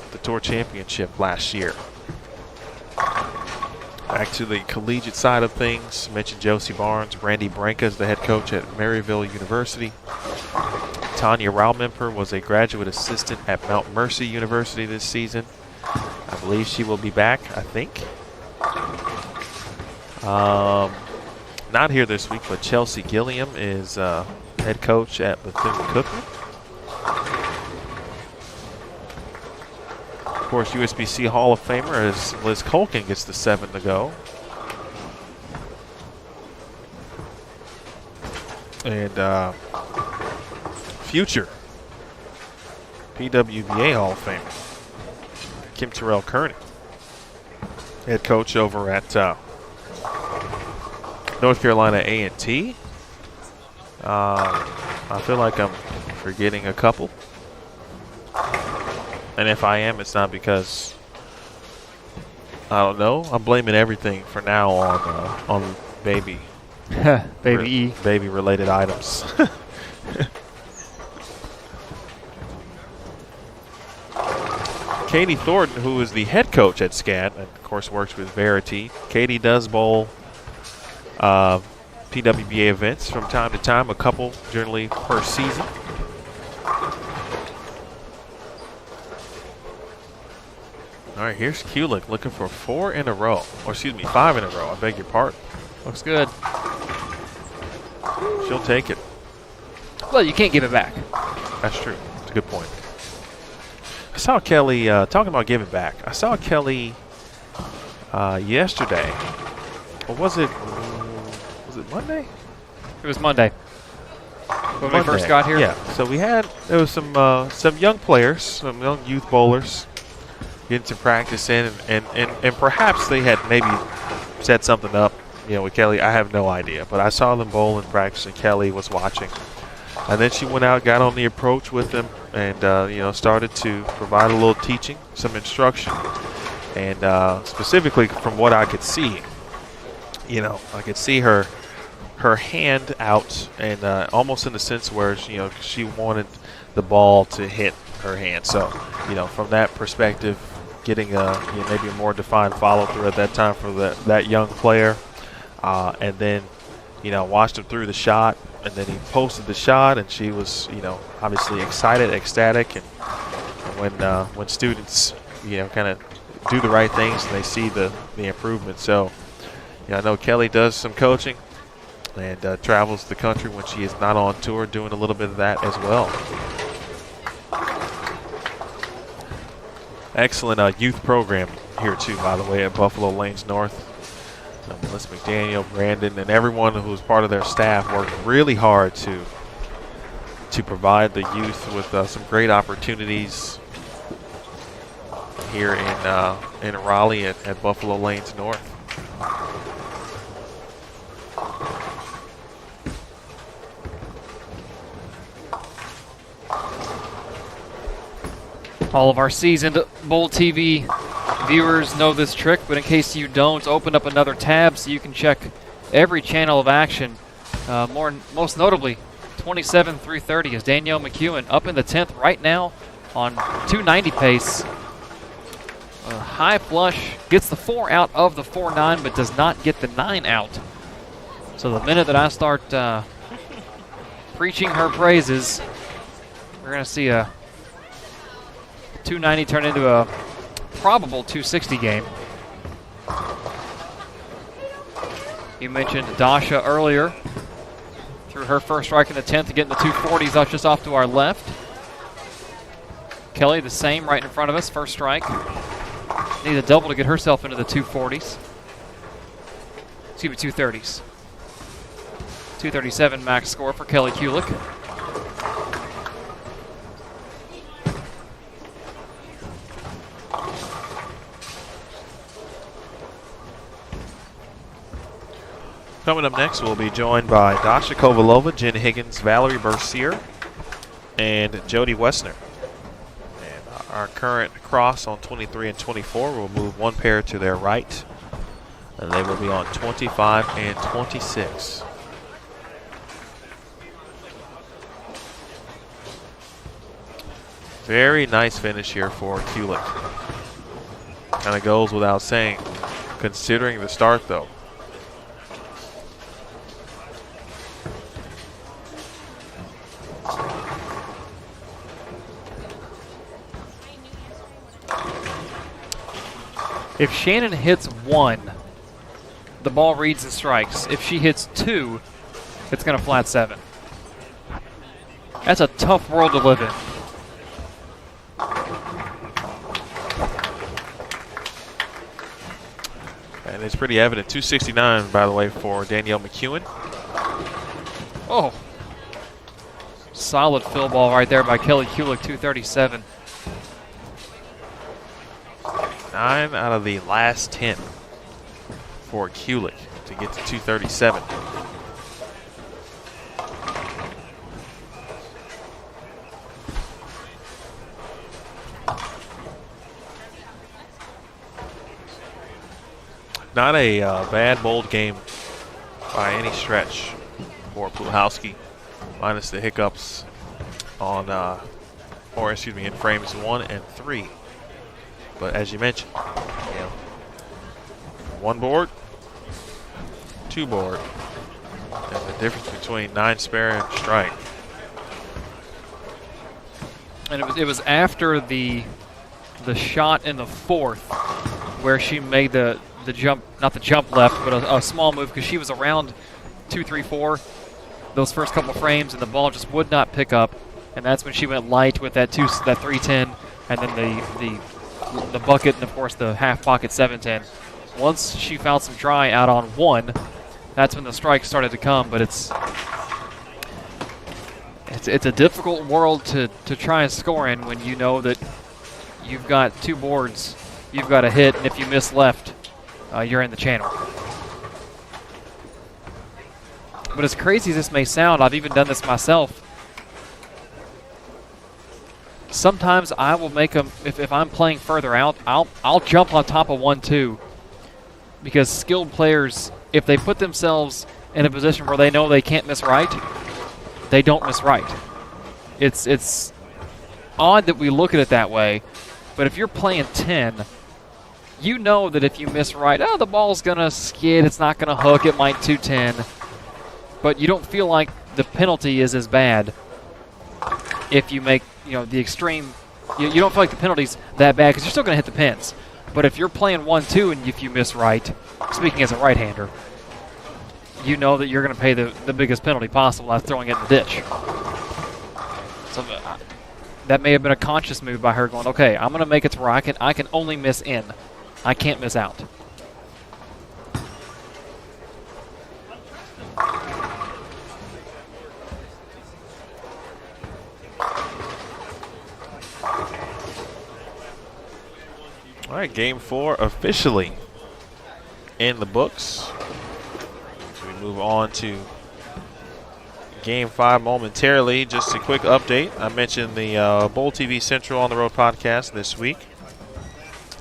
at the Tour Championship last year. Back to the collegiate side of things, mentioned Josie Barnes. Brandy Branca is the head coach at Maryville University. Tanya Raumemper was a graduate assistant at Mount Mercy University this season. I believe she will be back, I think. Not here this week, but Chelsea Gilliam is head coach at Bethune-Cookman. Of course, USBC Hall of Famer as Liz Colkin gets the 7 to go. And future PWBA Hall of Famer Kim Terrell Kearney, head coach over at North Carolina A&T. I feel like I'm forgetting a couple. And if I am, it's not because, I don't know. I'm blaming everything for now on baby. Baby E. Baby-related items. Katie Thornton, who is the head coach at SCAD, and of course works with Verity. Katie does bowl PWBA events from time to time, a couple generally per season. All right, here's Kulik looking for 4 in a row, or excuse me, 5 in a row. I beg your pardon. Looks good. She'll take it. Well, you can't give it back. That's true. That's a good point. I saw Kelly, talking about giving back, I saw Kelly yesterday. Or was it Monday? It was Monday. When we first got here? Yeah. So there was some young players, some young youth bowlers getting some practice in, and perhaps they had maybe set something up, with Kelly. I have no idea, but I saw them bowl in practice, and Kelly was watching. And then she went out, got on the approach with them, and started to provide a little teaching, some instruction, and specifically from what I could see, I could see her hand out, and almost in the sense where she wanted the ball to hit her hand. So from that perspective, getting maybe a more defined follow through at that time for that young player, and then watched him through the shot, and then he posted the shot, and she was obviously excited, ecstatic, and when students kind of do the right things and they see the improvement. So I know Kelly does some coaching and travels the country when she is not on tour, doing a little bit of that as well. Excellent youth program here too, by the way, at Buffalo Lanes North. Melissa McDaniel, Brandon, and everyone who's part of their staff worked really hard to provide the youth with some great opportunities here in Raleigh at Buffalo Lanes North. All of our seasoned Bowl TV viewers know this trick, but in case you don't, open up another tab so you can check every channel of action. Most notably, 27 through 30 is Danielle McEwen up in the 10th right now on 290 pace. A high flush, gets the 4 out of the 4.9, but does not get the 9 out. So the minute that I start preaching her praises, we're going to see a 290 turn into a probable 260 game. You mentioned Dasha earlier. Threw her first strike in the 10th to get in the 240s out just off to our left. Kelly the same right in front of us, first strike. Needs a double to get herself into the 240s. Excuse me, 230s. 237 max score for Kelly Kulik. Coming up next, we'll be joined by Dasha Kovalova, Jen Higgins, Valerie Bercier, and Jody Wessner. And our current cross on 23 and 24 will move one pair to their right, and they will be on 25 and 26. Very nice finish here for Kulik. Kind of goes without saying, considering the start though. If Shannon hits 1, the ball reads and strikes. If she hits 2, it's going to flat 7. That's a tough world to live in. And it's pretty evident. 269, by the way, for Danielle McEwen. Oh. Solid fill ball right there by Kelly Kulik, 237. 9 out of the last 10 for Kulik to get to 237. Not a bad bold game by any stretch for Puhalski, minus the hiccups on, in frames 1 and 3. But as you mentioned, 1 board, 2 board, and the difference between 9 spare and strike. And it was after the shot in the 4th where she made the jump, not the jump left, but a small move, because she was around 2, 3, 4 those first couple frames, and the ball just would not pick up, and that's when she went light with that 310, and then the bucket, and of course the half pocket 710. Once she found some dry out on 1, that's when the strikes started to come. But it's a difficult world to try and score in when you know that you've got 2 boards you've got a hit, and if you miss left, you're in the channel. But as crazy as this may sound, I've even done this myself. Sometimes I will make them, if I'm playing further out, I'll jump on top of 1-2, because skilled players, if they put themselves in a position where they know they can't miss right, they don't miss right. It's odd that we look at it that way, but if you're playing 10, you know that if you miss right, the ball's going to skid, it's not going to hook, it might 210, but you don't feel like the penalty is as bad if you make, the extreme. You don't feel like the penalty's that bad because you're still going to hit the pins. But if you're playing 1-2 and if you miss right, speaking as a right-hander, you know that you're going to pay the biggest penalty possible after throwing it in the ditch. So that may have been a conscious move by her going, okay, I'm going to make it to where I can only miss in. I can't miss out. All right, Game 4 officially in the books. We move on to Game 5 momentarily. Just a quick update. I mentioned the Bowl TV Central on the Road podcast this week.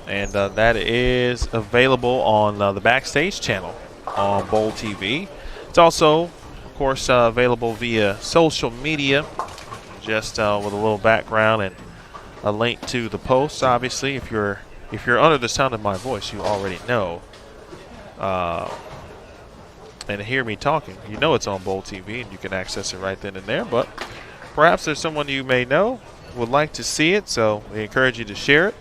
And that is available on the Backstage channel on Bowl TV. It's also, of course, available via social media, just with a little background and a link to the posts. Obviously, if you're under the sound of my voice, you already know. And hear me talking, you know it's on Bowl TV, and you can access it right then and there. But perhaps there's someone you may know would like to see it, so we encourage you to share it.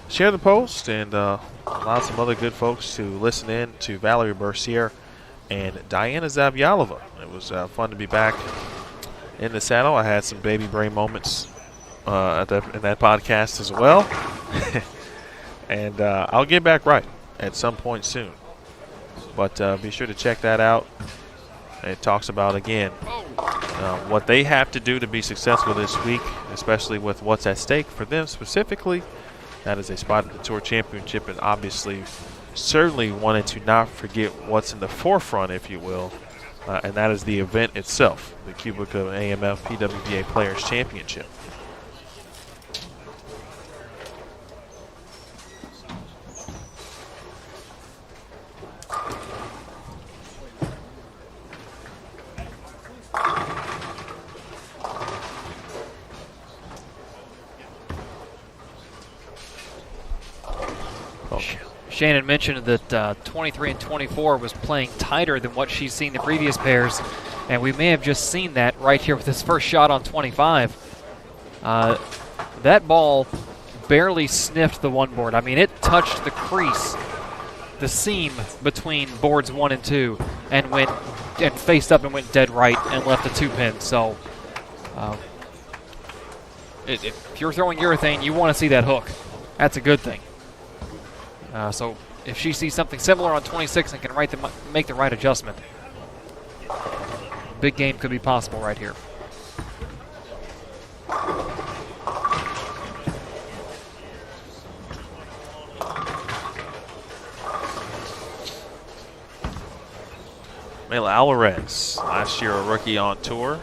Share the post and allow some other good folks to listen in to Valerie Bercier and Diana Zavaliva. It was fun to be back in the saddle. I had some baby brain moments in that podcast as well. And I'll get back right at some point soon. But be sure to check that out. It talks about, again, what they have to do to be successful this week, especially with what's at stake for them specifically. That is a spot at the Tour Championship, and obviously certainly wanted to not forget what's in the forefront, if you will, and that is the event itself, the QubicaAMF PWBA Players Championship. Shannon mentioned that 23 and 24 was playing tighter than what she's seen the previous pairs, and we may have just seen that right here with his first shot on 25. That ball barely sniffed the one board. I mean, it touched the crease, the seam between boards 1 and 2, and went and faced up and went dead right and left a 2-pin. So if you're throwing urethane, you want to see that hook. That's a good thing. So if she sees something similar on 26 and can make the right adjustment, big game could be possible right here. Emil Alvarez, last year a rookie on tour.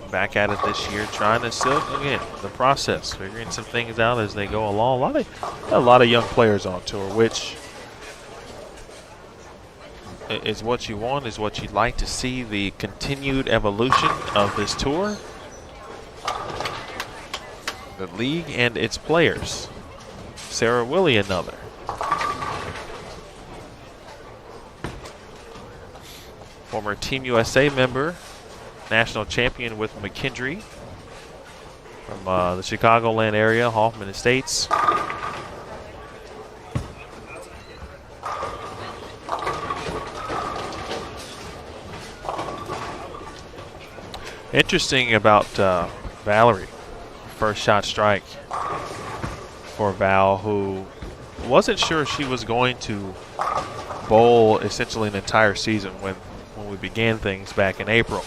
Back at it this year, trying to still, again, the process, figuring some things out as they go along. A lot of young players on tour, which is what you want, is what you'd like to see, the continued evolution of this tour, the league and its players. Sarah Willie, another. Former Team USA member, national champion with McKendree from the Chicagoland area, Hoffman Estates. Interesting about Valerie, first shot strike for Val, who wasn't sure she was going to bowl essentially an entire season when we began things back in April.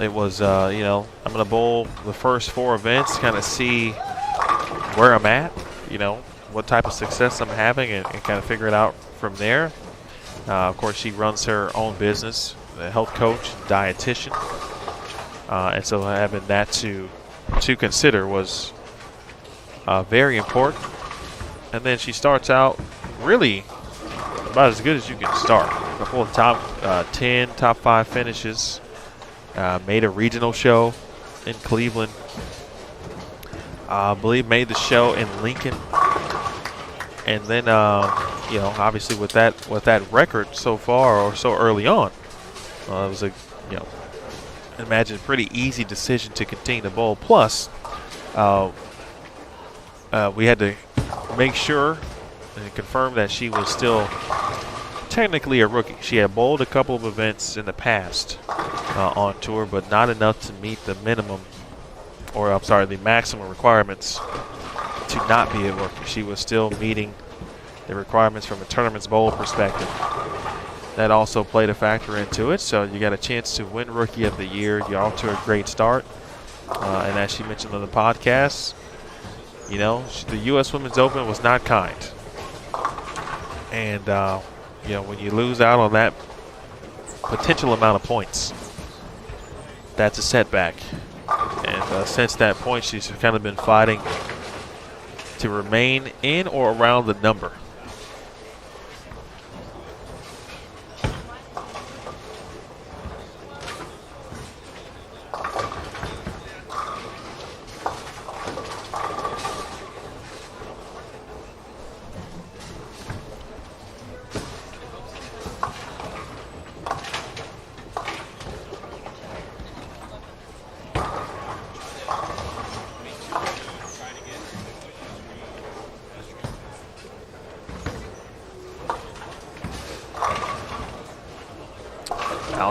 it was, you know, I'm going to bowl the first 4 events, kind of see where I'm at, you know, what type of success I'm having, and kind of figure it out from there. Of course, she runs her own business, a health coach, dietitian, and so having that to consider was very important. And then she starts out really about as good as you can start. A couple of top 10, top 5 finishes. Made a regional show in Cleveland. I believe made the show in Lincoln. And then, you know, obviously with that record so far or so early on, it was a, you know, imagine pretty easy decision to continue to bowl. Plus, we had to make sure and confirm that she was still technically a rookie. She had bowled a couple of events in the past on tour, but not enough to meet the minimum, or I'm sorry, the maximum requirements to not be a rookie. She was still meeting the requirements from a tournament's bowl perspective. That also played a factor into it. So you got a chance to win Rookie of the Year. You're off to a great start. And as she mentioned on the podcast, you know, the U.S. Women's Open was not kind. And, you know, when you lose out on that potential amount of points, that's a setback. And since that point, she's kind of been fighting to remain in or around the number.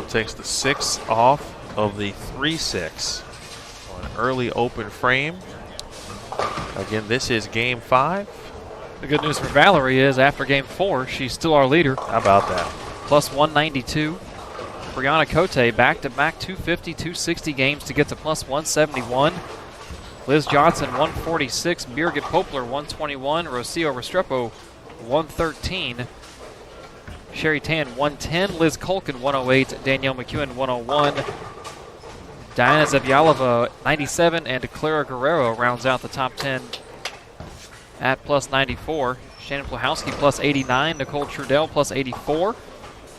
Takes the 6 off of the 3-6 on an early open frame. Again, this is game 5. The good news for Valerie is after game 4, she's still our leader. How about that? Plus 192. Brianna Cote back-to-back 250, 260 games to get to plus 171. Liz Johnson 146, Birgit Poplar 121, Rocio Restrepo 113. Sherry Tan 110, Liz Culkin 108, Danielle McEwen 101, Diana Zavaliva 97, and Clara Guerrero rounds out the top 10 at plus 94. Shannon Plahowski plus 89, Nicole Trudell plus 84,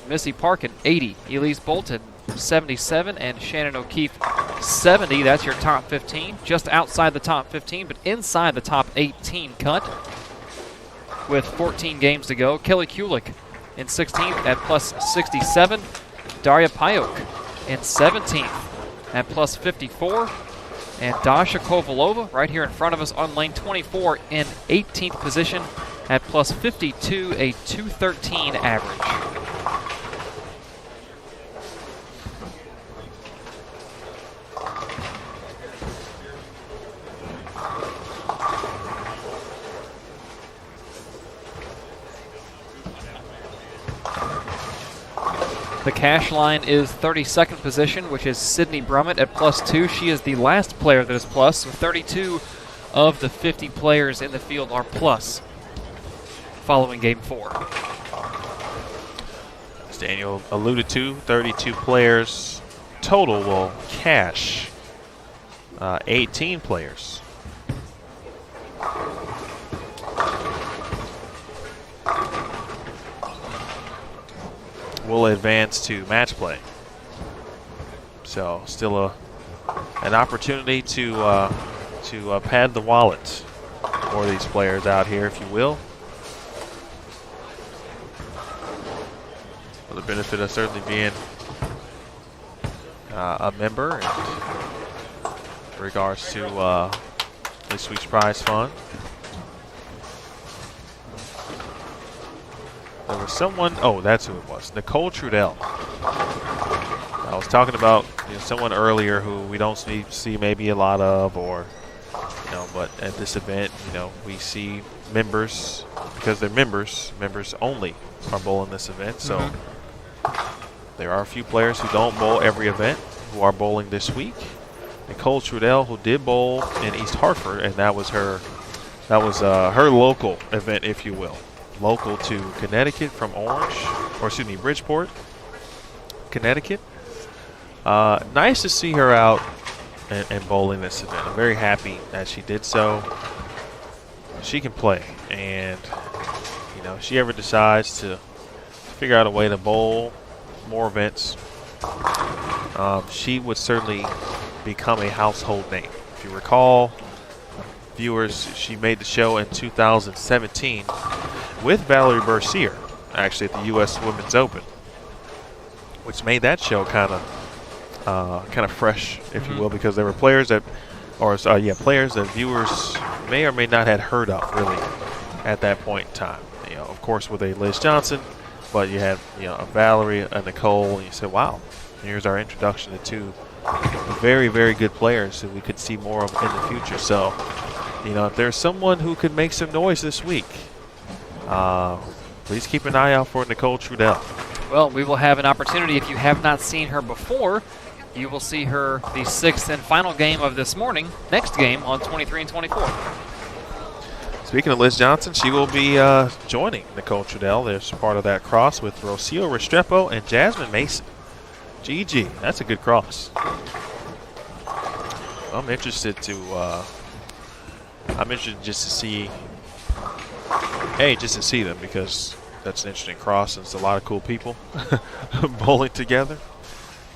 Missy Parkin 80, Elise Bolton 77, and Shannon O'Keefe 70. That's your top 15. Just outside the top 15, but inside the top 18 cut with 14 games to go. Kelly Kulik in 16th at plus 67. Daria Payok in 17th at plus 54. And Dasha Kovalova right here in front of us on lane 24 in 18th position at plus 52, a 213 average. The cash line is 32nd position, which is Sydney Brummett at plus 2. She is the last player that is plus, so 32 of the 50 players in the field are plus following game 4. As Daniel alluded to, 32 players total will cash 18 players. Will advance to match play. So still an opportunity to pad the wallet for these players out here, if you will. For the benefit of certainly being a member in regards to this week's prize fund. There was someone, oh, that's who it was, Nicole Trudell. I was talking about someone earlier who we don't see maybe a lot of, or, but at this event, we see members, because they're members only are bowling this event. So there are a few players who don't bowl every event, who are bowling this week. Nicole Trudell, who did bowl in East Hartford, and that was her local event, if you will. Local to Connecticut from Bridgeport, Connecticut. Nice to see her out and bowling this event. I'm very happy that she did so. She can play, and if she ever decides to figure out a way to bowl more events, she would certainly become a household name. If you recall, viewers, she made the show in 2017 with Valerie Bercier, actually at the U.S. Women's Open, which made that show kind of fresh, if you will, because there were players that viewers may or may not had heard of really at that point in time. Of course, with a Liz Johnson, but you had a Valerie, a Nicole, and you said, wow, here's our introduction to two very, very good players that we could see more of in the future. So, if there's someone who could make some noise this week, please keep an eye out for Nicole Trudell. Well, we will have an opportunity. If you have not seen her before, you will see her the sixth and final game of this morning, next game on 23 and 24. Speaking of Liz Johnson, she will be joining Nicole Trudell. There's part of that cross with Rocio Restrepo and Jasmine Mason. GG, that's a good cross. I'm interested just to see them, because that's an interesting cross and it's a lot of cool people bowling together.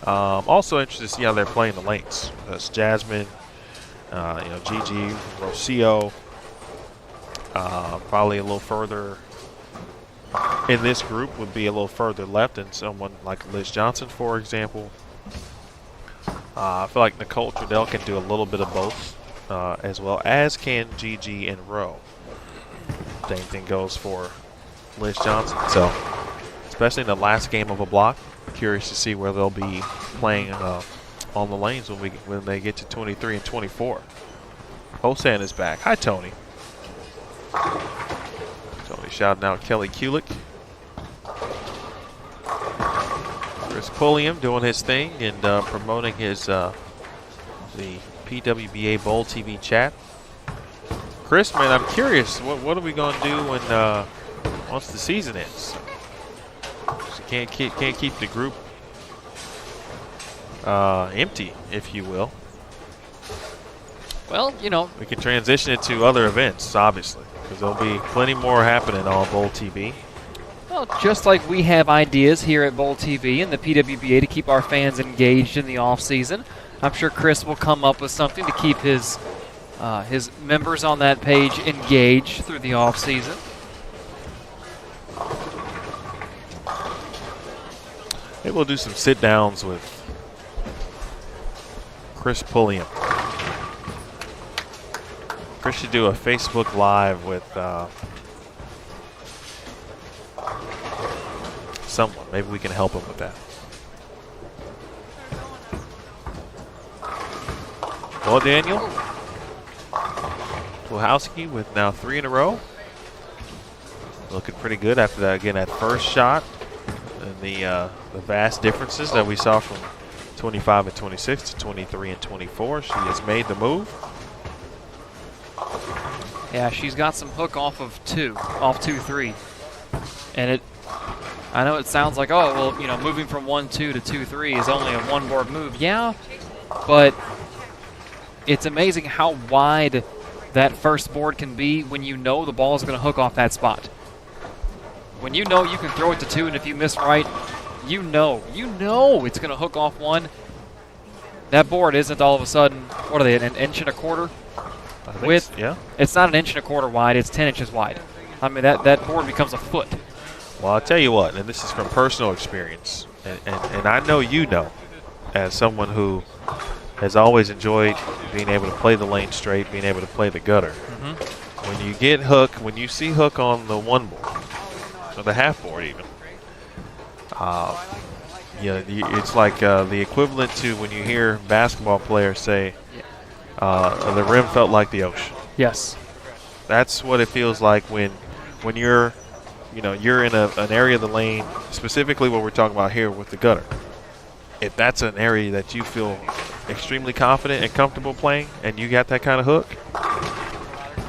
Also interested to see how they're playing the lanes. That's Jasmine, Gigi, Rocio, probably a little further in this group would be a little further left than someone like Liz Johnson, for example. I feel like Nicole Trudell can do a little bit of both, as well as can Gigi and Rowe. Same thing goes for Liz Johnson. So, especially in the last game of a block, curious to see where they'll be playing on the lanes when they get to 23 and 24. Hosan is back. Hi, Tony. Tony shouting out Kelly Kulik. Chris Pulliam doing his thing and promoting his the PWBA Bowl TV chat. Chris, man, I'm curious. What are we going to do when once the season ends? So can't keep the group empty, if you will. Well, we can transition it to other events, obviously, because there'll be plenty more happening on Bowl TV. Well, just like we have ideas here at Bowl TV and the PWBA to keep our fans engaged in the off season, I'm sure Chris will come up with something to keep his members on that page engaged through the off season. Maybe we'll do some sit downs with Chris Pulliam. Chris should do a Facebook Live with someone. Maybe we can help him with that. Well, Daniel. Wachowski with now 3 in a row. Looking pretty good after that, again, that first shot. And the vast differences that we saw from 25 and 26 to 23 and 24. She has made the move. Yeah, she's got some hook off 2-3. And I know it sounds like, oh, well, moving from 1-2 to 2-3 is only a one-board move. Yeah, but it's amazing how wide that first board can be when you know the ball is going to hook off that spot. When you know you can throw it to 2, and if you miss right, you know it's going to hook off 1. That board isn't all of a sudden, what are they, an inch and a quarter? Yeah. It's not an inch and a quarter wide, it's 10 inches wide. I mean, that board becomes a foot. Well, I'll tell you what, and this is from personal experience, and I know as someone who has always enjoyed being able to play the lane straight, being able to play the gutter. Mm-hmm. When you get hook, when you see hook on the one board, or the half board even, it's like the equivalent to when you hear basketball players say, the rim felt like the ocean. Yes. That's what it feels like when you're in an area of the lane, specifically what we're talking about here with the gutter. if that's an area that you feel extremely confident and comfortable playing and you got that kind of hook,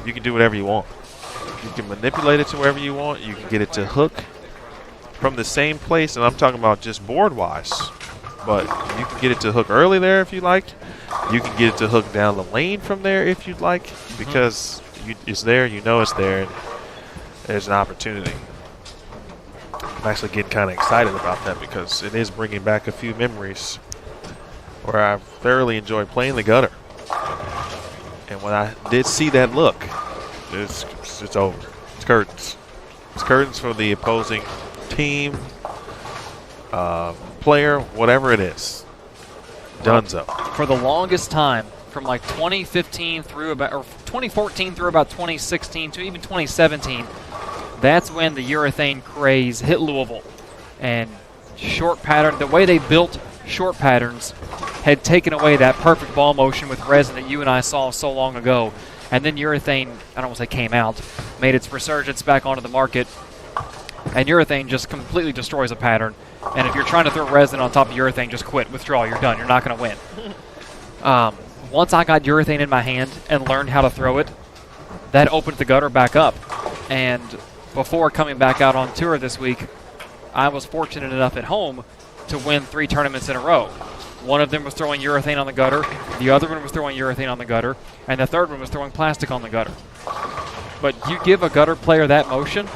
you can do whatever you want. You can manipulate it to wherever you want. You can get it to hook from the same place, and I'm talking about just board-wise. But you can get it to hook early there if you like. You can get it to hook down the lane from there if you'd like, because it's there, you know it's there, and there's an opportunity. I'm actually getting kind of excited about that because it is bringing back a few memories where I thoroughly enjoyed playing the gutter. And when I did see that look, it's over. It's curtains. It's curtains for the opposing team, player, whatever it is. Dunzo. For the longest time, from like 2015 through about, or 2014 through about 2016 to even 2017, that's when the urethane craze hit Louisville. And short pattern, the way they built short patterns had taken away that perfect ball motion with resin that you and I saw so long ago. And then urethane, I don't want to say came out, made its resurgence back onto the market. And urethane just completely destroys a pattern. And if you're trying to throw resin on top of urethane, just quit, withdraw, you're done. You're not going to win. Once I got urethane in my hand and learned how to throw it, that opened the gutter back up. And before coming back out on tour this week, I was fortunate enough at home to win 3 tournaments in a row. One of them was throwing urethane on the gutter, the other one was throwing urethane on the gutter, and the third one was throwing plastic on the gutter. But you give a gutter player that motion,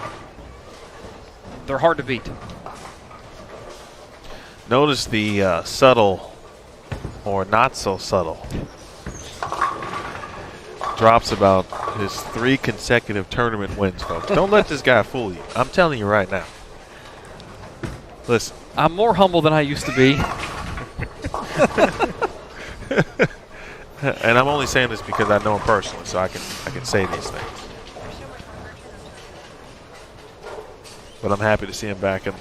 they're hard to beat. Notice the subtle, or not so subtle, drops about his 3 consecutive tournament wins, folks. Don't let this guy fool you. I'm telling you right now. Listen. I'm more humble than I used to be. And I'm only saying this because I know him personally, so I can say these things. But I'm happy to see him back in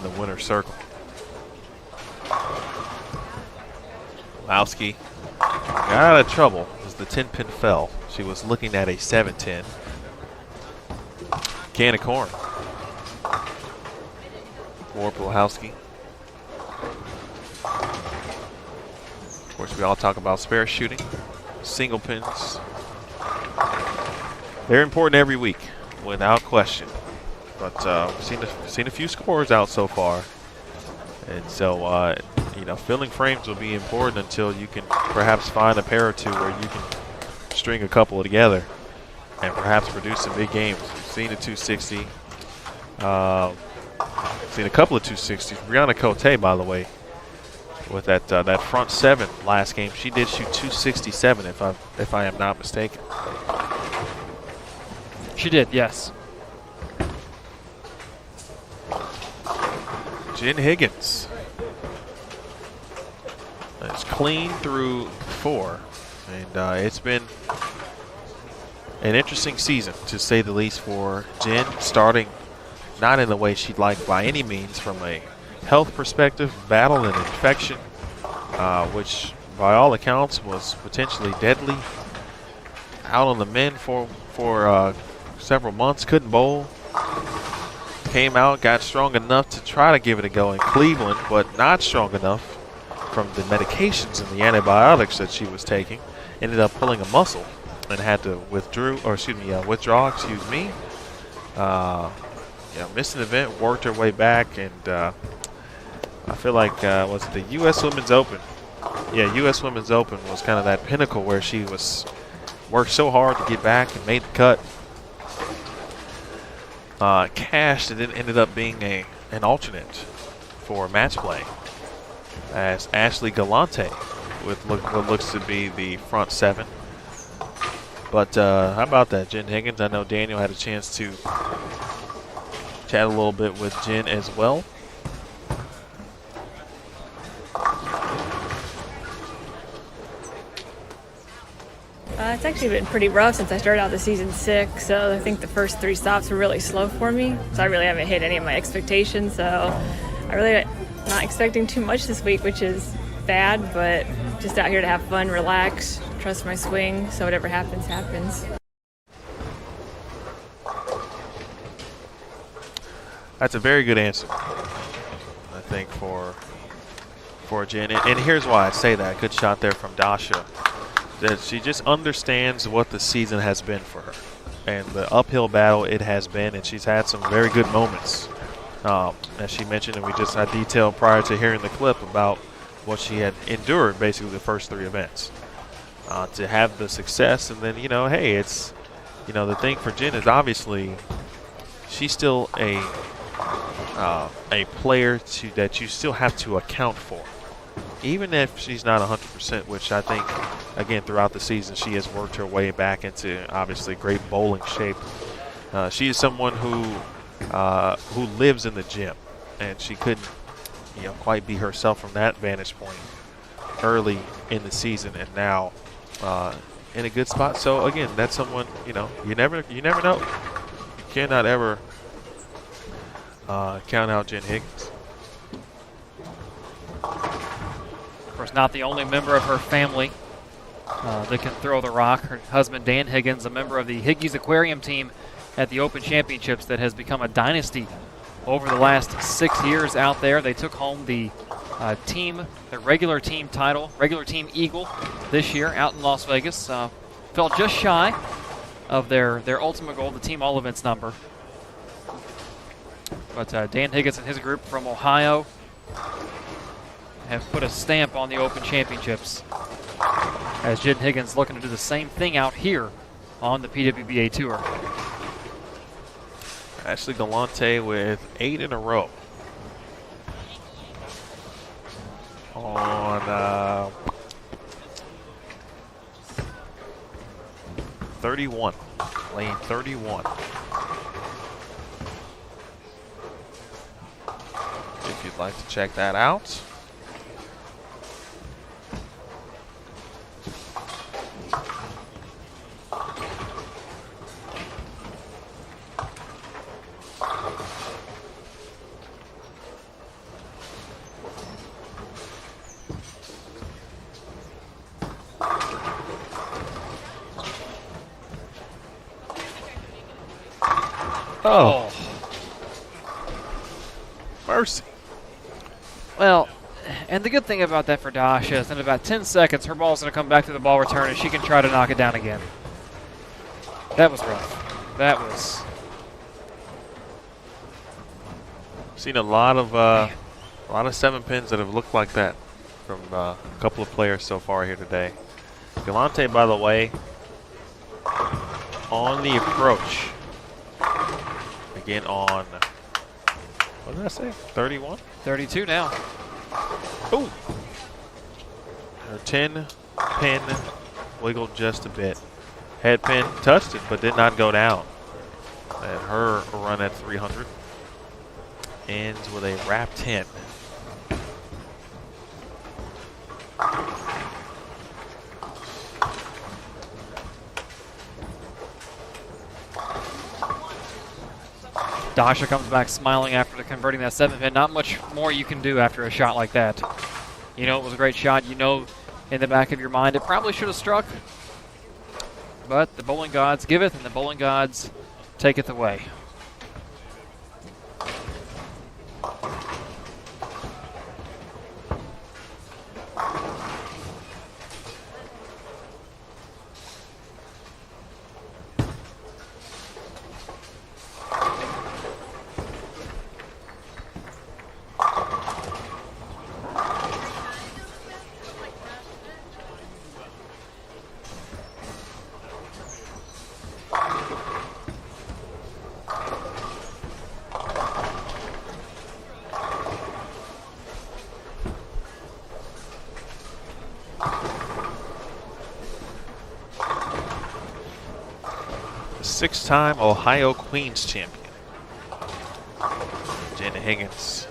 the winner's circle. Lowski got out of trouble as the 10-pin fell. She was looking at a 7-10. Can of corn for Pulahowski. Of course, we all talk about spare shooting, single pins. They're important every week, without question. But we've seen a few scores out so far, and so you know, filling frames will be important until you can perhaps find a pair or two where you can string a couple together and perhaps produce some big games. We've seen a 260. Seen a couple of 260s. Brianna Cote, by the way, with that front 7 last game, she did shoot 267 if I am not mistaken. She did, yes. Jen Higgins. It's clean through 4, and it's been an interesting season, to say the least, for Jen, starting not in the way she'd like by any means from a health perspective, battle and infection, which by all accounts was potentially deadly. Out on the mend for several months, couldn't bowl. Came out, got strong enough to try to give it a go in Cleveland, but not strong enough from the medications and the antibiotics that she was taking. Ended up pulling a muscle and had to withdraw. Missed an event, worked her way back, and I feel like, was it the U.S. Women's Open? Yeah, U.S. Women's Open was kind of that pinnacle where she worked so hard to get back and made the cut. Cashed, and then ended up being an alternate for match play as Ashley Galante with what looks to be the front 7. But how about that, Jen Higgins? I know Daniel had a chance to chat a little bit with Jen as well. It's actually been pretty rough since I started out the season 6, so I think the first 3 stops were really slow for me, so I really haven't hit any of my expectations, so I really not expecting too much this week, which is bad, but just out here to have fun, relax, trust my swing, so whatever happens, happens. That's a very good answer, I think, for for Jen. And here's why I say that. Good shot there from Dasha. That she just understands what the season has been for her and the uphill battle it has been, and she's had some very good moments. As she mentioned, and we just had detail prior to hearing the clip about what she had endured basically the first 3 events. To have the success, and then, hey, it's, the thing for Jen is obviously she's still a player that you still have to account for. Even if she's not 100%, which I think, again, throughout the season, she has worked her way back into obviously great bowling shape. She is someone who lives in the gym, and she couldn't, quite be herself from that vantage point early in the season, and now in a good spot. So again, that's someone you never know. You cannot ever count out Jen Higgins. Of course, not the only member of her family that can throw the rock. Her husband, Dan Higgins, a member of the Higgies Aquarium team at the Open Championships that has become a dynasty over the last 6 years out there. They took home the regular team title, regular team eagle this year out in Las Vegas. Fell just shy of their ultimate goal, the team all events number. But Dan Higgins and his group from Ohio have put a stamp on the Open Championships, as Jen Higgins looking to do the same thing out here on the PWBA Tour. Ashley Galante with 8 in a row on 31, lane 31. If you'd like to check that out. Oh. Mercy. Well, and the good thing about that for Dasha is in about 10 seconds, her ball's going to come back to the ball return, and she can try to knock it down again. That was rough. That was... Seen a lot of 7 pins that have looked like that from a couple of players so far here today. Galante, by the way, on the approach. Again on, what did I say, 31? 32 now. Ooh. Her 10 pin wiggled just a bit. Head pin touched it, but did not go down. And her run at 300 ends with a wrap 10. Dasha comes back smiling after converting that 7 pin. Not much more you can do after a shot like that. You know it was a great shot. You know in the back of your mind it probably should have struck. But the bowling gods giveth and the bowling gods taketh away. Six-time Ohio Queens champion. Jenna Higgins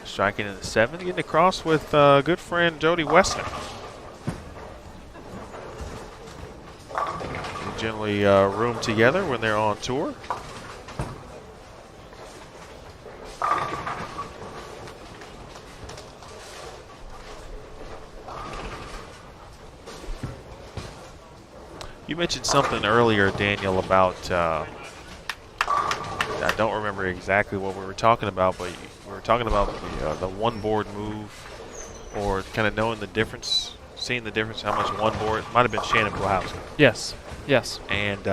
striking in the 7, getting across with good friend Jody Westner. They generally room together when they're on tour. You mentioned something earlier, Daniel, about, I don't remember exactly what we were talking about, but we were talking about the one board move or kind of knowing the difference, seeing the difference, how much one board, might have been Shannon Blahowski. Yes. Yes. And,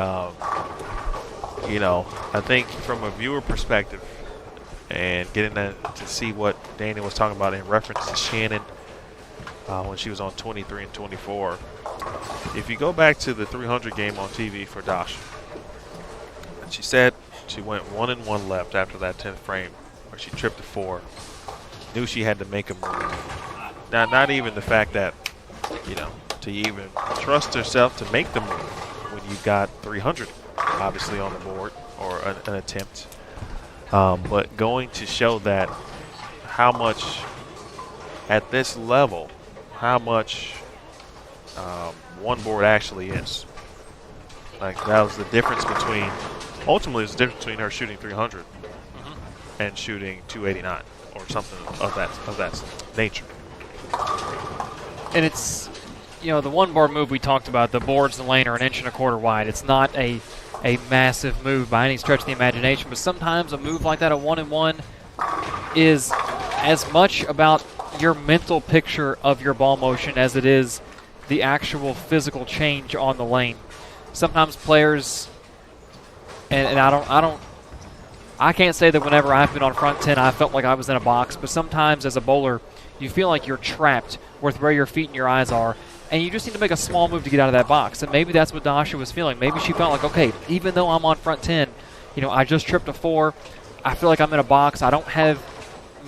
you know, I think from a viewer perspective and getting to see what Danny was talking about in reference to Shannon when she was on 23 and 24, if you go back to the 300 game on TV for Dasha, she said she went 1-1 left after that 10th frame where she tripped to 4. Knew she had to make a move. Now, not even the fact that, you know, to even trust herself to make the move when you've got 300 obviously on the board or an attempt. But going to show that how much at this level, how much one board actually is. Like that was the difference between, ultimately it was the difference between her shooting 300 and shooting 289 or something of that nature. And it's, you know, the one board move we talked about, the boards in the lane are 1.25 inches wide. It's not a massive move by any stretch of the imagination, but sometimes a move like that, a 1-1, is as much about your mental picture of your ball motion as it is the actual physical change on the lane. Sometimes players, and I can't say that whenever I've been on front 10 I felt like I was in a box, but sometimes as a bowler you feel like you're trapped with where your feet and your eyes are, and you just need to make a small move to get out of that box. And maybe that's what Dasha was feeling. Maybe she felt like, okay, even though I'm on front 10, you know, I just tripped a 4, I feel like I'm in a box, I don't have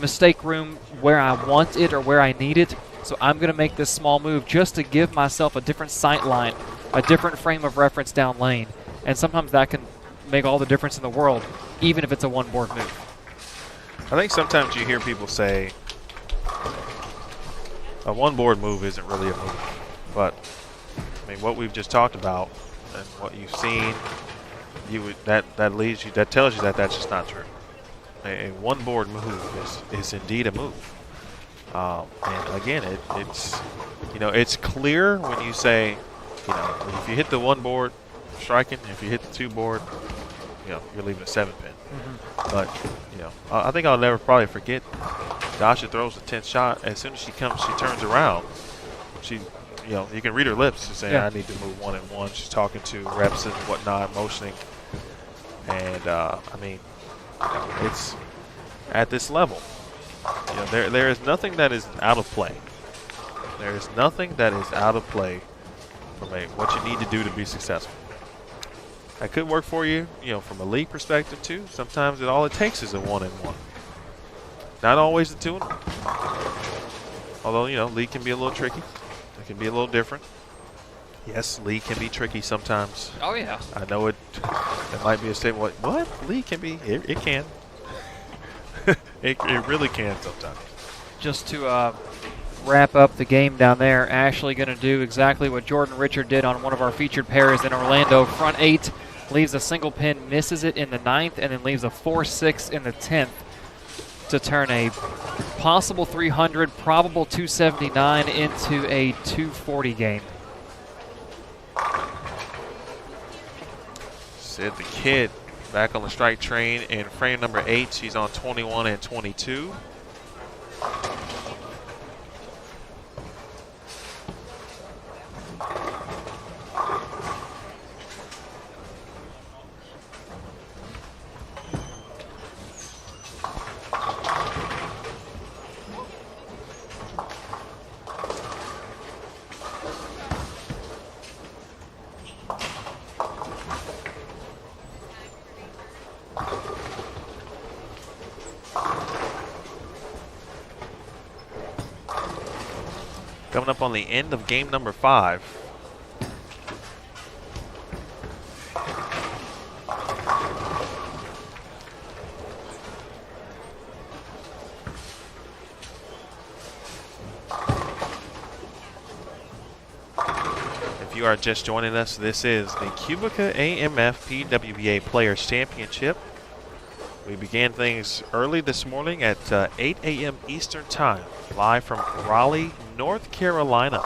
mistake room where I want it or where I need it, so I'm going to make this small move just to give myself a different sight line, a different frame of reference down lane. And sometimes that can make all the difference in the world, even if it's a one-board move. I think sometimes you hear people say a one-board move isn't really a move. But, I mean, what we've just talked about and what you've seen, that leads you, that tells you that that's just not true. A one-board move is indeed a move. And again, it's, you know, it's clear when you say, you know, if you hit the one board, striking. If you hit the 2 board, you know, you're leaving a 7-pin. But, you know, I think I'll never probably forget. Dasha throws the 10th shot. As soon as she turns around, she, you know, you can read her lips. She's saying, I need to move 1-1. She's talking to reps and whatnot, motioning. And, I mean, it's at this level. You know, there is nothing that is out of play. There is nothing that is out of play from what you need to do to be successful. That could work for you, you know, from a league perspective too. Sometimes all it takes is a 1-1. Not always the 2-1. Although, you know, league can be a little tricky. It can be a little different. Yes, league can be tricky sometimes. Oh yeah. I know it might be a statement. What? League can be. It can. It really can sometimes. Just to wrap up the game down there, Ashley going to do exactly what Jordan Richard did on one of our featured pairs in Orlando. Front 8, leaves a single pin, misses it in the 9th, and then leaves a 4-6 in the 10th to turn a possible 300, probable 279 into a 240 game. Sid the Kid back on the strike train in frame number 8. She's on 21 and 22. Coming up on the end of game number 5. If you are just joining us, this is the QubicaAMF PWBA Players Championship. We began things early this morning at 8 a.m. Eastern Time, live from Raleigh, North Carolina.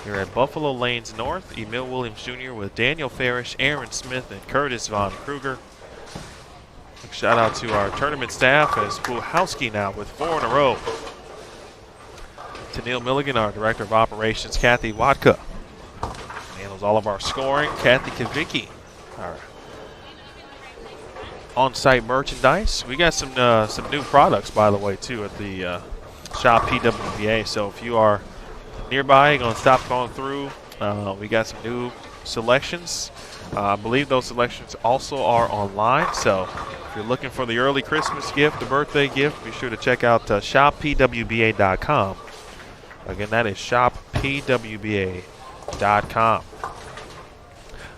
Here at Buffalo Lanes North, Emil Williams Jr. with Daniel Farish, Aaron Smith, and Curtis Von Kruger. Big shout out to our tournament staff as Puhowski now with 4 in a row. Neil Milligan, our Director of Operations. Kathy Watka handles all of our scoring. Kathy Kavicki, our on-site merchandise. We got some new products, by the way, too, at the shop PWBA. So if you are nearby, you're going to stop going through. We got some new selections. I believe those selections also are online. So if you're looking for the early Christmas gift, the birthday gift, be sure to check out shoppwba.com. Again, that is shoppwba.com.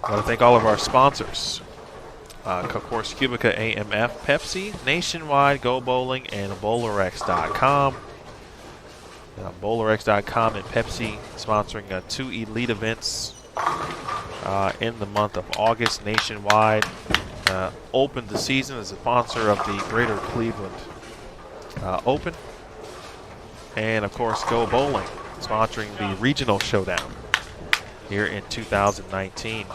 I want to thank all of our sponsors. Of course, QubicaAMF, Pepsi, Nationwide, Go Bowling, and Bowlerex.com. Bowlerex.com and Pepsi sponsoring 2 elite events in the month of August. Nationwide opened the season as a sponsor of the Greater Cleveland Open. And, of course, Go Bowling sponsoring the Regional Showdown here in 2019.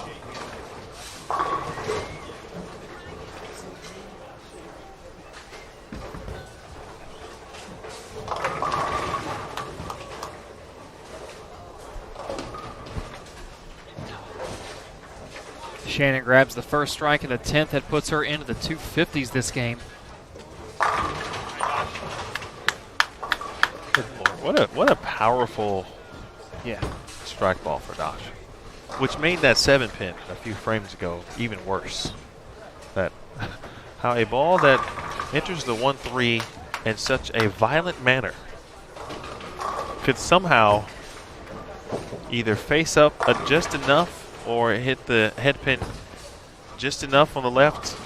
Shannon grabs the first strike in the 10th. That puts her into the 250s this game. What a powerful strike ball for Dosh, which made that 7-pin a few frames ago even worse. That how a ball that enters the 1-3 in such a violent manner could somehow either face up just enough or hit the head pin just enough on the left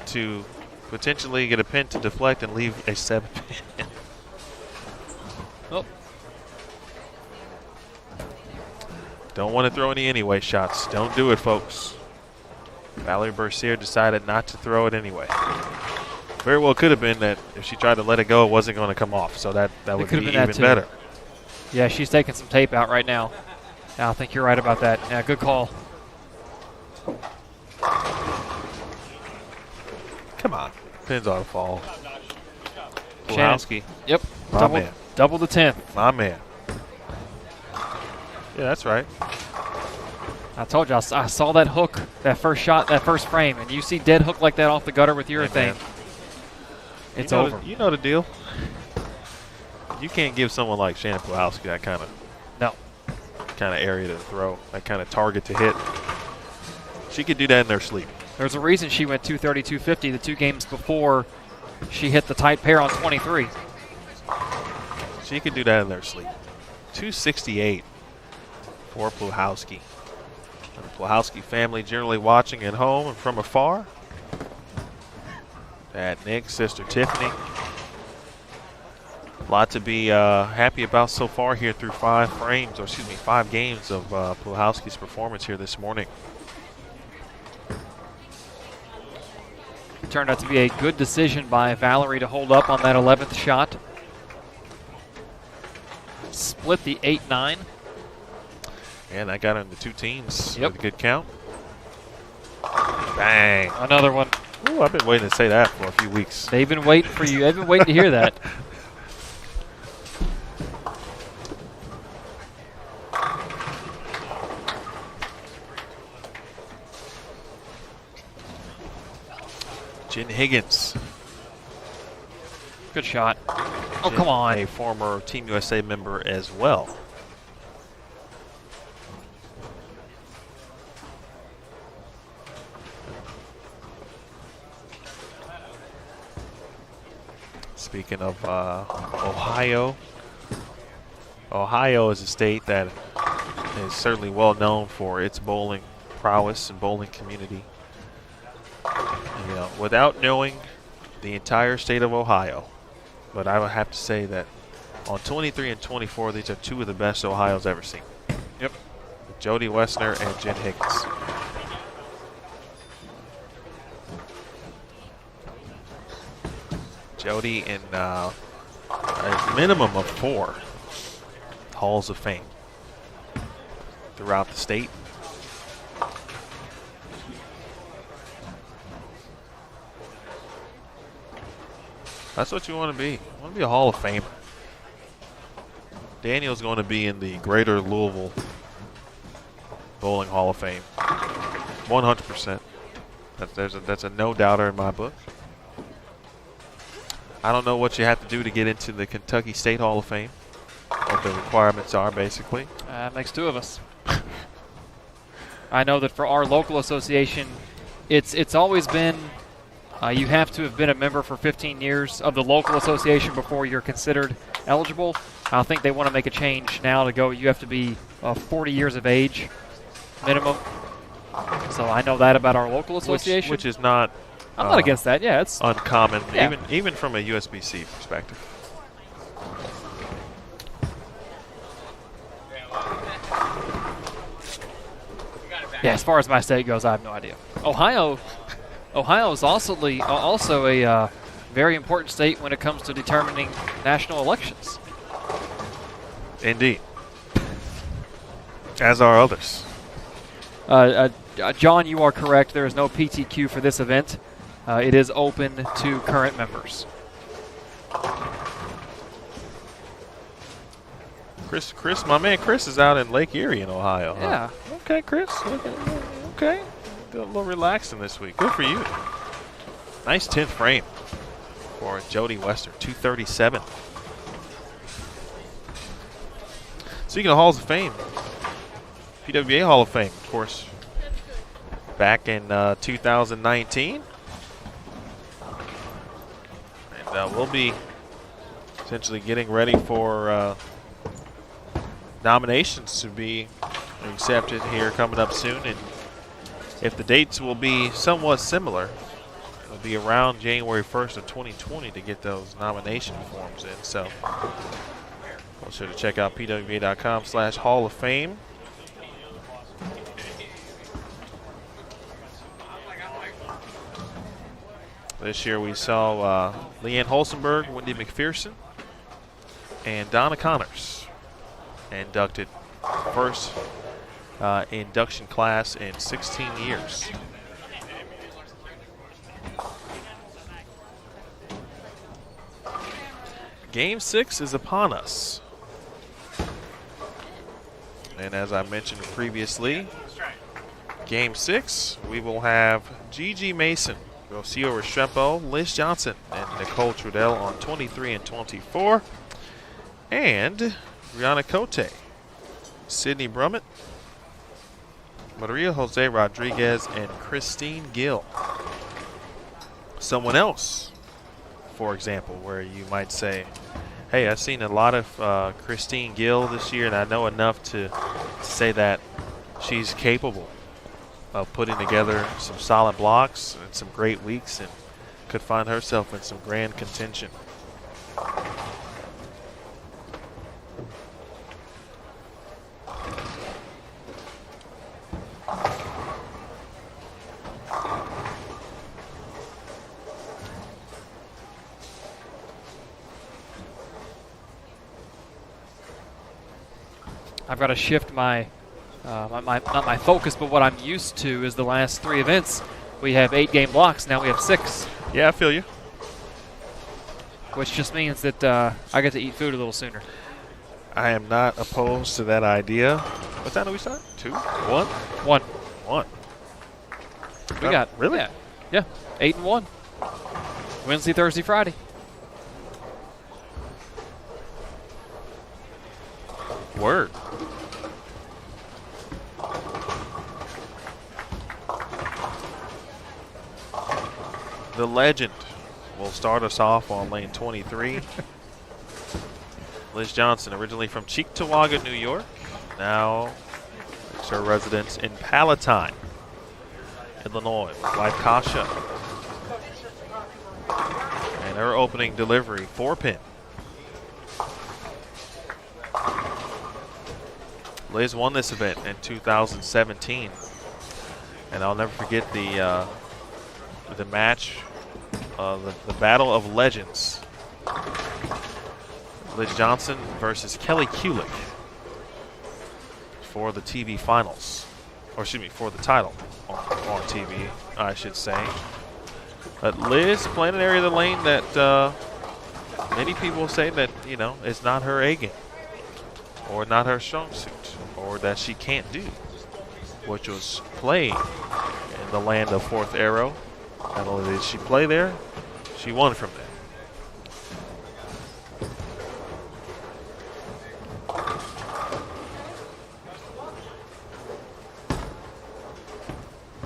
to potentially get a pin to deflect and leave a 7-pin. Oh. Don't want to throw any anyway shots. Don't do it, folks. Valerie Bercier decided not to throw it anyway. Very well could have been that if she tried to let it go, it wasn't going to come off. So that would be even better. Yeah, she's taking some tape out right now. I think you're right about that. Yeah, good call. Come on. Pins ought to fall. Shannon. Yep. My man. Double the 10th. My man. Yeah, that's right. I told you, I saw that hook, that first shot, that first frame, and you see dead hook like that off the gutter with urethane. It's over. You know the deal. You can't give someone like Shannon Puhalski that kind of area to throw, that kind of target to hit. She could do that in their sleep. There's a reason she went 230, 250 the 2 games before she hit the tight pair on 23. She could do that in their sleep. 268 for Puhalski. And the Puhalski family generally watching at home and from afar. Dad Nick, sister Tiffany. A lot to be happy about so far here through 5 games of Puhalski's performance here this morning. Turned out to be a good decision by Valerie to hold up on that 11th shot. Split the 8-9. And that got into 2 teams with a good count. Bang. Another one. Ooh, I've been waiting to say that for a few weeks. They've been waiting for you. They've been waiting to hear that. Jen Higgins. Good shot. Oh, Jen, come on. A former Team USA member as well. Speaking of Ohio, Ohio is a state that is certainly well known for its bowling prowess and bowling community. You know, without knowing the entire state of Ohio, but I would have to say that on 23 and 24, these are 2 of the best Ohio's ever seen. Yep. Jody Wessner and Jen Higgins. Jody in a minimum of 4 Halls of Fame throughout the state. That's what you want to be. You want to be a Hall of Famer. Daniel's going to be in the Greater Louisville Bowling Hall of Fame. 100%. That's a no-doubter in my book. I don't know what you have to do to get into the Kentucky State Hall of Fame. What the requirements are, basically. Makes two of us. I know that for our local association, it's always been you have to have been a member for 15 years of the local association before you're considered eligible. I think they want to make a change now to go you have to be 40 years of age minimum. So I know that about our local association. Which is not... I'm not against that. Yeah, it's uncommon, yeah. even from a USBC perspective. Yeah, as far as my state goes, I have no idea. Ohio is also a very important state when it comes to determining national elections. Indeed. As are others. John, you are correct. There is no PTQ for this event. It is open to current members. Chris, my man Chris is out in Lake Erie in Ohio. Huh? Yeah. Okay, Chris. Okay. Doing a little relaxing this week. Good for you. Nice 10th frame for Jody Wester, 237. Speaking of Halls of Fame, PWBA Hall of Fame, of course, back in 2019. And we'll be essentially getting ready for nominations to be accepted here coming up soon. And if the dates will be somewhat similar, it'll be around January 1st of 2020 to get those nomination forms in. So be sure to check out pwba.com/Hall of Fame. This year we saw Leanne Holsenberg, Wendy McPherson, and Donna Connors inducted, first induction class in 16 years. Game 6 is upon us. And as I mentioned previously, Game 6, we will have Gigi Mason, Rocio Restrepo, Liz Johnson, and Nicole Trudell on 23 and 24. And Brianna Cote, Sydney Brummett, Maria Jose Rodriguez, and Christine Gill. Someone else, for example, where you might say, hey, I've seen a lot of Christine Gill this year, and I know enough to say that she's capable of putting together some solid blocks and some great weeks and could find herself in some grand contention. I've got to shift my not my focus, but what I'm used to is the last 3 events. We have 8 game blocks. Now we have 6. Yeah, I feel you. Which just means that I get to eat food a little sooner. I am not opposed to that idea. What time do we start? 2? 1? 1. 1. We got really? Yeah. 8 and 1. Wednesday, Thursday, Friday. Word. The legend will start us off on lane 23. Liz Johnson, originally from Cheektowaga, New York. Now makes her residence in Palatine, Illinois, with wife Kasha. And her opening delivery, 4-pin. Liz won this event in 2017. And I'll never forget the match, the Battle of Legends. Liz Johnson versus Kelly Kulick for the TV finals. Or excuse me, for the title on TV, I should say. But Liz playing an area of the lane that many people say that, you know, is not her A game. or not her strong suit, or that she can't do, which was play in the land of fourth arrow. Not only did she play there, she won from there.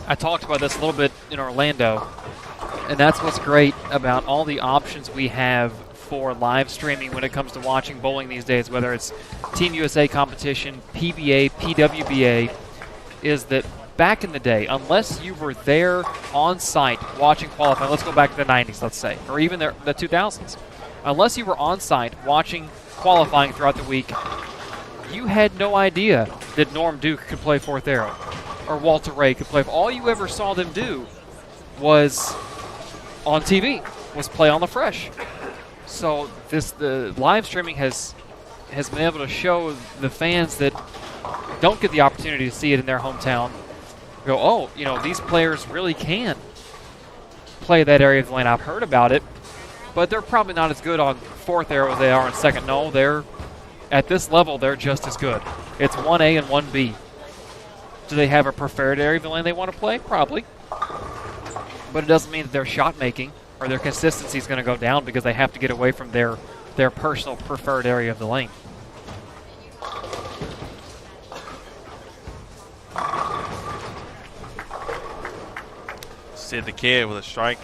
I talked about this a little bit in Orlando, and that's what's great about all the options we have for live streaming when it comes to watching bowling these days, whether it's Team USA competition, PBA, PWBA, is that back in the day, unless you were there on site watching qualifying, let's go back to the 90s, let's say, or even the 2000s, unless you were on site watching qualifying throughout the week, you had no idea that Norm Duke could play fourth arrow or Walter Ray could play. All you ever saw them do was on TV, was play on the fresh. So the live streaming has been able to show the fans that don't get the opportunity to see it in their hometown, go, oh, these players really can play that area of the lane. I've heard about it, but they're probably not as good on fourth arrow as they are on second. No, they're at this level, they're just as good. It's 1A and 1B. Do they have a preferred area of the lane they want to play? Probably. But it doesn't mean that their shot making or their consistency is going to go down because they have to get away from their personal preferred area of the lane. Sid the Kid with a strike.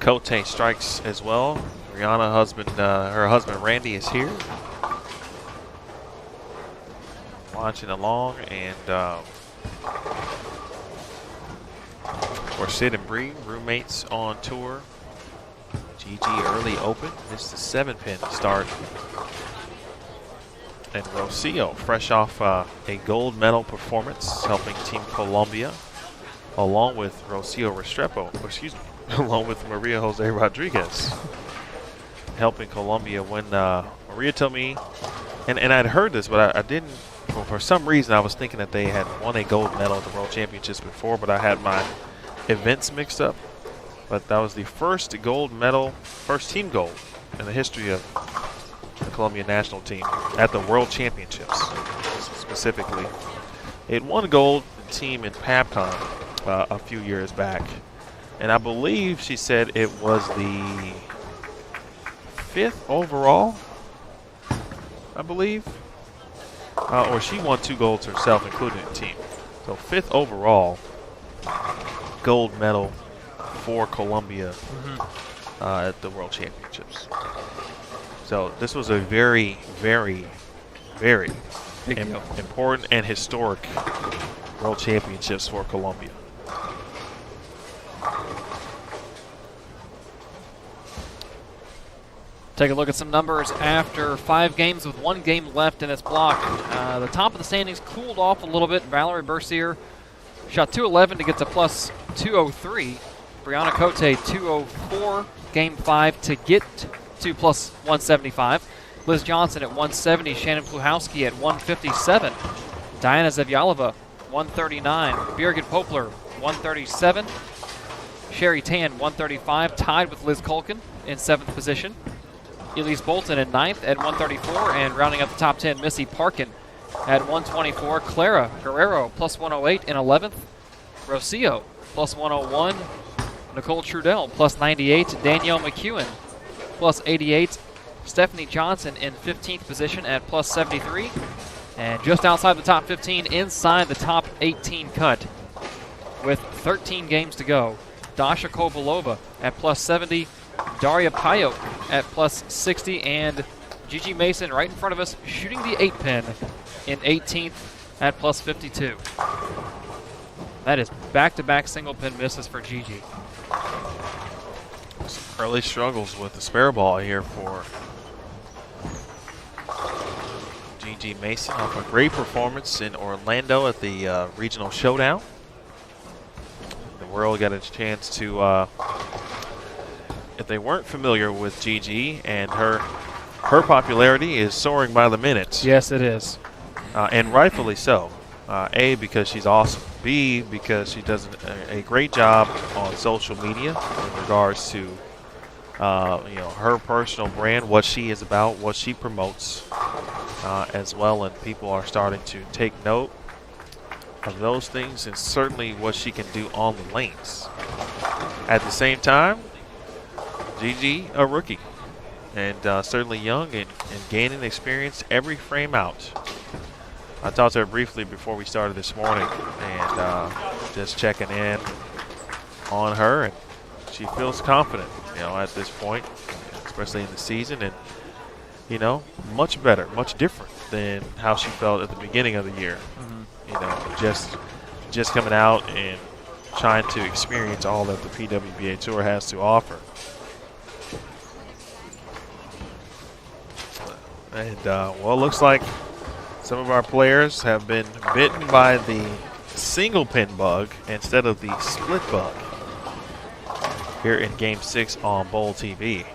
Cote strikes as well. Her husband Randy is here, watching along, and for Sid and Bree, roommates on tour. Gigi early open. It's the 7-pin start. And Rocio, fresh off a gold medal performance, helping Team Colombia, along with Rocio Restrepo, along with Maria Jose Rodriguez, helping Colombia win. Maria told me, and I'd heard this, but I didn't. Well, for some reason, I was thinking that they had won a gold medal at the World Championships before, but I had my events mixed up. But that was the first gold medal, first team gold in the history of the Colombian national team at the World Championships, specifically. It won gold team in PABCON a few years back. And I believe she said it was the 5th overall, I believe. Or she won 2 golds herself, including the team. So 5th overall gold medal for Colombia at the World Championships. So this was a very, very, very important and historic World Championships for Colombia. Take a look at some numbers after 5 games with 1 game left in this block. The top of the standings cooled off a little bit. Valerie Bercier shot 211 to get to plus 203. Brianna Cote 204, game 5 to get to plus 175. Liz Johnson at 170. Shannon Pluhowski at 157. Diana Zavaliva 139. Birgit Poplar 137. Sherry Tan 135, tied with Liz Culkin in 7th position. Elise Bolton in 9th at 134, and rounding up the top 10, Missy Parkin at 124. Clara Guerrero plus 108 in 11th. Rocio plus 101. Nicole Trudell plus 98. Danielle McEwen plus 88. Stephanie Johnson in 15th position at plus 73. And just outside the top 15, inside the top 18 cut with 13 games to go, Dasha Kovalova at plus 70. Daria Payok at plus 60, and Gigi Mason right in front of us shooting the 8-pin in 18th at plus 52. That is back-to-back single-pin misses for Gigi. Some early struggles with the spare ball here for Gigi Mason off a great performance in Orlando at the Regional Showdown. The world got a chance to if they weren't familiar with Gigi, and her popularity is soaring by the minute. Yes, it is. And rightfully so. A, because she's awesome. B, because she does a great job on social media in regards to her personal brand, what she is about, what she promotes as well, and people are starting to take note of those things and certainly what she can do on the lanes. At the same time, Gigi, a rookie, and certainly young and gaining experience every frame out. I talked to her briefly before we started this morning and just checking in on her, and she feels confident, at this point, especially in the season, and, much better, much different than how she felt at the beginning of the year. Just coming out and trying to experience all that the PWBA Tour has to offer. And, it looks like some of our players have been bitten by the single pin bug instead of the split bug here in Game 6 on Bowl TV.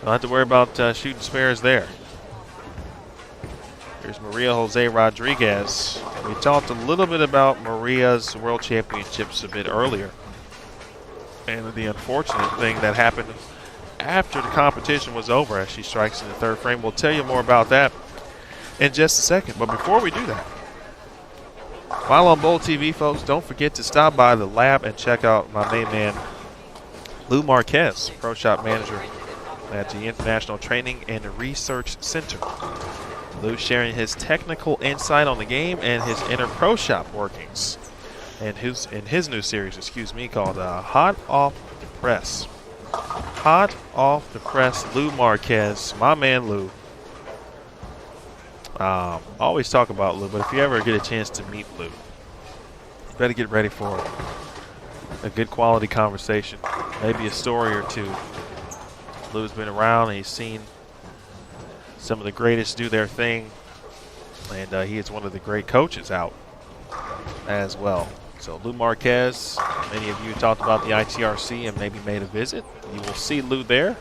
Don't have to worry about shooting spares there. Here's Maria Jose Rodriguez. We talked a little bit about Maria's World Championships a bit earlier, and the unfortunate thing that happened after the competition was over as she strikes in the third frame. We'll tell you more about that in just a second. But before we do that, while on Bowl TV, folks, don't forget to stop by the lab and check out my main man, Lou Marquez, Pro Shop Manager at the International Training and Research Center. Lou sharing his technical insight on the game and his inner pro shop workings and in his new series, called Hot Off the Press. Hot Off the Press, Lou Marquez, my man Lou. Always talk about Lou, but if you ever get a chance to meet Lou, you better get ready for a good quality conversation, maybe a story or two. Lou's been around and he's seen some of the greatest do their thing, and he is one of the great coaches out as well. So Lou Marquez, many of you talked about the ITRC and maybe made a visit. You will see Lou there.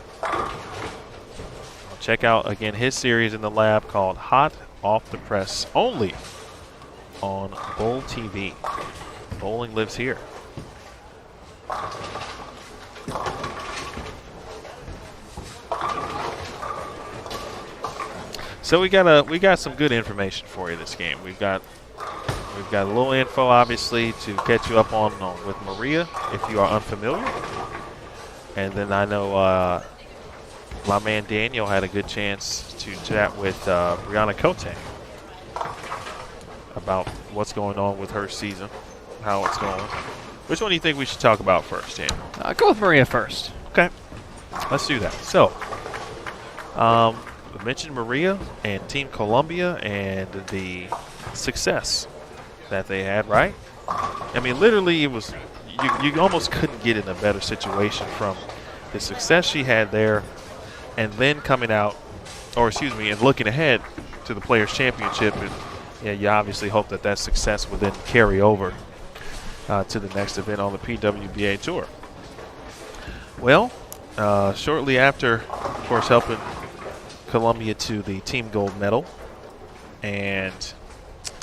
Check out, again, his series in the lab called Hot Off the Press, only on Bowl TV. Bowling lives here. So we got some good information for you this game. We've got a little info, obviously, to catch you up on with Maria if you are unfamiliar. And then I know my man Daniel had a good chance to chat with Brianna Cote about what's going on with her season, how it's going. Which one do you think we should talk about first, Daniel? Go with Maria first. Okay, let's do that. So, I mentioned Maria and Team Columbia and the success that they had, right? I mean, literally, it was you almost couldn't get in a better situation from the success she had there, and then coming out, and looking ahead to the Players' Championship. And you obviously hope that success would then carry over to the next event on the PWBA Tour. Well, shortly after, of course, helping Columbia to the team gold medal and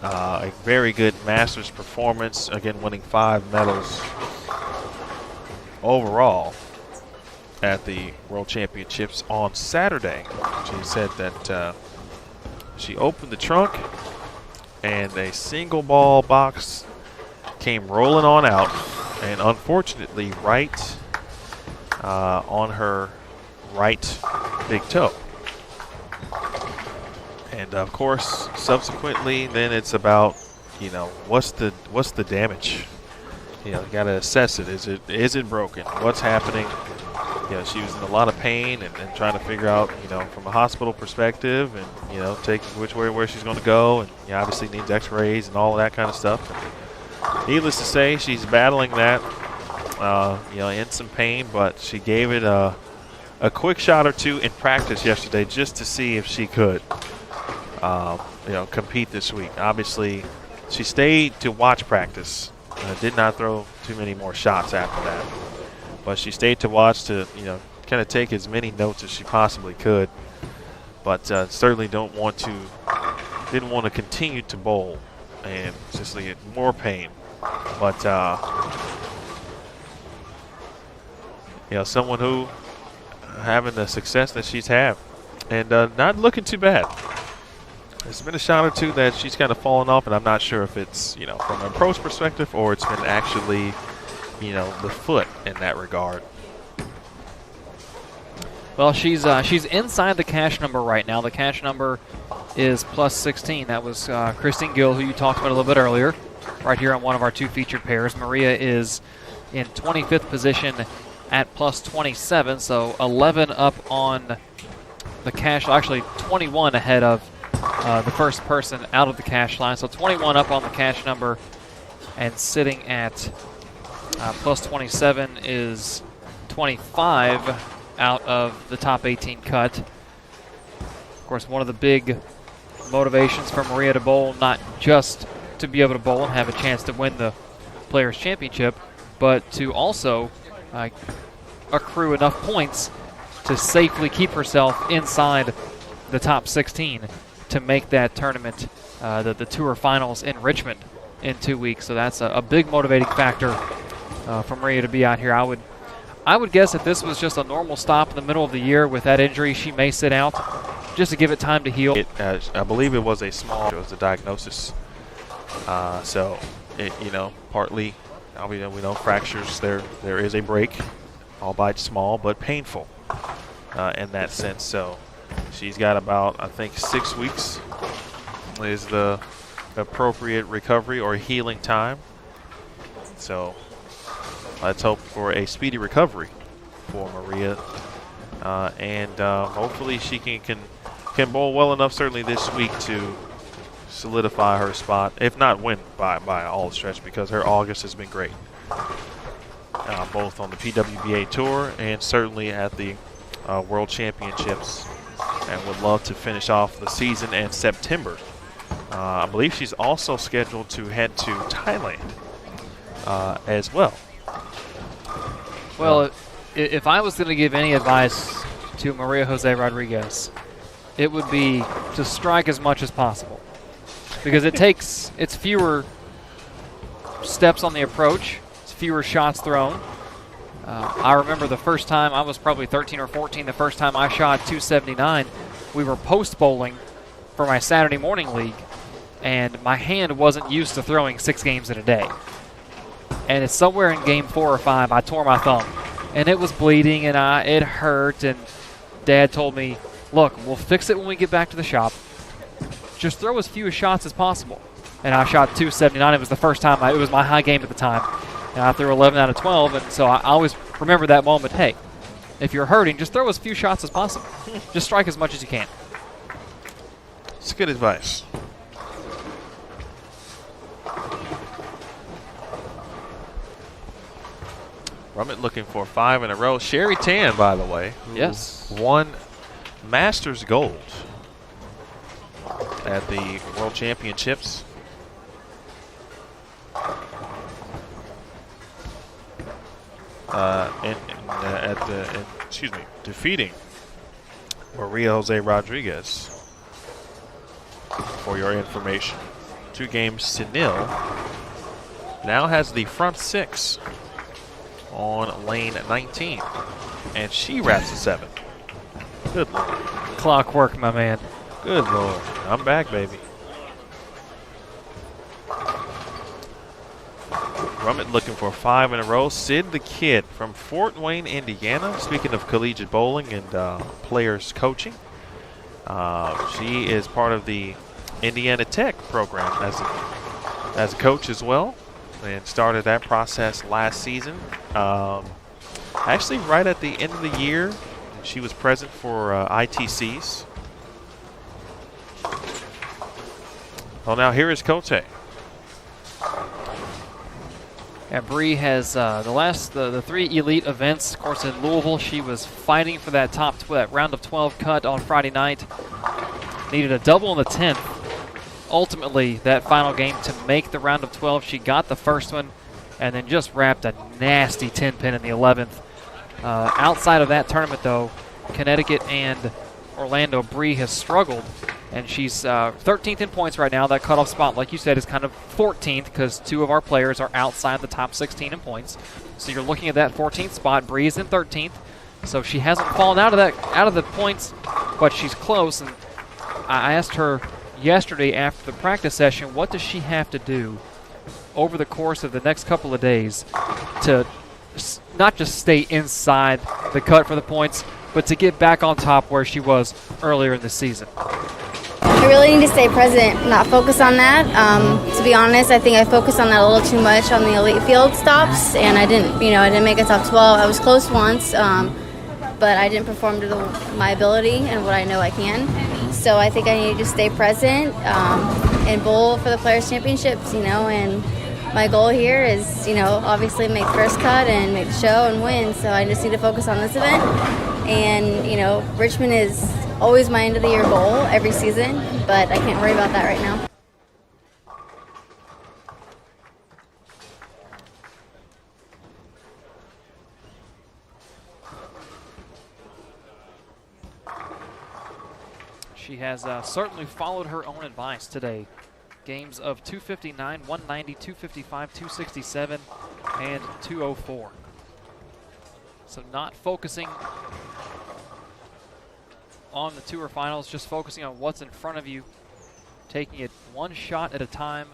a very good Masters performance, again winning 5 medals overall at the World Championships on Saturday. She said that she opened the trunk and a single ball box came rolling on out, and unfortunately right on her right big toe. And of course, subsequently, then it's about, what's the damage? You gotta assess it. Is it broken? What's happening? She was in a lot of pain and trying to figure out, from a hospital perspective, and taking where she's going to go, and obviously needs X-rays and all of that kind of stuff. And needless to say, she's battling that, in some pain, but she gave it a quick shot or two in practice yesterday just to see if she could. Compete this week. Obviously, she stayed to watch practice. Did not throw too many more shots after that. But she stayed to watch to, kind of take as many notes as she possibly could. But certainly didn't want to continue to bowl and just get more pain. But someone who having the success that she's had and not looking too bad. There's been a shot or two that she's kind of fallen off, and I'm not sure if it's, from an approach perspective or it's been actually, the foot in that regard. Well, she's inside the cash number right now. The cash number is plus 16. That was Christine Gill, who you talked about a little bit earlier, right here on one of our 2 featured pairs. Maria is in 25th position at plus 27, so 11 up on the cash, actually 21 ahead of the first person out of the cash line. So 21 up on the cash number, and sitting at plus 27 is 25 out of the top 18 cut. Of course, one of the big motivations for Maria to bowl, not just to be able to bowl and have a chance to win the Players' Championship, but to also accrue enough points to safely keep herself inside the top 16 to make that tournament, the Tour Finals in Richmond in 2 weeks. So that's a big motivating factor for Maria to be out here. I would guess if this was just a normal stop in the middle of the year with that injury, she may sit out just to give it time to heal. I believe it was a diagnosis. So, partly, we know fractures, there is a break, albeit small, but painful in that sense. So she's got about, I think, 6 weeks is the appropriate recovery or healing time. So let's hope for a speedy recovery for Maria. And hopefully she can bowl well enough certainly this week to solidify her spot, if not win by all stretch, because her August has been great. Both on the PWBA Tour and certainly at the World Championships, and would love to finish off the season in September. I believe she's also scheduled to head to Thailand as well. Well, if I was going to give any advice to Maria Jose Rodriguez, it would be to strike as much as possible, because it's fewer steps on the approach, it's fewer shots thrown. I remember the first time, I was probably 13 or 14, the first time I shot 279, we were post bowling for my Saturday morning league, and my hand wasn't used to throwing 6 games in a day. And it's somewhere in game 4 or 5, I tore my thumb, and it was bleeding, and it hurt, and Dad told me, look, we'll fix it when we get back to the shop. Just throw as few shots as possible. And I shot 279. It was the first time, it was my high game at the time. And I threw 11 out of 12, and so I always remember that moment. Hey, if you're hurting, just throw as few shots as possible. Just strike as much as you can. It's good advice. Rummett looking for 5 in a row. Sherry Tan, by the way, yes, won Masters Gold at the World Championships. Defeating Maria Jose Rodriguez, for your information. 2 games to 0. Now has the front 6 on lane 19, and she wraps a 7. Good Lord. Clockwork, my man. Good Lord. I'm back, baby. Rummett looking for 5 in a row. Sid the Kid from Fort Wayne, Indiana. Speaking of collegiate bowling and players coaching, she is part of the Indiana Tech program as a coach as well, and started that process last season. Actually, right at the end of the year, she was present for ITCs. Well, now here is Cote. Yeah, Bree has the 3 elite events. Of course, in Louisville, she was fighting for that that round of 12 cut on Friday night. Needed a double in the 10th. Ultimately, that final game to make the round of 12. She got the first one, and then just wrapped a nasty 10-pin in the 11th. Outside of that tournament, though, Connecticut and Orlando, Bree has struggled And she's 13th in points right now. That cutoff spot, like you said, is kind of 14th because 2 of our players are outside the top 16 in points. So you're looking at that 14th spot. Bree is in 13th. So she hasn't fallen out of the points, but she's close. And I asked her yesterday after the practice session, what does she have to do over the course of the next couple of days to not just stay inside the cut for the points, but to get back on top where she was earlier in the season? I really need to stay present, not focus on that. To be honest, I think I focused on that a little too much on the elite field stops, and I didn't make a top 12. I was close once, but I didn't perform to my ability and what I know I can. So I think I need to just stay present and bowl for the Players' Championships, and my goal here is, obviously make first cut and make the show and win. So I just need to focus on this event. And, Richmond is always my end of the year goal every season, but I can't worry about that right now. She has certainly followed her own advice today. Games of 259, 190, 255, 267, and 204. So not focusing on the tour finals, just focusing on what's in front of you, taking it one shot at a time,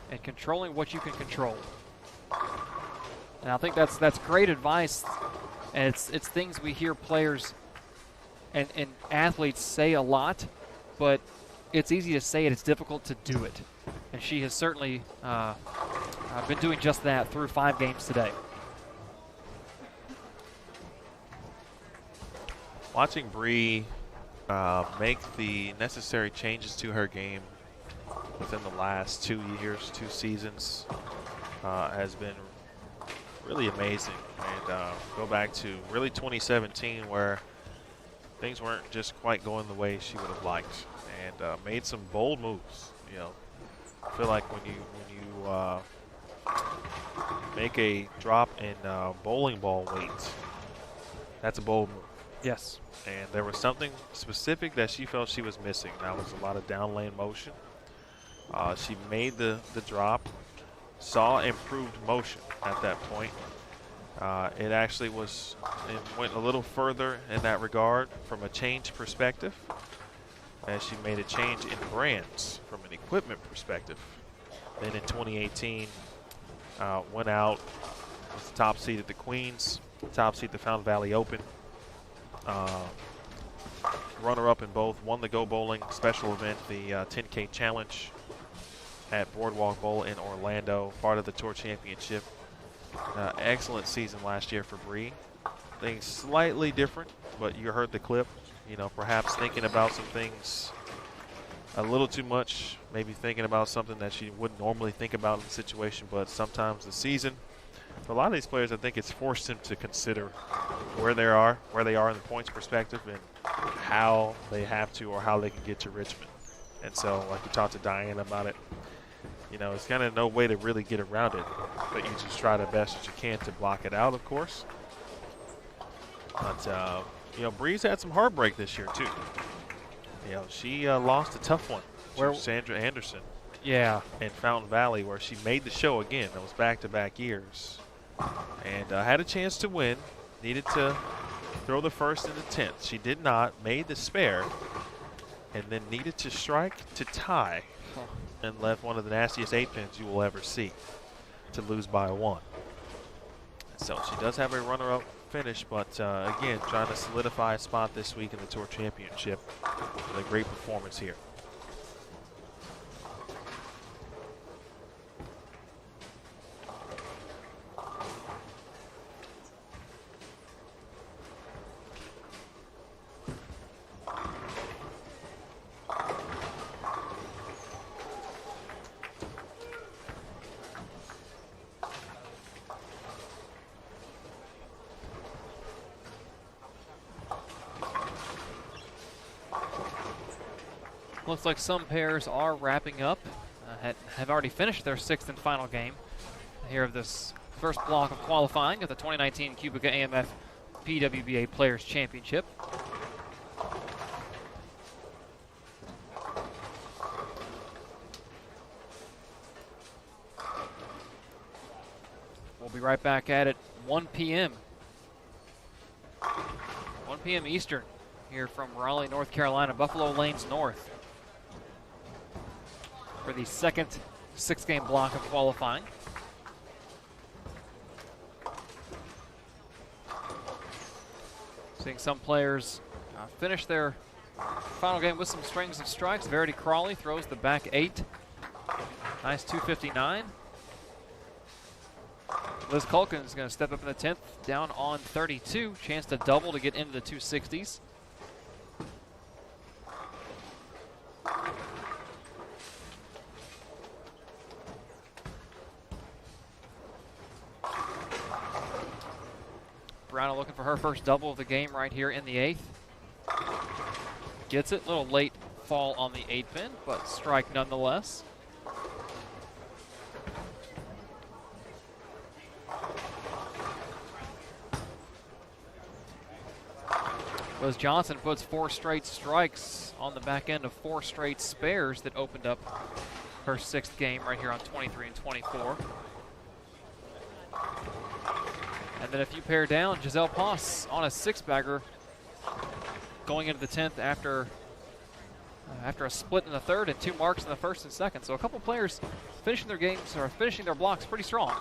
and controlling what you can control. And I think that's great advice, and it's things we hear players and athletes say a lot, but it's easy to say it, it's difficult to do it. And she has certainly been doing just that through 5 games today. Watching Bree make the necessary changes to her game within the last 2 seasons, has been really amazing. And go back to really 2017 where things weren't just quite going the way she would have liked, and made some bold moves. I feel like when you make a drop in bowling ball weight, that's a bold move. Yes. And there was something specific that she felt she was missing. That was a lot of down lane motion. She made the drop, saw improved motion at that point. It actually went a little further in that regard from a change perspective, as she made a change in brands from an equipment perspective. Then in 2018, went out with the top seed at the Queens, top seed at the Fountain Valley Open. Runner-up in both, won the Go Bowling special event, the 10K Challenge at Boardwalk Bowl in Orlando, part of the Tour Championship. Excellent season last year for Bree. Things slightly different, but you heard the clip. Perhaps thinking about some things a little too much, maybe thinking about something that she wouldn't normally think about in the situation, but sometimes the season, for a lot of these players, I think it's forced them to consider where they are in the points perspective and how they have to or how they can get to Richmond. And so, like we talked to Diane about it, it's kind of no way to really get around it, but you just try the best that you can to block it out, of course. But, Bree's had some heartbreak this year, too. She lost a tough one to Sandra Anderson. Yeah. In Fountain Valley, where she made the show again. That was back-to-back years. And had a chance to win. Needed to throw the first and the 10th. She did not. Made the spare. And then needed to strike to tie. And left one of the nastiest 8-pins you will ever see to lose by 1. So she does have a runner-up finish, but again, trying to solidify a spot this week in the Tour Championship with a great performance here. Looks like some pairs are wrapping up, have already finished their 6th and final game here of this first block of qualifying of the 2019 QubicaAMF PWBA Players Championship. We'll be right back at it 1 p.m. 1 p.m. Eastern here from Raleigh, North Carolina, Buffalo Lanes North, for the second 6-game block of qualifying. Seeing some players finish their final game with some strings and strikes. Verity Crawley throws the back 8. Nice 259. Liz Culkin is going to step up in the 10th, down on 32. Chance to double to get into the 260s. Brown looking for her first double of the game right here in the 8th. Gets it. Little late fall on the 8-pin, but strike nonetheless. Liz Johnson puts 4 straight strikes on the back end of 4 straight spares that opened up her 6th game right here on 23 and 24. And then if you pair down, Giselle Poss on a 6-bagger going into the 10th after a split in the 3rd and 2 marks in the 1st and 2nd. So a couple players finishing their games or finishing their blocks pretty strong.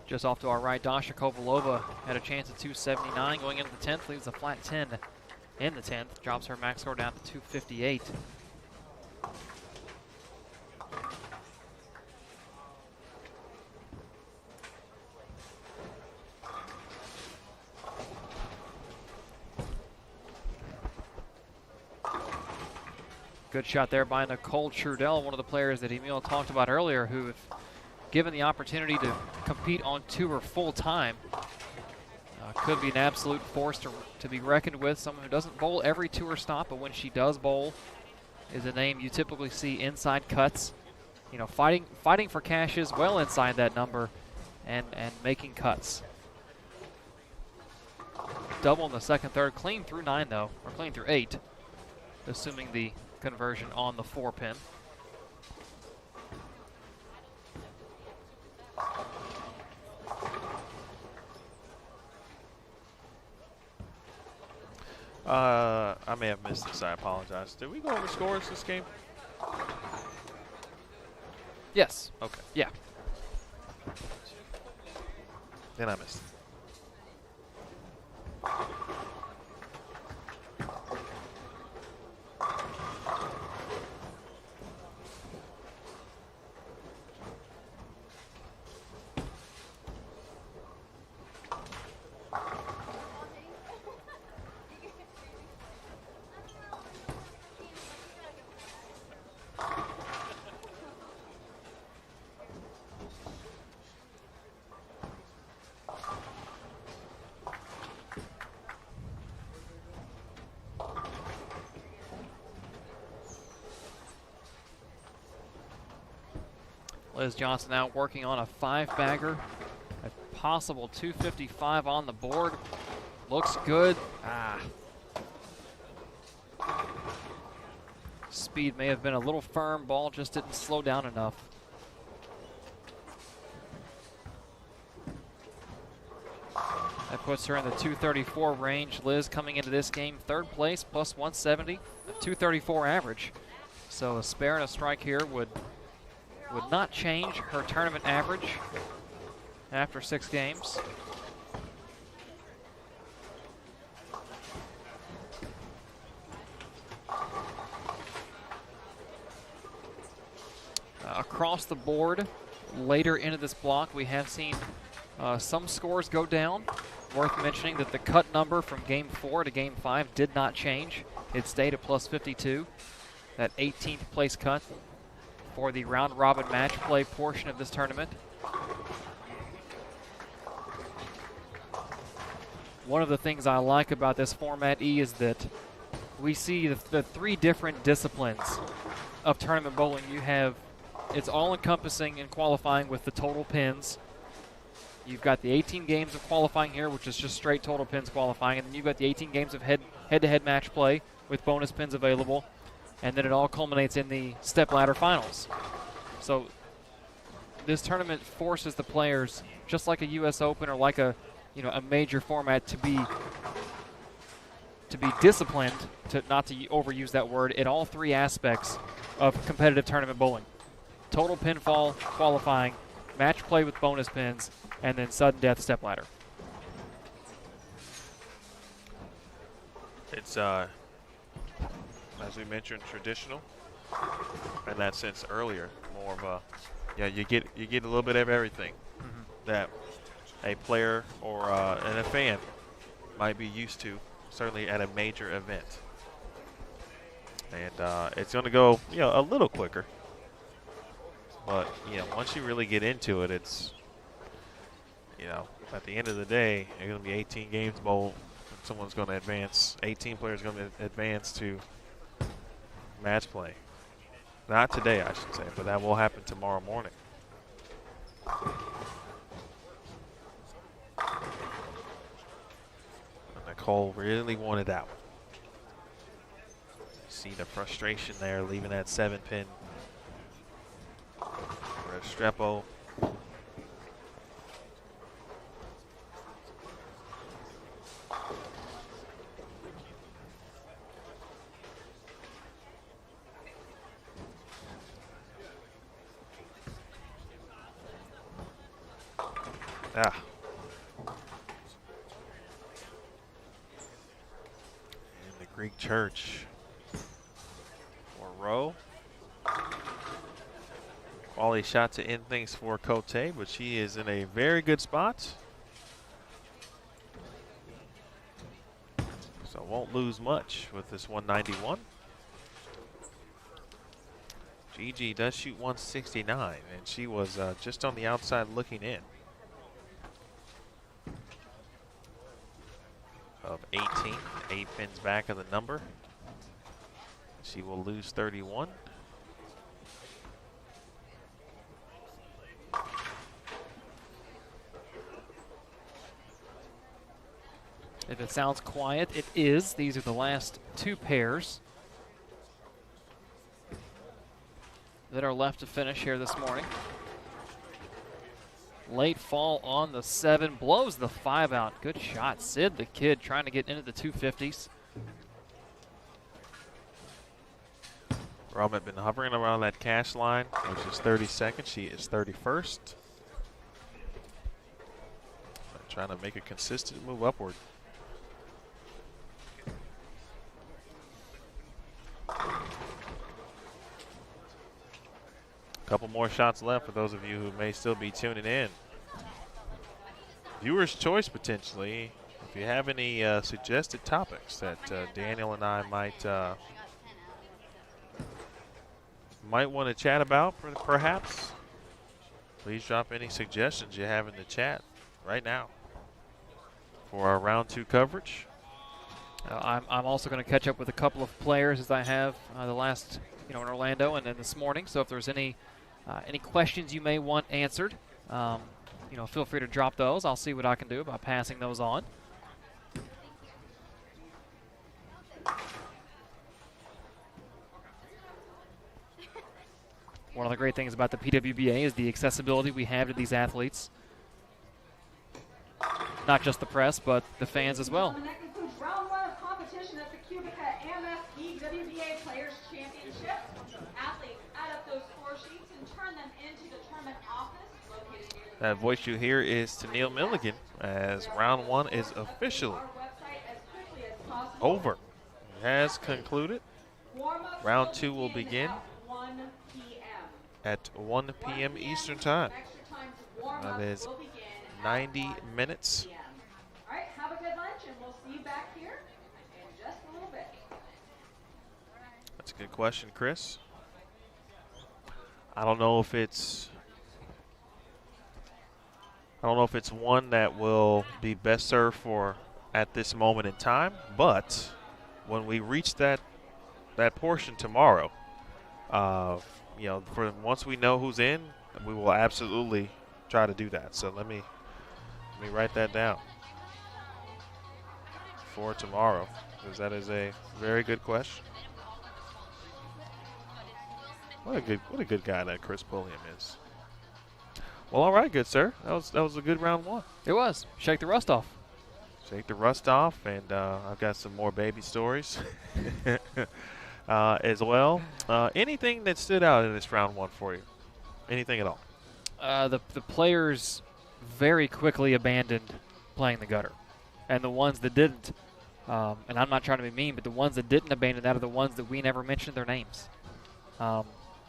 Just off to our right, Dasha Kovalova had a chance at 279 going into the 10th, leaves a flat 10 in the 10th, drops her max score down to 258. Good shot there by Nicole Trudell, one of the players that Emil talked about earlier, who, if given the opportunity to compete on tour full time, could be an absolute force to be reckoned with. Someone who doesn't bowl every tour stop, but when she does bowl, is a name you typically see inside cuts. You know, fighting for cashes well inside that number, and making cuts. Double in the second, third, clean through 9 though, or clean through 8, assuming the conversion on the 4-pin. I may have missed this. I apologize. Did we go over scores this game? Yes. Okay. Yeah. Then I missed it. Liz Johnson now working on a 5-bagger. A possible 255 on the board. Looks good. Speed may have been a little firm. Ball just didn't slow down enough. That puts her in the 234 range. Liz coming into this game third place, plus 170, a 234 average. So a spare and a strike here would not change her tournament average after 6 games. Across the board, later into this block, we have seen some scores go down. Worth mentioning that the cut number from Game 4 to Game 5 did not change. It stayed at plus 52. That 18th place cut for the round-robin match play portion of this tournament. One of the things I like about this format, E, is that we see the 3 different disciplines of tournament bowling. You have, it's all-encompassing in qualifying with the total pins. You've got the 18 games of qualifying here, which is just straight total pins qualifying, and then you've got the 18 games of head-to-head match play with bonus pins available. And then it all culminates in the step-ladder finals. So this tournament forces the players, just like a U.S. Open or like a major format, to be disciplined, not to overuse that word, in all 3 aspects of competitive tournament bowling: total pinfall qualifying, match play with bonus pins, and then sudden death step-ladder. It's as we mentioned, traditional in that sense earlier. More of a, you get a little bit of everything that a player or and a fan might be used to, certainly at a major event. And it's going to go a little quicker, but once you really get into it, it's at the end of the day, it's going to be 18 games bowl. Someone's going to advance. 18 players going to advance to match play. Not today, I should say, but that will happen tomorrow morning. And Nicole really wanted out. See the frustration there, leaving that 7-pin. Restrepo. And the Greek church for Rowe. Quality shot to end things for Cote, but she is in a very good spot. So won't lose much with this 191. Gigi does shoot 169, and she was just on the outside looking in. Of 18, 8 pins back of the number. She will lose 31. If it sounds quiet, it is. These are the last 2 pairs. that are left to finish here this morning. Late fall on the 7, blows the 5 out. Good shot. Sid the Kid trying to get into the 250s. Robin been hovering around that cash line, which is 32nd. She is 31st. Trying to make a consistent move upward. Couple more shots left for those of you who may still be tuning in. Viewer's choice potentially. If you have any suggested topics that Daniel and I might want to chat about, perhaps, please drop any suggestions you have in the chat right now for our round 2 coverage. I'm also going to catch up with a couple of players as I have the last, in Orlando and then this morning. So if there's any questions you may want answered, feel free to drop those. I'll see what I can do about passing those on. One of the great things about the PWBA is the accessibility we have to these athletes. Not just the press, but the fans as well. And that concludes round 1 of competition at the QubicaAMF PWBA Players Championship. Athletes add up those score sheets and turn them into the tournament office located near the That voice you hear is Tennille Milligan as round 1 is officially our website as quickly as possible. over. It has concluded. Warm-up Round 2 will begin at 1 p.m. at 1 p.m. Eastern Time. Extra time to warm up That is will begin at 90 1 minutes. p.m. All right, have a good lunch, and we'll see you back here in just a little bit. That's a good question, Chris. I don't know if it's one that will be best served for at this moment in time, but when we reach that portion tomorrow, for once we know who's in, we will absolutely try to do that. So let me write that down for tomorrow, because that is a very good question. What a good guy that Chris Pulliam is. Well, all right, good sir. That was a good round 1. It was. Shake the rust off. Shake the rust off, and I've got some more baby stories as well. Anything that stood out in this round 1 for you? Anything at all? The players very quickly abandoned playing the gutter. And the ones that didn't, and I'm not trying to be mean, but the ones that didn't abandon that are the ones that we never mentioned their names.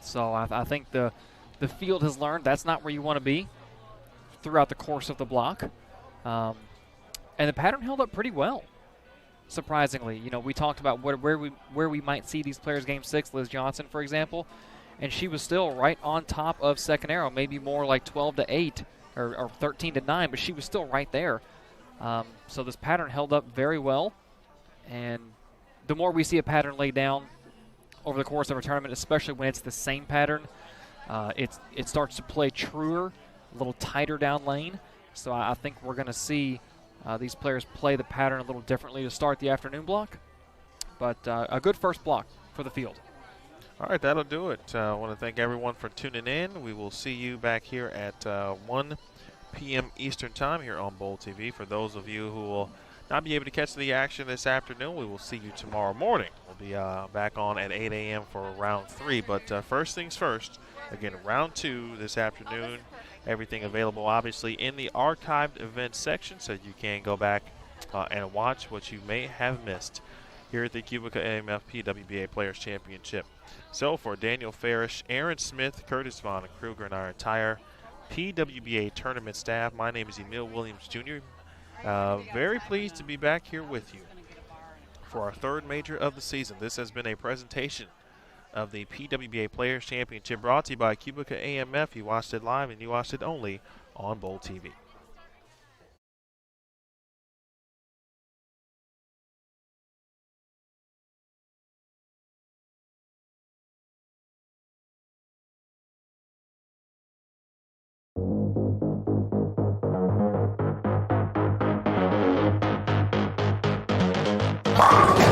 So I think the field has learned that's not where you want to be throughout the course of the block. And the pattern held up pretty well, surprisingly. We talked about where we might see these players game 6, Liz Johnson, for example, and she was still right on top of second arrow, maybe more like 12-8 or 13-9, but she was still right there. So this pattern held up very well, and the more we see a pattern laid down over the course of a tournament, especially when it's the same pattern, it starts to play truer, a little tighter down lane. So I think we're going to see these players play the pattern a little differently to start the afternoon block. But a good first block for the field. All right, that'll do it. I want to thank everyone for tuning in. We will see you back here at 1 p.m. Eastern Time here on Bowl TV. For those of you who will not be able to catch the action this afternoon, we will see you tomorrow morning. We'll be back on at 8 a.m. for round 3. But first things first, again, round 2 this afternoon. Everything available, obviously, in the archived events section, so you can go back and watch what you may have missed here at the QubicaAMF PWBA Players Championship. So for Daniel Farish, Aaron Smith, Curtis Vaughn Kruger, and our entire PWBA tournament staff, my name is Emil Williams Jr. Very pleased to be back here with you for our 3rd major of the season. This has been a presentation of the PWBA Players Championship brought to you by QubicaAMF. You watched it live and you watched it only on Bowl TV. Bye.